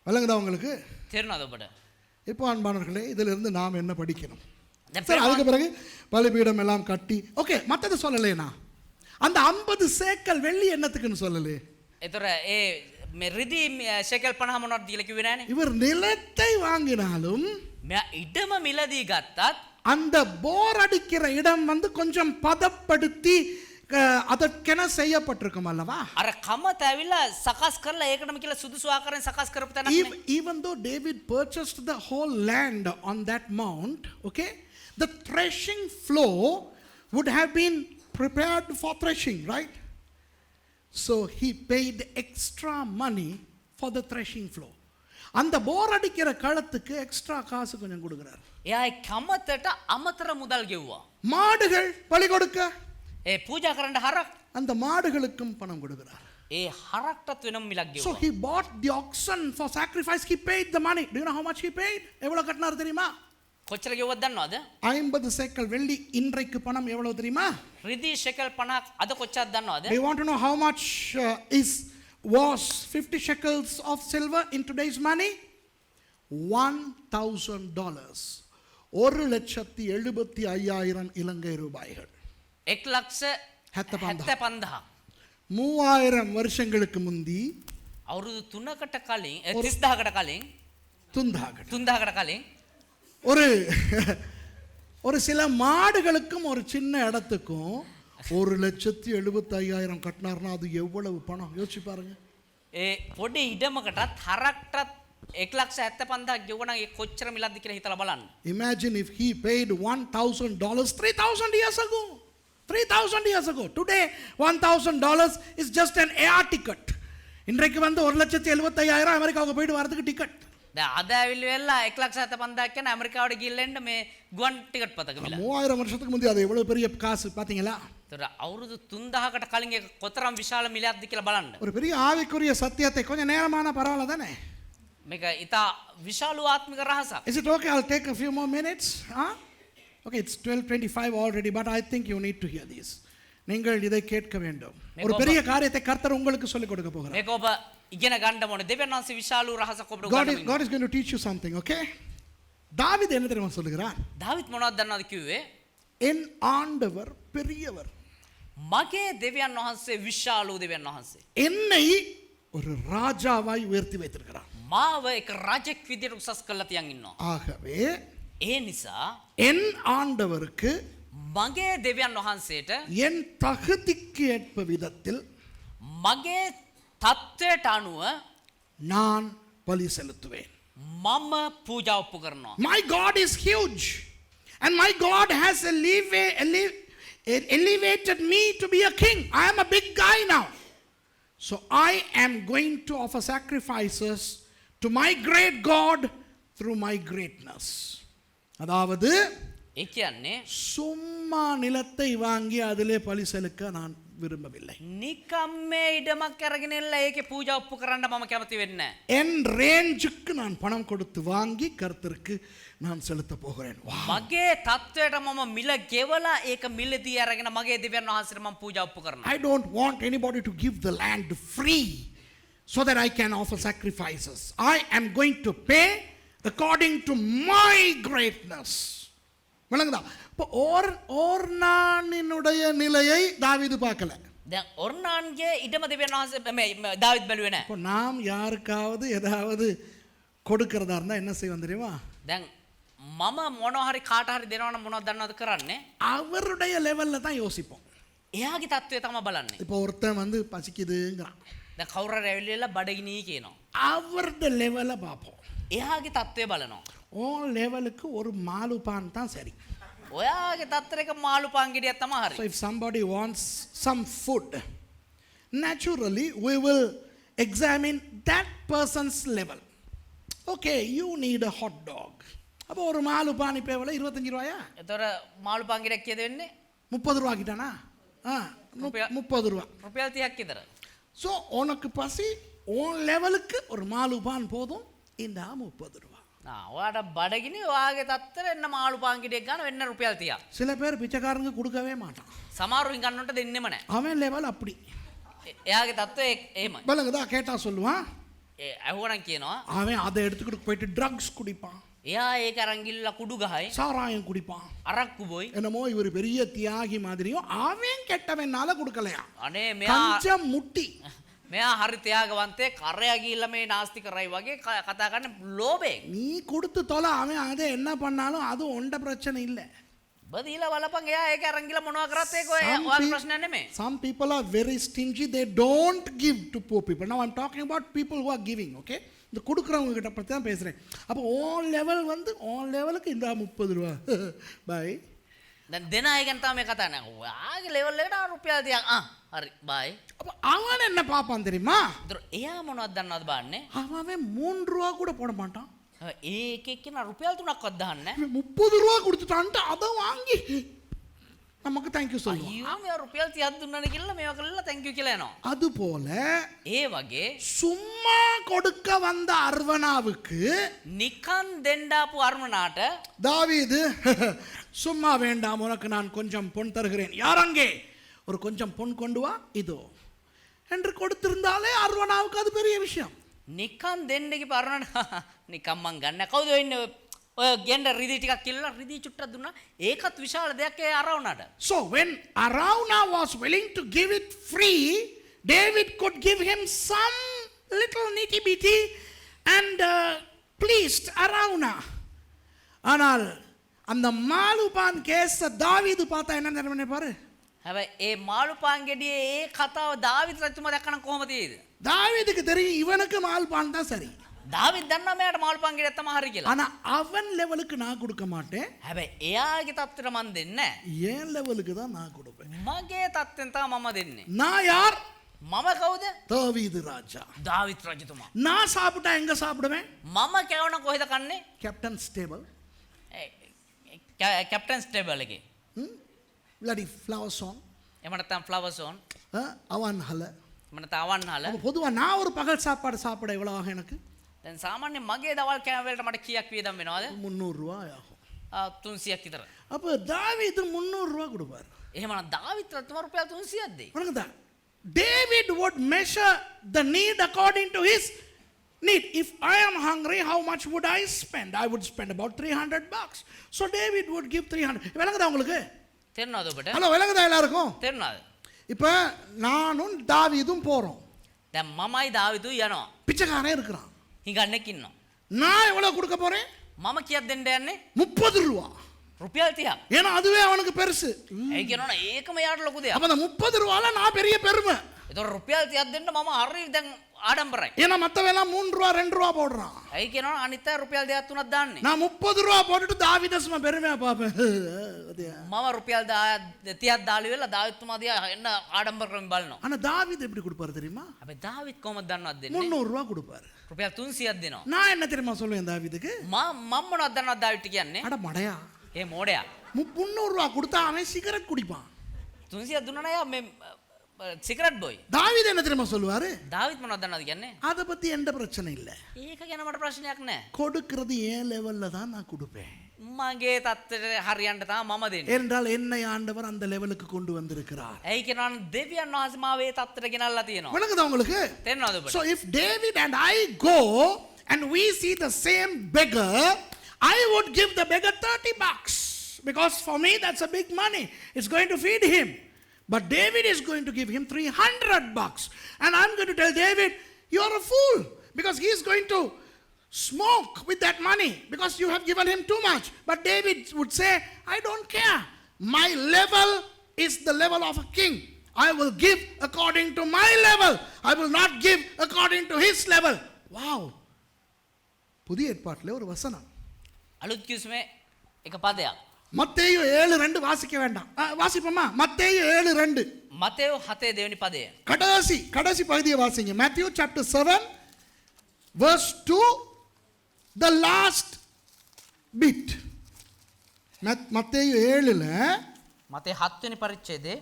வழங்குதா உங்களுக்கு? තේරුණාද ඔබට? இப்போ அன்பானவர்களே, இதிலிருந்து நாம் என்ன படிக்கணும்? දැන් சரி, அதுக்கு பிறகு பலிபீடம் எல்லாம் கட்டி, ஓகே, மற்றது சொல்லலைனா அந்த 50 சேக்கல் வெள்ளி என்னத்துக்குன்னு சொல்லலே. ඒතර ඒ මේ රිදී ෂෙකල් 50 මොනවද දීලා කිව්වේ නෑනේ. இவர் நிலத்தை வாங்கினாலும் මෙයා ඉඩම මිලදී ගත්තත් அந்த போர் அடிக்கிற இடம் கொஞ்சம் பதப்படுத்தி அதற்கென செய்யப்பட்டிருக்கும் அல்லவா? අර කමත ඇවිල්ලා සකස් කරලා ඒකටම කියලා සුදුසු ආකාරයෙන් සකස් කරපු තැනක් නේ. Even though David purchased the whole land on that mount, okay, the threshing floor would have been prepared for threshing, right? So he paid extra money for the threshing floor. அந்த போர் அடிக்கிற களத்துக்கு எக்ஸ்ட்ரா காசு கொஞ்சம் கொடுக்கிறார். එයා ඒ කමතට අමතර මුදල් ගෙව්වා. மாடுகள் பலி கொடுக்க ඒ පූජා කරන්න හරක් அந்த மாடுகளுக்கும் பணம் கொடுக்கிறார். ඒ හරක්ටත් වෙනම මිලක් So ගෙව්වා. he bought the oxen for sacrifice. He paid the money. Do you know how much he paid? எவ்வளவு கட்டினார் தெரியுமா? කොච්චර ගෙව්වද දන්නවද? 50 சேக்கல் வெள்ளி. இன்றைக்கு பணம் எவ்வளவு தெரியுமா? රිදී ෂෙකල් 50ක් අද කොච්චරද දන්නවද? Do you want to know how much was 50 shekels of silver in today's money? $1,000. 1,75,000 இலங்கை ரூபாய்கள். 1,75,000. 3000 வருஷங்களுக்கு முந்தி අවුරුදු 3කට කලින් 30000කට කලින් துந்தாகட் 3000කට කලින් ஒரு ஒரு சில மாடுகளுக்கும் ஒரு சின்ன இடத்துக்கும் 1,75,000 கட்டினார்னா அது எவ்வளவு பணம் யோசிச்சு பாருங்க. ඒ පොඩි ඉඩමකටත් හරක්ටත් 1,75,000ක් ගෙවුණා ඒ කොච්චර මිලක්ද කියලා හිතලා බලන්න. Imagine if he paid $1,000 3,000 years ago. 3,000 years ago. Today $1,000 is just an air ticket. இன்றைக்கு வந்து 1,75,000 அமெரிக்காவுக்கு போயிட்டு வரதுக்கு டிக்கெட். දැන් අද ඇවිල්ලා වෙලා 1,75,000ක් කියන ඇමරිකාවට ගිහිල්ලා එන්න මේ ගුවන් ටිකට් පතක මිල. 3000 வருஷத்துக்கு முந்தி அது எவ்வளவு பெரிய காசு பாத்தீங்களா? ඒතර අවුරුදු 3000කට කලින් ඒක කොතරම් විශාල මිලයක්ද කියලා බලන්න. ஒரு பெரிய ஆவிக்குரிய சத்தியத்தை கொஞ்சம் நேரமான பரவாயில்ல தானே? මේක ඉතා විශාල ආත්මික රහසක්. Is it okay? I'll take a few more minutes. Huh? Okay, it's 12:25 already, but I think you need to hear this. நீங்கள் இதை கேட்க வேண்டும். ஒரு பெரிய காரியத்தை கர்த்தர் உங்களுக்கு சொல்லிக் கொடுக்க போகிறார். මේක ඔබ ඉගෙන ගන්න ඕනේ. දෙවියන් වහන්සේ විශාල රහසක් ඔබට උගන්වනවා. God is going to teach you something, okay? தாவீது என்ன தெரியுமா சொல்லுகிறார்? දාවිත් මොනවද දන්නවද කිව්වේ? என் ஆண்டவர் பெரியவர். මගේ දෙවියන් වහන්සේ විශාල දෙවියන් වහන්සේ. என்னை ஒரு ராஜாவாய் உயர்த்தி வைத்திருக்கிறார். මාව එක රජෙක් විදියට උසස් කරලා තියන් ඉන්නවා. ஆகவே ඒ නිසා என் ஆண்டவருக்கு මගේ දෙවියන් වහන්සේට என் தகுதிக்கு ஏற்ப விதத்தில் මගේ තත්ත්වයට අනුව நான் பலி செலுத்துவேன். මම පූජා ඔප්පු කරනවා. My God is huge and my God has elevated me to be a king. I am a big guy now. So I am going to offer sacrifices to my great God through my greatness. அதாவது ඒ කියන්නේ சும்மா நிலத்தை வாங்கி அதிலே பலி செலுத்த நான் விரும்பவில்லை. නිකම් මේ ඉඩමක් අරගෙන එල්ල ඒකේ පූජා ඔප්පු කරන්න මම කැමති වෙන්නේ නැහැ. என் ரேஞ்சுக்கு நான் பணம் கொடுத்து வாங்கி கர்த்தருக்கு நான் செலுத்த போகிறேன். මගේ තත්ත්වයට මම මිල ගෙවලා ඒක මිලදී අරගෙන මගේ දෙවියන් වහන්සේට මම පූජා ඔප්පු කරනවා. I don't want anybody to give the land free so that I can offer sacrifices. I am going to pay according to my greatness. விளங்குதா? இப்போ ஓர்னானினுடைய நிலையை தாவீது பார்க்கல. දැන් ඔර්නාන්ගේ ඉඩම දෙවියන් වහන්සේ මේ දාවිත් බැලුවේ නැහැ. இப்போ நாம் யாருக்காவது ஏதாவது கொடுக்கிறதா இருந்தா என்ன செய்வோம் தெரியுமா? දැන් මම මොනවා හරි කාට හරි දෙනවා නම් මොනවද දන්නවද කරන්නේ? அவருடைய லெவல்ல தான் யோசிப்போம். එයාගේ தත්ත්වය තමයි බලන්නේ. இப்போ ஒருத்தன் வந்து பசிக்குதுங்கறான். දැන් කවුරු හරි ඇවිල්ලා බඩගිනි කියනවා. அவருடைய லெவல்ல பார்ப்போம். එයාගේ தත්ත්වය බලනවා. ஓ லெவலுக்கு ஒரு மாலுபான் தான் சரி. ඔයාගේ තත්ත්වයක මාළු පාංගිඩියක් තමයි හරි. So if somebody wants some food, naturally we will examine that person's level. Okay, you need a hot dog. அப்போ ஒரு மாலுபான் இப்போ எவ்வளோ 25 ரூபாயா? එතකොට මාළු පාංගිඩියක් කීයද වෙන්නේ? 30 ரூபா கிட்டானா? 30 ரூபா. රුපියල් 30ක් විතර. ஸோ உனக்கு பசி உன் லெவலுக்கு ஒரு மாலுபான் போதும் இந்த 30 ரூபா. ඔයාට බඩගිනි ඔයාගේ තත්ත්වෙට එන්න මාළු පාංගිඩියක් ගන්න වෙන්න රුපියල් 30ක්. சில பேர் பிச்சைக்காரங்க கொடுக்கவே மாட்டான். සමහරුන් ගන්නට දෙන්නෙම නැහැ. அவன் லெவல் அப்படி. එයාගේ තත්ත්වය එහෙමයි. பலங்கதா கேட்டா சொல்லுவான். ඇහුවනම් කියනවා அவன் அதை எடுத்துக்கிட்டு போயிட்டு ட்ரக்ஸ் குடிப்பான். එයා ඒක අරන් ගිහලා කුඩු ගහයි. சாராயம் குடிப்பான். අරක්කු බොයි. என்னமோ இவர் பெரிய தியாகி மாதிரியும் அவன் கெட்டவனால கொடுக்கலையா? අනේ கஞ்சம் முட்டி. මෙයා හරි ත්‍යාගවන්තේ කරයා ගිහිල්ලා මේ නාස්ති කරයි වගේ කතා කරන ලෝභයෙන්. நீ கொடுத்து தொலை அவன் அதை என்ன பண்ணாலும் அது ஒண்ட பிரச்சனை இல்லை. බදීලා බලපන් එයා ඒක අරන් ගිහලා මොනවා කරත් ඒක ඔයාගේ ප්‍රශ්නයක් නෙමෙයි. Some people are very stingy. They don't give to poor people. Now I'm talking about people who are giving, okay? இந்த கொடுக்குறவங்க கிட்ட பற்றி தான் பேசுகிறேன். அப்போ all லெவலுக்கு இந்த 30 ரூபா பாய். දැන් දෙන අය ගැන තමයි මේ කතා කරන්නේ. ඔයාගේ ලෙවල් එකට රුපියල් 30ක් හරි බයි. அப்போ அவன் என்ன பார்ப்பான் தெரியுமா? ඒතර එයා මොනවද දන්නවද බලන්නේ? அவன் 3 ரூபா கூட போட மாட்டான். ඒක එක්කන රුපියල් 3ක්වත් දාන්නේ නැහැ. 30 ரூபா கொடுத்துட்டான்ட்டு அதை வாங்கி நமக்கு தேங்க்யூ சொல்லுவோம். අයියෝ මෙයා රුපියල් 30ක් දුන්නානේ කියලා මේවා කළා thank you කියලා යනවා. அது போல ඒ වගේ சும்மா கொடுக்க வந்த அர்வனாவுக்கு නිකන් දෙන්නාපු අරුණාට தாவீது சும்மா வேண்டாம் உனக்கு நான் கொஞ்சம் பொன் தருகிறேன். யார் அங்கே ஒரு கொஞ்சம் பொன் கொண்டு வா இதோ என்று கொடுத்திருந்தாலே அர்வனாவுக்கு அது பெரிய விஷயம். නිකන් දෙන්න කිව්ව අරුණාට නිකන් මං ගන්න කවුද ඉන්නේ ඔය ගෙන්න රිදී ටිකක් කියලා රිදී චුට්ටක් දුන්නා ඒකත් විශාල දෙයක් ඒ අරවුණාට. So when Arauna was willing to give it free, David could give him some little nitty bitty and pleased Arauna. ஆனால் அந்த மாலுபான் கேஸ தாவீது பார்த்தா என்ன நினைப்பாரு? හැබැයි ඒ මාළුපාන් ගෙඩියේ ඒ කතාව දාවිත් රජතුමා දැක්කනම් කොහොමද තියෙද? தாவீதுக்கு தெரியும் இவனுக்கு மால்பான் தான் சரி. දාවිත් දන්නා මෙයාට මාළුපාන් ගෙඩියක් තමයි හරි කියලා. ஆனா அவன் லெவலுக்கு நான் கொடுக்க மாட்டேன். හැබැයි එයාගේ தත්තර මන් දෙන්නේ නැහැ. ஏன் லெவலுக்கு தான் நான் கொடுப்பேன். මගේ தත්තෙන් තමයි මම දෙන්නේ. நான் யார்? මම කවුද? தாவீது ராஜா. දාවිත් රජතුමා. நான் சாப்பிட்டா எங்க சாப்பிடுவேன்? මම කැවුණ කොහෙද කන්නේ? Captain stable. කැප්ටන්ස් ටේබල් එකේ. இல்லாடி ஃப்ளவர் சாங். එහෙම නැත්නම් ෆ්ලවර් සෝන්. அவன் ஹல. එහෙම නැත්නම් අවන්හල. அப்ப பொதுவா நான் ஒரு பகல் சாப்பாடு சாப்பிட எவ்வளவு ஆகும் எனக்கு? දැන් සාමාන්‍ය මගේ දවල් කෑම වලට මට කීයක් වියදම් වෙනවද? 300 ரூபாய் ஆகும். 300ක් විතර. அப்ப தாவீது 300 ரூபாய் கொடுப்பார். එහෙමනම් දාවිත් රජතුමා රුපියල් 300ක් දෙයි. வணக்கம்டா. David would measure the need according to his need. If I am hungry, how much would I spend? I would spend about $300. So David would give 300. விளங்குதா உங்களுக்கு? තේරෙනවද ඔබට? ஹலோ விளங்குதா எல்லாருக்கும்? තේරෙනවද? இப்போ நானும் தாவீதும் போறோம். දැන් මමයි දාවිදුයි යනවා. பிச்சைக்காரன் இருக்கிறான். හිඟන්නෙක් ඉන්නවා. நான் எவ்வளவு கொடுக்க போறேன்? මම කීයක් දෙන්න යන්නේ? 30 ரூபாய். රුපියල් 30ක්. ஏன்னா அதுவே அவனுக்கு பெருசு. ඒ කියනවනේ ඒකම යාට ලොකු දෙයක්. அப்ப அந்த 30 ரூபால நான் பெரிய பெருமை. ඒතකොට රුපියල් 30ක් දෙන්න මම හරි දැන් ආඩම්බරයි. ஏன்னா மத்தவெல்லாம் 3 ரூபா 2 ரூபா போடுறான். ඒ කියනවනේ අනිත් අය රුපියල් 2ක් 3ක් දාන්නේ. நான் 30 ரூபா போட்டுட்டு தாவீத சும்மா பெருமையா பாப்பேன். මම රුපියල් 30ක් දාලි වෙලා දාවිත්තුමා දිහා එන්න ආඩම්බර කරමින් බලනවා. ஆனா தாவீது எப்படி கொடுப்பாரு தெரியுமா? හැබැයි දාවිත් කොහොමද දන්නවද දෙන්නේ? 300 ரூபா கொடுப்பாரு. රුපියල් 300ක් දෙනවා. நான் என்ன தெரியுமா சொல்லுவேன் தாவீதுக்கு? මම මොනවද දන්නවද දාවිත් කියන්නේ? அட மடையா. ඒ මෝඩයා. 300 ரூபா கொடுத்தா அவன் சிகரெட் குடிப்பான். 300ක් දුන්නා නේ මේ සිගරට් බොයි. தாவீது என்ன தெரியுமா சொல்லுவாரு? දාවිත් මොනවද දන්නවද කියන්නේ? அத பத்தி எந்த பிரச்சனை இல்ல. ඒක ගැන මට ප්‍රශ්නයක් නැහැ. கொடுக்கிறது ஏன் லெவல்ல தான் நான் கொடுப்பேன். මගේ தත්තට හරියන්න තමයි මම දෙන්නේ. ஏனென்றால் என்னை ஆண்டவர் அந்த லெவலுக்கு கொண்டு வந்திருக்கிறார். ඇයි කියනවනේ දෙවියන් වහන්සේ මාව ඒ தත්තට ගෙනල්ලා තියෙනවා. விளங்குதா உங்களுக்கு? තේරෙනවද ඔබට? So if David and I go and we see the same beggar, I would give the beggar $30 because for me that's a big money. It's going to feed him. But David is going to give him $300 and I'm going to tell David, you're a fool because he's going to smoke with that money because you have given him too much. But David would say, I don't care. My level is the level of a king. I will give according to my level. I will not give according to his level. Wow. புதிய ஏற்பாட்டிலே ஒரு வசனம். අලුත් කිව්ස්මේ එක පදයක්. மத்தேயு 7:2 வாசிக்க வேண்டாம். வாசிப்போமா? மத்தேயு 7:2. මතෙව් 7 දෙවෙනි පදය. கடைசி பகுதியை வாசிங்க. Matthew chapter 7 verse 2, the last bit. மத்தேயு 7ல මතේ 7 වෙනි පරිච්ඡේදයේ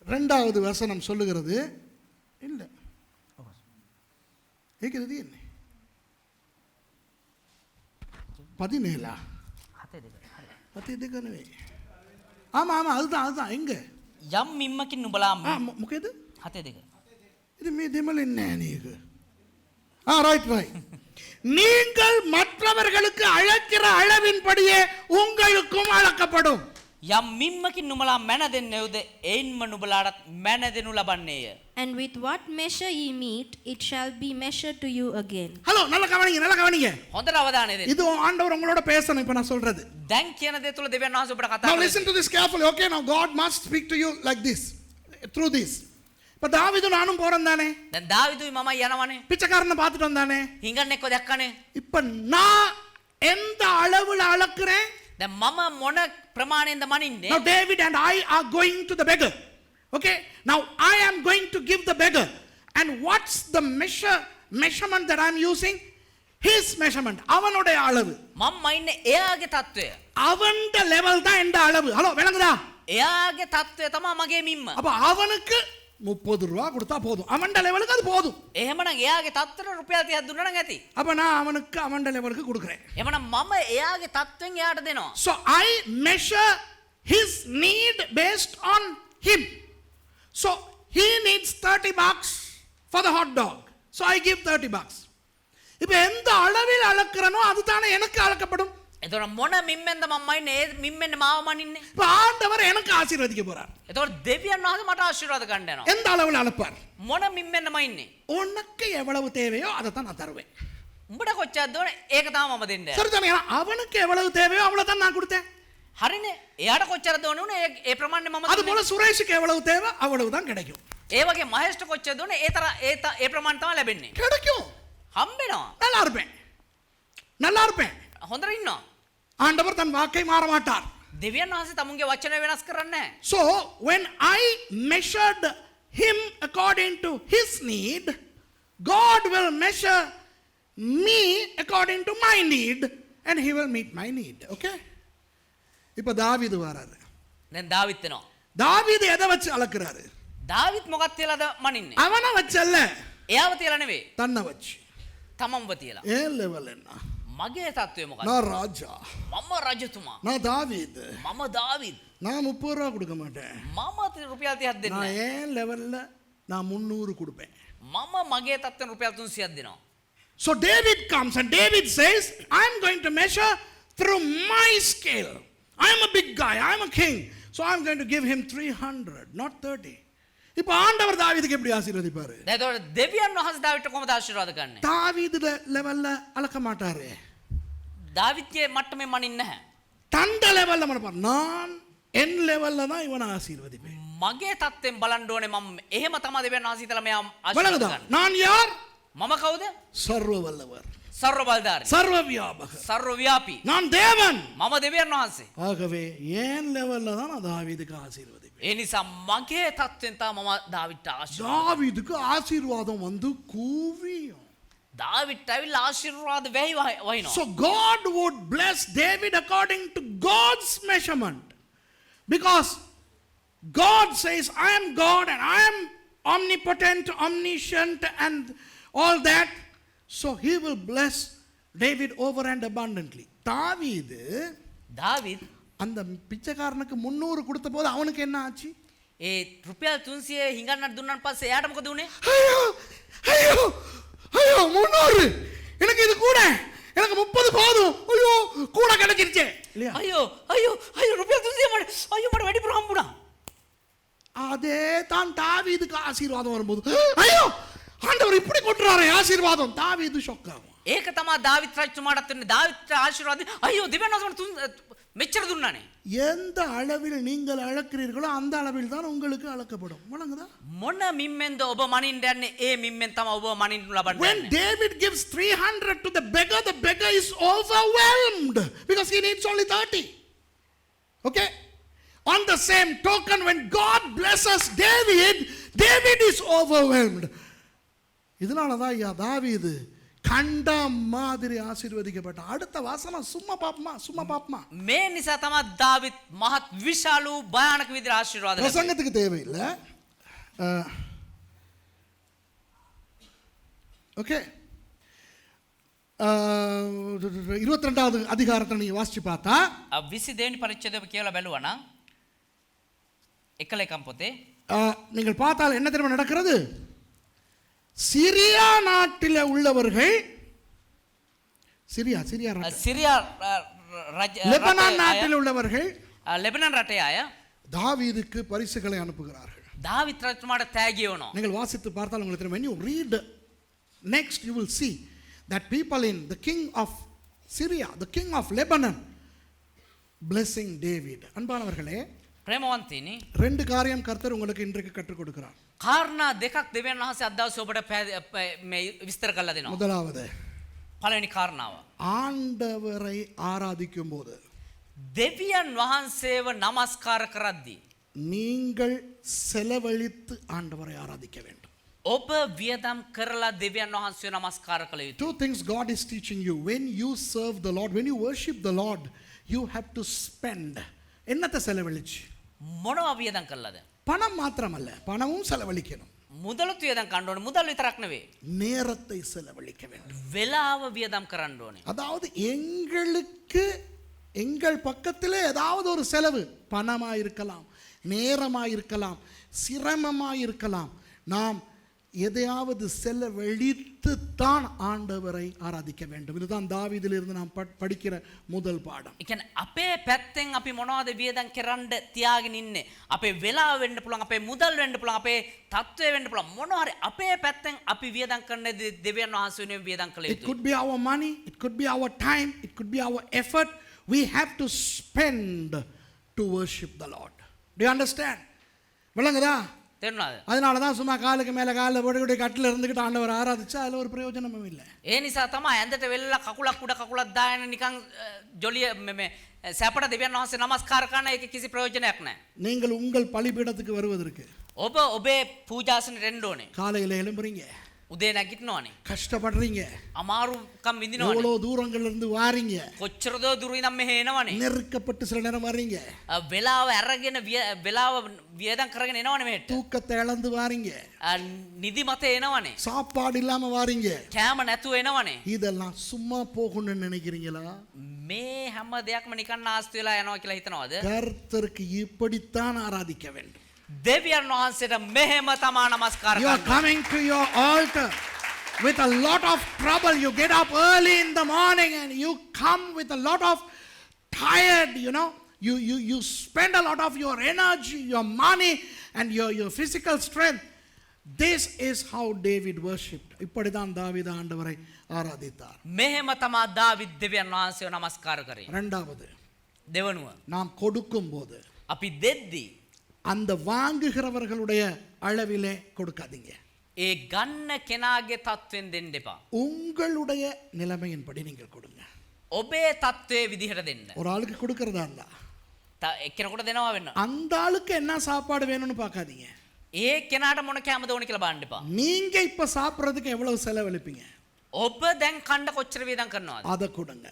இரண்டாவது வசனம் சொல்லுகிறது. இல்ல. ஏகிறது என்ன? 17. 7 නෙවෙයි. ஆமா அதுதான் எங்க? යම් මිම්මකින් නුඹලා මොකේද? 7 இது මේ දෙමළෙන් නෑ නේක. ரைட். நீங்கள் மற்றவர்களுக்கு அழைக்கிற அளவின்படியே உங்களுக்கும் அளக்கப்படும். යම් මිම්මකින් නුඹලා මැන දෙන්නේවද එයින්ම නුඹලාටත් මැන දෙනු ලබන්නේය. And with what measure ye meet, it shall be measured to you again. Hello நல்லா கவனிங்க හොඳට අවධානය දෙන්න. இது ஆண்டவர் உங்களோட பேசணும் இப்ப நான் சொல்றது. දැන් කියන දේ තුල දෙවියන් වහන්සේ ඔබට කතා Now කරනවා. listen to this carefully. Okay, now God must speak to you like this, through this. இப்ப தாவீது நானும் போறேன் தானே, දැන් දාවිදුයි මමයි යනවනේ. பிச்சைக்காரனை பார்த்துட்டு வந்தானே. හිඟන්න එක්ක දැක්කනේ. இப்ப நான் எந்த அளவுல அளக்குறேன்? දැන් මම මොන ප්‍රමාණයෙන්ද මනින්නේ? Now David and I are going to the beggar. Okay, now I am going to give the beggar, and what's the measurement that I am using? His measurement. அவனுடைய அளவு. මම ඉන්නේ එයාගේ தত্ত্বය. அவன்ட லெவல் தான் எந்த அளவு. ஹலோ விளங்குதா? එයාගේ தত্ত্বය තමයි මගේ මිම්ම. அப்ப அவனுக்கு 30 ரூபா கொடுத்தா போதும், அவன்ட லெவலுக்கு அது போதும். එහෙමනම් එයාගේ தত্ত্වයට රුපියල් 30ක් දුන්නා නම් ඇති. அப்ப நான் அவனுக்கு அவன்ட லெவலுக்கு கொடுக்கிறேன். එහෙමනම් මම එයාගේ தত্ত্වයෙන් එයාට දෙනවා. So I measure his need based on him. So he needs $30 for the hot dog. So I give $30. இப்ப எந்த அளவில் அளக்கிறனோ அதுதானே எனக்கு அளக்கப்படும். එතකොට මොන මිම්මෙන්ද මම මයින්නේ? ඒ මිම්මෙන් මාව මනින්නේ. இப்ப ஆண்டவர் எனக்கு ஆசீர்வதிக்க போறார். එතකොට දෙවියන් වහන්සේ මට ආශිර්වාද ගන්න යනවා. எந்த அளவில் அளப்பார்? මොන මිම්මෙන්ද මයින්නේ? உனக்கு எவ்வளவு தேவையோ அதை தான் நான் தருவேன். උඹට කොච්චරද ඕනේ? ඒක තමයි මම දෙන්නේ. சரிதானே? அவனுக்கு எவ்வளவு தேவையோ அவ்வளவு தான் நான் கொடுத்தேன். හරිනේ. එයාට කොච්චරද ඕනේ උනේ? ඒ ප්‍රමාණය මම அது போல දුන්නේ. சுரேஷுக்கு எவ்வளவு தேவை அவ்வளவு தான் கிடைக்கும். ඒ වගේ මහේෂ්ට කොච්චරද ඕනේ? ඒ ප්‍රමාණය තමයි ලැබෙන්නේ. கிடைக்கும். හම්බෙනවා. நல்லா இருப்பேன், நல்லா இருப்பேன். හොඳට ඉන්නවා. ஆண்டவர் தன் வாக்கை மாற மாட்டார். දෙවියන් වහන්සේ තමුන්ගේ වචන වෙනස් කරන්නේ නැහැ. So when I measured him according to his need, God will measure me according to my need, and he will meet my need. Okay? இப்ப தாவீது வராரு. දැන් දාවිත් වෙනවා. தாவீது எதை வச்சு அளக்குறாரு? දාවිත් මොකක්ද තියලාද මනින්නේ? அவனை வச்சல்ல, එයාව තියලා නෙවෙයි. தன்னை வச்சு. තමන්ව තියලා. ஏன் லெவல் என்ன? මගේ தত্ত্වය මොකක්ද? நான் ராஜா, මම රජතුමා. நான் தாவீது, මම දාවිත්. நான் 30 ரூபா கொடுக்க மாட்டேன். මම රුපියල් 30ක් දෙන්නේ நான் නැහැ. ஏன் லெவல்ல நான் 300 கொடுப்பேன். මම මගේ தত্ত্වෙන් රුපියල් 300ක් දෙනවා. So David comes and David says, I'm going to measure through my scale. I'm a big guy, I'm a king. So I'm going to give him 300, not 30. இப்ப ஆண்டவர் தாவீதுக்கு எப்படி ஆசீர்வதிப்பாரு? දැන් ඒතකොට දෙවියන් වහන්සේ දාවිත්ට කොහොමද ආශිර්වාද කරන්නේ? தாவீது லெவல்ல அளக்க மாட்டாரு. දාවිත්ගේ මට්ටමේ මනින්නේ නැහැ. தண்ட லெவல்ல மனப்பார். நான் என் லெவல்ல தான் இவனை ஆசீர்வதிப்பேன். මගේ தත්ත්වෙන් බලන්න ඕනේ මම එහෙම තමයි දෙවියන් වහන්සේ හිතලා මෙයා ආශිර්වාද வணங்குதா? කරන්නේ. நான் யார்? මම කවුද? சர்வ வல்லவர், සර්ව බලධාරී. சர்வ வியாபகர். සර්ව ව්‍යාපී. நான் தேவன். මම දෙවියන් වහන්සේ. ஆகவே என் லெவல்ல தான் நான் தாவீதுக்கு ஆசீர்வதிப்பேன். ඒ නිසා මගේ தත්ත්වෙන් තමයි මම දාවිත්ට ආශිර්වාද. தாவீதுக்கு ஆசீர்வாதம் வந்து கூவியும். දාවිත්ට ඇවිල්ලා ආශිර්වාද වෙයි වහිනවා. So God would bless David according to God's measurement. Because God says, I am God and I am omnipotent, omniscient and all that. So he will bless David over and abundantly. தாவீது දාවිත් அந்த பிச்சைக்காரனுக்கு 300 கொடுத்த போது அவனுக்கு என்ன ஆச்சு? ඒ රුපියල් 300 හිඟන්නට දුන්නාන් පස්සේ එයාට මොකද උනේ? ஐயோ ஐயோ ஐயோ 300 எனக்கு இது கூட, எனக்கு 30 போதும். ஐயோ கூட கிடைச்சிருச்சே இல்லையா? අයියෝ අයියෝ අයියෝ රුපියල් 300 මට අයියෝ මට වැඩිපුර හම්බුණා. அதே தான் தாவீதுக்கு ஆசீர்வாதம் வரும்போது, ஐயோ ஆண்டவர் இப்படி கொட்டுறாரே ஆசீர்வாதம், தாவீது ஷாக் ஆகும். ඒක තමයි දාවිත් රජතුමාටත් වෙන්නේ. දාවිත් ආශිර්වාද අයියෝ දෙවියන් වහන්සේ මෙච්චර දුන්නානේ. எந்த அளவில் நீங்கள் அளக்கிறீர்களோ அந்த அளவில் தான் உங்களுக்கு அளக்கப்படும். வணங்குதா? මොන මිම්මෙන්ද ඔබ මනින්න යන්නේ? ඒ මිම්මෙන් තමයි ඔබ මනින්න ලබන්නේ. When David gives 300 to the beggar is overwhelmed because he needs only 30. Okay? On the same token, when God blesses David is overwhelmed. இதனால தான் ஐயா தாவீது கண்ட மாதிரி ஆசீர்வதிக்கப்பட்ட. அடுத்த வாசனம் சும்மா பாப்பமா. මේ නිසා තමයි දාවිත් මහත් විශාල වූ භයානක විදිහට ආශිර්වාද ලැබුවේ. பிரசங்கத்துக்கு தேவையில்லை. ஓகே, 22வது அதிகாரத்தை நீங்க வாசிச்சு பார்த்தா 22 වෙනි පරිච්ඡේදය කියලා බැලුවා නම් එකලේකම් පොතේ நீங்கள் பார்த்தால் என்ன தெரியுமா நடக்கிறது? சிரியா நாட்டில் உள்ளவர்கள், சிரியா සිරියා லெபனான் நாட்டில் உள்ளவர்கள் ලෙබනන් රටේ අය தாவீதுக்கு பரிசுகளை அனுப்புகிறார்கள். දාවිත් රජතුමාට තෑගි වෙනවා. நீங்கள் வாசித்து பார்த்தால் உங்களுக்கு தெரியும். When you read next, you will see that people in the king of Syria, the king of Lebanon, blessing David. அன்பானவர்களே, ප්‍රේමවන්තයිනි ரெண்டு காரியம் கர்த்தர் உங்களுக்கு இன்றைக்கு கற்றுக் கொடுக்கிறார். කාරණා දෙකක් දෙවියන් වහන්සේ අද දවසේ ඔබට මේ විස්තර කරලා දෙනවා. முதலாவது, පළවෙනි කාරණාව ஆண்டவரை ஆராதிக்கும் போது දෙවියන් වහන්සේව নমස්කාර කරද්දී நீங்கள் செலவழித்து ஆண்டவரை ஆராதிக்க வேண்டும். ඔබ වියදම් කරලා දෙවියන් වහන්සේව নমස්කාර කළ යුතුයි. Two things God is teaching you. When you serve the Lord, when you worship the Lord, you have to spend. என்னத்தை செலவழிச்சு? මොනවා වියදම් කළාද? பணம் மாத்திரமல்ல, பணமும் செலவழிக்கணும். මුදලුත් වියදම් කරන්න ඕනේ. මුදල් විතරක් නෙවෙයි. நேரத்தை செலவழிக்க வேண்டும். වෙලාව වියදම් කරන්න ඕනේ. அதாவது எங்களுக்கு எங்கள் பக்கத்திலே ஏதாவது ஒரு செலவு, பணமா இருக்கலாம், நேரமா இருக்கலாம், சிரமமா இருக்கலாம், நாம் எதையாவது செலவழித்து தான் ஆண்டவரை ஆராதிக்க வேண்டும். இதுதான் தாவீதிலிருந்து நாம் படிக்கிற முதல் பாடம். ඒ කියන්නේ අපේ පැත්තෙන් අපි මොනවද වියදම් කරන්න තියාගෙන ඉන්නේ? අපේ වෙලාව වෙන්න පුළුවන්, අපේ මුදල් වෙන්න පුළුවන්, අපේ තත්ත්වය වෙන්න පුළුවන්. මොනවා හරි අපේ පැත්තෙන් අපි වියදම් කරන දෙවියන් වහන්සේ වෙනුවෙන් වියදම් කළ It යුතුයි. could be our money, it could be our time, it could be our effort. We have to spend to worship the Lord. Do you understand? விளங்குதா? තේරුණාද? அதனால தான் சும்மா காலுக்கு மேலே காலில் போட்டு கட்டில் இருந்துக்கிட்டு ஆண்டவர் ஆராதிச்சா அதில் ஒரு பிரயோஜனமும் இல்லை. ඒ නිසා තමයි ඇඳට වෙල්ලා කකුලක් උඩ කකුලක් දාගෙන නිකන් ජොලිය මේ සැපට දෙවියන් වහන්සේ නමස්කාර කරන එක කිසි ප්‍රයෝජනයක් නැහැ. நீங்கள் உங்கள் பலிபீடத்துக்கு வருவதற்கு ඔබ ඔබේ පූජාසනෙට එන්න ඕනේ. காலையில் எழும்புறீங்க, උදේ නැගිටිනවනේ. கஷ்டப்படுறீங்க, අමාරුකම් විඳිනවනේ. எவ்வளோ தூரங்கள்ல இருந்து வாரீங்க, කොච්චරදෝ දුර ඉඳන් මෙහෙ එනවනේ. நெருக்கப்பட்டு சில நேரம் வர்றீங்க, වෙලාව අරගෙන වෙලාව වියදම් කරගෙන එනවනේ මෙහෙට. தூக்கத்தை இழந்து வாரீங்க, නිදි මත එනවනේ. சாப்பாடு இல்லாம வாரீங்க. කෑම නැතුව එනවනේ. இதெல்லாம் சும்மா போகணும்னு நினைக்கிறீங்களா? මේ හැම දෙයක්ම නිකන් ආස්ති වෙලා යනවා කියලා හිතනවද? கர்த்தருக்கு இப்படித்தான் ஆராதிக்க வேண்டும். දෙවියන් වහන්සේට මෙහෙම තමා නමස්කාර You are කරන්න. coming to your altar with a lot of trouble. You get up early in the morning and you come with a lot of tired, you spend a lot of your energy, your money and your physical strength. This is how David worshipped. இப்படிதான் தாவீது ஆண்டவரை ஆராதித்தார். මෙහෙම තමා දාවිද් දෙවියන් වහන්සේව නමස්කාර කරේ. இரண்டாவது, දෙවනුව நாம் கொடுக்கும் போது අපි දෙද්දී அந்த வாங்குகிறவர்களுடைய அளவிலே கொடுக்காதீங்க. ඒ ගන්න කෙනාගේ තත්වෙන් දෙන්න එපා. உங்களுடைய நிலைமையின்படி நீங்கள் கொடுங்க. ඔබේ තත්ත්වයේ විදිහට දෙන්න. ஒரு ஆளுக்கு கொடுக்கறதா இருந்தா එක්කෙනෙකුට දෙනවා වෙන්න. அந்த ஆளுக்கு என்ன சாப்பாடு வேணும்னு பார்க்காதீங்க. ඒ කෙනාට මොන කැමද ඕන කියලා බලන්න එපා. நீங்க இப்ப சாப்பிடுறதுக்கு எவ்வளவு செலவழிப்பீங்க, ඔබ දැන් කන්න කොච්චර වියදම් කරනවද? அதை கொடுங்க.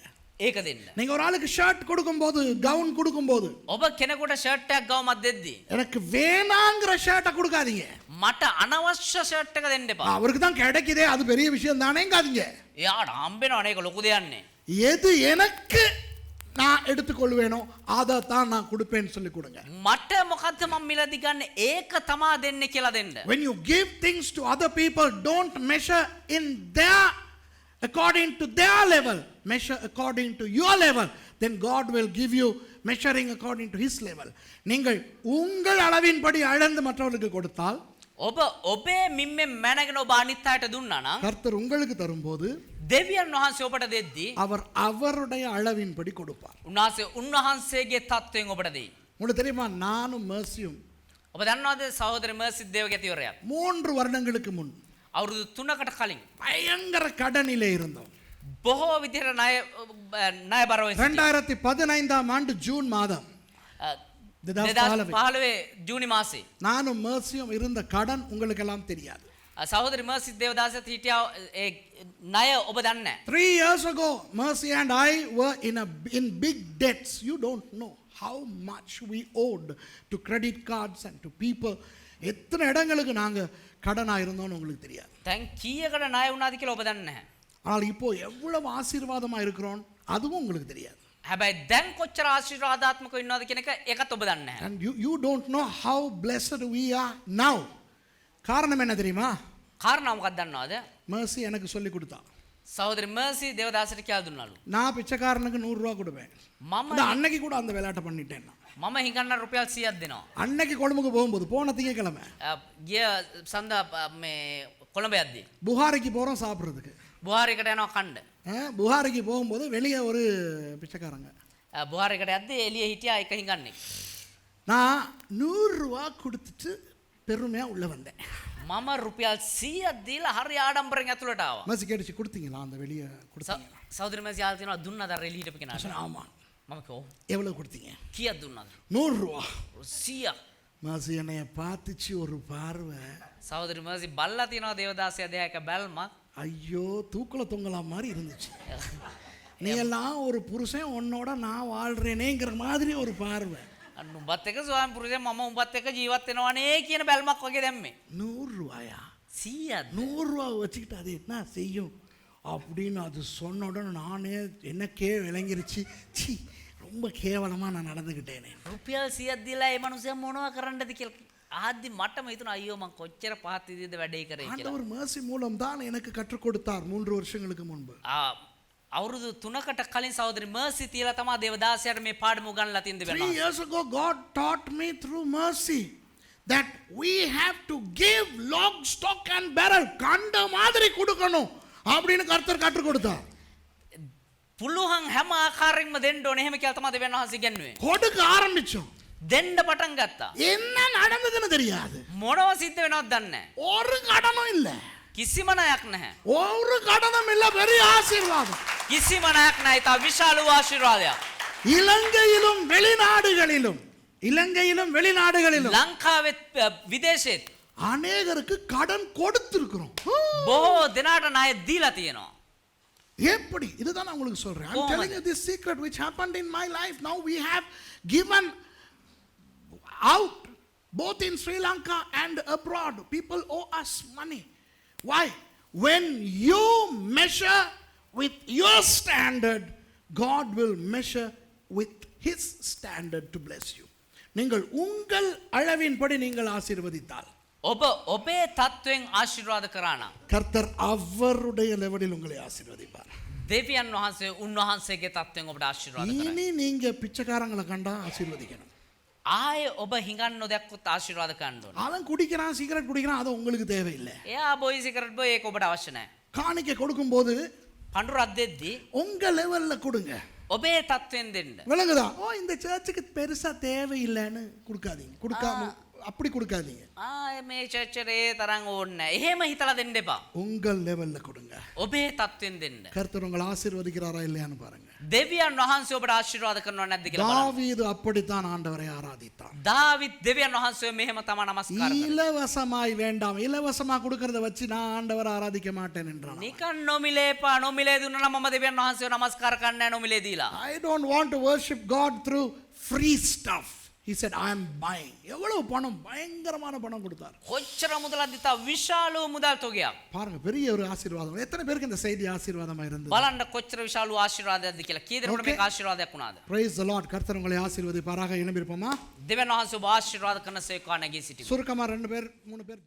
ඒක දෙන්න. நீங்க ஒரு ஆளுக்கு ஷர்ட் கொடுக்கும்போது, கவுன் கொடுக்கும்போது, ඔබ කෙනෙකුට ෂර්ට් එකක් ගවමක් දෙද්දී எனக்கு வேணாங்கிற ஷர்ட்டை கொடுக்காதீங்க. මට අනවශ්‍ය ෂර්ට් එක දෙන්න එපා. அவருக்கு தான் கிடைக்குதே, அது பெரிய விஷயம் தானேங்காதீங்க. එයාට හම්බෙනවනේ ඒක ලොකු දෙයක් නේ. எது எனக்கு நான் எடுத்துக்கொள்வேனோ அதை தான் நான் கொடுப்பேன்னு சொல்லி கொடுங்க. මට මොකද්ද මම මිලදී ගන්න ඒක තමා දෙන්නේ කියලා දෙන්න. When you give things to other people, don't measure in their according to their level, measure according to your level. Then God will give you measuring according to his level. நீங்கள் உங்கள் அளவின்படி அளந்து மற்றவர்களுக்கு கொடுத்தால், ඔබ ඔබේ මිම්මෙන් මැනගෙන ඔබ අනිත් අයට දුන්නා නම් கர்த்தர் உங்களுக்கு தரும்போது දෙවියන් වහන්සේ ඔබට දෙද්දී அவர் அவருடைய அளவின்படி கொடுப்பார். උන්වහන්සේගේ තත්ත්වයෙන් ඔබට දෙයි. உங்களுக்கு தெரியுமா, நானும் மேர்சியும் ඔබ දන්නවද සහෝදර මර්සිත් දේවගතිවරයා 3 வருடங்களுக்கு முன் අවුරුදු 3කට කලින් பயங்கர கடனிலே இருந்தோம். බොහෝ විදිහට ණයබරව 2015 ஆண்டு ஜூன் மாதம் 2015 ජූනි මාසේ நானும் மேர்சியும் இருந்த கடன் உங்களுக்கு எல்லாம் தெரியாது. සහෝදරි මර්සිත් දේවදාසත් හිටියා ඒ ණය ඔබ දන්නේ නැහැ. 3 years ago, Mercy and I were in big debts. You don't know how much we owed to credit cards and to people. எத்தனை இடங்களுக்கு நாங்க கடனா இருந்தோம்னு உங்களுக்கு தெரியாது. දැන් කීයකට ණය වුණාද කියලා ඔබ දන්නේ නැහැ. ஆனால் இப்போ எவ்வளவு ஆசீர்வாதமா இருக்கிறோம் அதுவும் உங்களுக்கு தெரியாது. හැබැයි දැන් කොච්චර ආශිර්වාදාත්මකව ඉන්නවද කියන එක ඒකත් ඔබ දන්නේ නැහැ. And you don't know how blessed we are now. காரணம் என்ன தெரியுமா? කාරණා මොකක්ද දන්නවද? Mercy எனக்கு சொல்லி கொடுத்தா. සහෝදරි මර්සි දේවදාසට කියලා දුන්නලු. நான் பிச்சைக்காரனுக்கு 100 ரூபா கொடுப்பேன். මම அந்த அன்னைக்கு கூட அந்த விளையாட்டை பண்ணிட்டேன் நான். මම හිඟන්න රුපියල් 100ක් දෙනවා. அன்னைக்கு கொழும்புக்கு போகும்போது போன திங்கக்கிழமை ගිය සඳ මේ කොළඹ යද්දී. புகாரிக்கு போகிறோம் சாப்பிட்றதுக்கு. බුහාරයකට යනවා කණ්ඩ. புகாரிக்கு போகும்போது வெளியே ஒரு பிச்சைக்காரங்க. බුහාරයකට යද්දී එළිය හිටියා එක හිඟන්නේ. நான் 100 ரூபா கொடுத்துட்டு பெருமையாக உள்ளே வந்தேன். මම රුපියල් 100ක් දීලා හරි ආඩම්බරෙන් ඇතුළට ආවා. மசி கேட்டுச்சு கொடுத்தீங்களா அந்த வெளியே கொடுத்தீங்க? සහෝදරි මර්සි ආල් තියනවා දුන්නද අර එළියට පිටින කෙනාට? ஆமாம். මම කිව්වා எவ்வளோ கொடுத்தீங்க? කීයක් දුන්නද? 100 ரூபா. 100ක්. மாசி என்னைய பார்த்துச்சு ஒரு பார்வை. සහෝදරි මර්සි බල්ලා තියනවා දේවදාසයා දෙහා එක බැල්මක්. ஐயோ தூக்கில் தொங்கலாம் மாதிரி இருந்துச்சு. நீ எல்லாம் ஒரு புருஷன் உன்னோட நான் வாழ்றேனேங்கிற மாதிரி ஒரு பார்வை. උඹත් එක්ක ස්වාමි පුරුෂයා මම උඹත් එක්ක ජීවත් වෙනවනේ කියන බැල්මක් වගේ දැම්මේ. 100 ரூபாயா? 100ක්. 100 ரூபா வச்சுக்கிட்டு அது என்ன செய்யும் அப்படின்னு அது சொன்ன உடனே நானே எனக்கே விளங்கிருச்சு. சி ரொம்ப கேவலமாக நான் நடந்துக்கிட்டேனே. රුපියල් 100ක් දීලා ඒ මනුස්සයා මොනවා කරන්නද කියලා ආද්දි මටම හිතුණා අයියෝ මං කොච්චර පහත් විදිහද වැඩේ කරේ කියලා. ஆண்டவர் mercy மூலம் தான் எனக்கு கற்றுக் கொடுத்தார் 3 வருஷங்களுக்கு முன்பு. අවුරුදු 3කට කලින් සහෝදරි මර්සි තියලා තමයි දේවදාසයාට මේ පාඩම උගන්ලා තින්ද 3 වෙනවා. years ago God taught me through mercy that we have to give lock stock and barrel. கண்ட மாதிரி கொடுக்கணும் அப்படின்னு கர்த்தர் கற்றுக் கொடுத்தார். පුළුවන් හැම ආකාරයෙන්ම දෙන්න ඕනේ එහෙම කියලා තමයි දෙවියන් වහන්සේ ඉගන්වුවේ. கொடுக்க ஆரம்பிச்சோம். දෙන්න පටන් ගත්තා. என்ன நடந்ததுன்னு தெரியாது. මොනව සිද්ධ වෙනවද දන්නේ නැහැ. ஒரு கடனும் இல்ல. කිසිම ණයක් නැහැ. ஒரு கடனும் இல்ல. பெரிய ஆசீர்வாதம். කිසිම ණයක් නැහැ. තා විශාල වූ ආශිර්වාදයක්. இலங்கையிலும் வெளிநாடுகளிலும் ලංකාවෙත් විදේශෙත් அநேகருக்கு கடன் கொடுத்திருக்கிறோம். බොහෝ දෙනාට ණය දීලා තියෙනවා. எப்படி? இதுதான் நான் உங்களுக்கு சொல்றேன். I'm Oh, telling you this secret which happened in my life. Now we have given out both in Sri Lanka and abroad. People owe us money. Why? When you measure with your standard, God will measure with his standard to bless you. நீங்கள் உங்கள் அளவின்படி நீங்கள் ஆசீர்வதித்தால் ඔබ ඔබේ තත්වයෙන් ආශිර්වාද කරා නම් கர்த்தர் அவருடைய லெவலில் உங்களை ஆசீர்வதிப்பார். දෙවියන් වහන්සේ උන්වහන්සේගේ තත්වයෙන් ඔබට ආශිර්වාද කරයි. இனி நீங்க பிச்சைக்காரங்களை கண்டா ஆசீர்வதிக்கணும். ආයේ ඔබ හිඟන්න නොදැක්කොත් ආශිර්වාද කරන්න ඕනේ. அவன் குடிக்கிறான், சிகரெட் குடிக்கிறான், அது உங்களுக்கு தேவையில்லை. එයා බොයි සිගරට් බොයි ඒක ඔබට අවශ්‍ය නැහැ. காணிக்கை கொடுக்கும்போது පඳුරක් දෙද්දී உங்க லெவல்ல கொடுங்க. ඔබේ තත්වයෙන් දෙන්න. விளங்குதா? ஓ இந்த சர்ச்சுக்கு பெருசா தேவையில்லைன்னு கொடுக்காதீங்க. கொடுக்காம அப்படி கொடுக்காதீங்க. මේ චර්චරේ තරම් ඕනේ නැහැ. එහෙම හිතලා දෙන්න එපා. உங்கள் லெவல்ல கொடுங்க. ඔබේ තත්වයෙන් දෙන්න. கர்த்தர் உங்களை ஆசீர்வதிக்கிறாரா இல்லையான்னு பாருங்க. දෙවියන් වහන්සේ ඔබට ආශිර්වාද කරනව නැද්ද කියලා බලන්න. தாவீது அப்படித்தான் ஆண்டவரை ஆராதித்தான். දාවිත් දෙවියන් වහන්සේ මෙහෙම තමයි නමස්කාර කරන්නේ. இலவசமாய் வேண்டாம், இலவசமா கொடுக்கறத வச்சு நான் ஆண்டவரை ஆராதிக்க மாட்டேன் என்றான். නිකන් නොමිලේ එපා. නොමිලේ දුන්නා නම් මම දෙවියන් වහන්සේව නමස්කාර කරන්නේ නැහැ නොමිලේ දීලා. I don't want to worship God through free stuff. He said, I am buying. எவ்வளவு பணம், பயங்கரமான பணம் கொடுத்தார். කොච්චර මුදලක් දීතා විශාල මුදල් තොගයක්. பாருங்க, பெரிய ஒரு ஆசீர்வாதம். எத்தனை பேருக்கு இந்த செய்தி ஆசீர்வாதமா இருந்தது? බලන්න කොච්චර විශාල ආශිර්වාදයක්ද කියලා. කී දෙනෙකුට මේක ආශිර්වාදයක් වුණාද? Praise the Lord. கர்த்தர் உங்களை ஆசீர்வதிப்பாராக. இணைந்திருப்போமா? දෙවියන් වහන්සේ ඔබ ආශිර්වාද කරන සේකවා නැගී සිටිමු. சுருக்கமா 2 பேர் 3 பேர்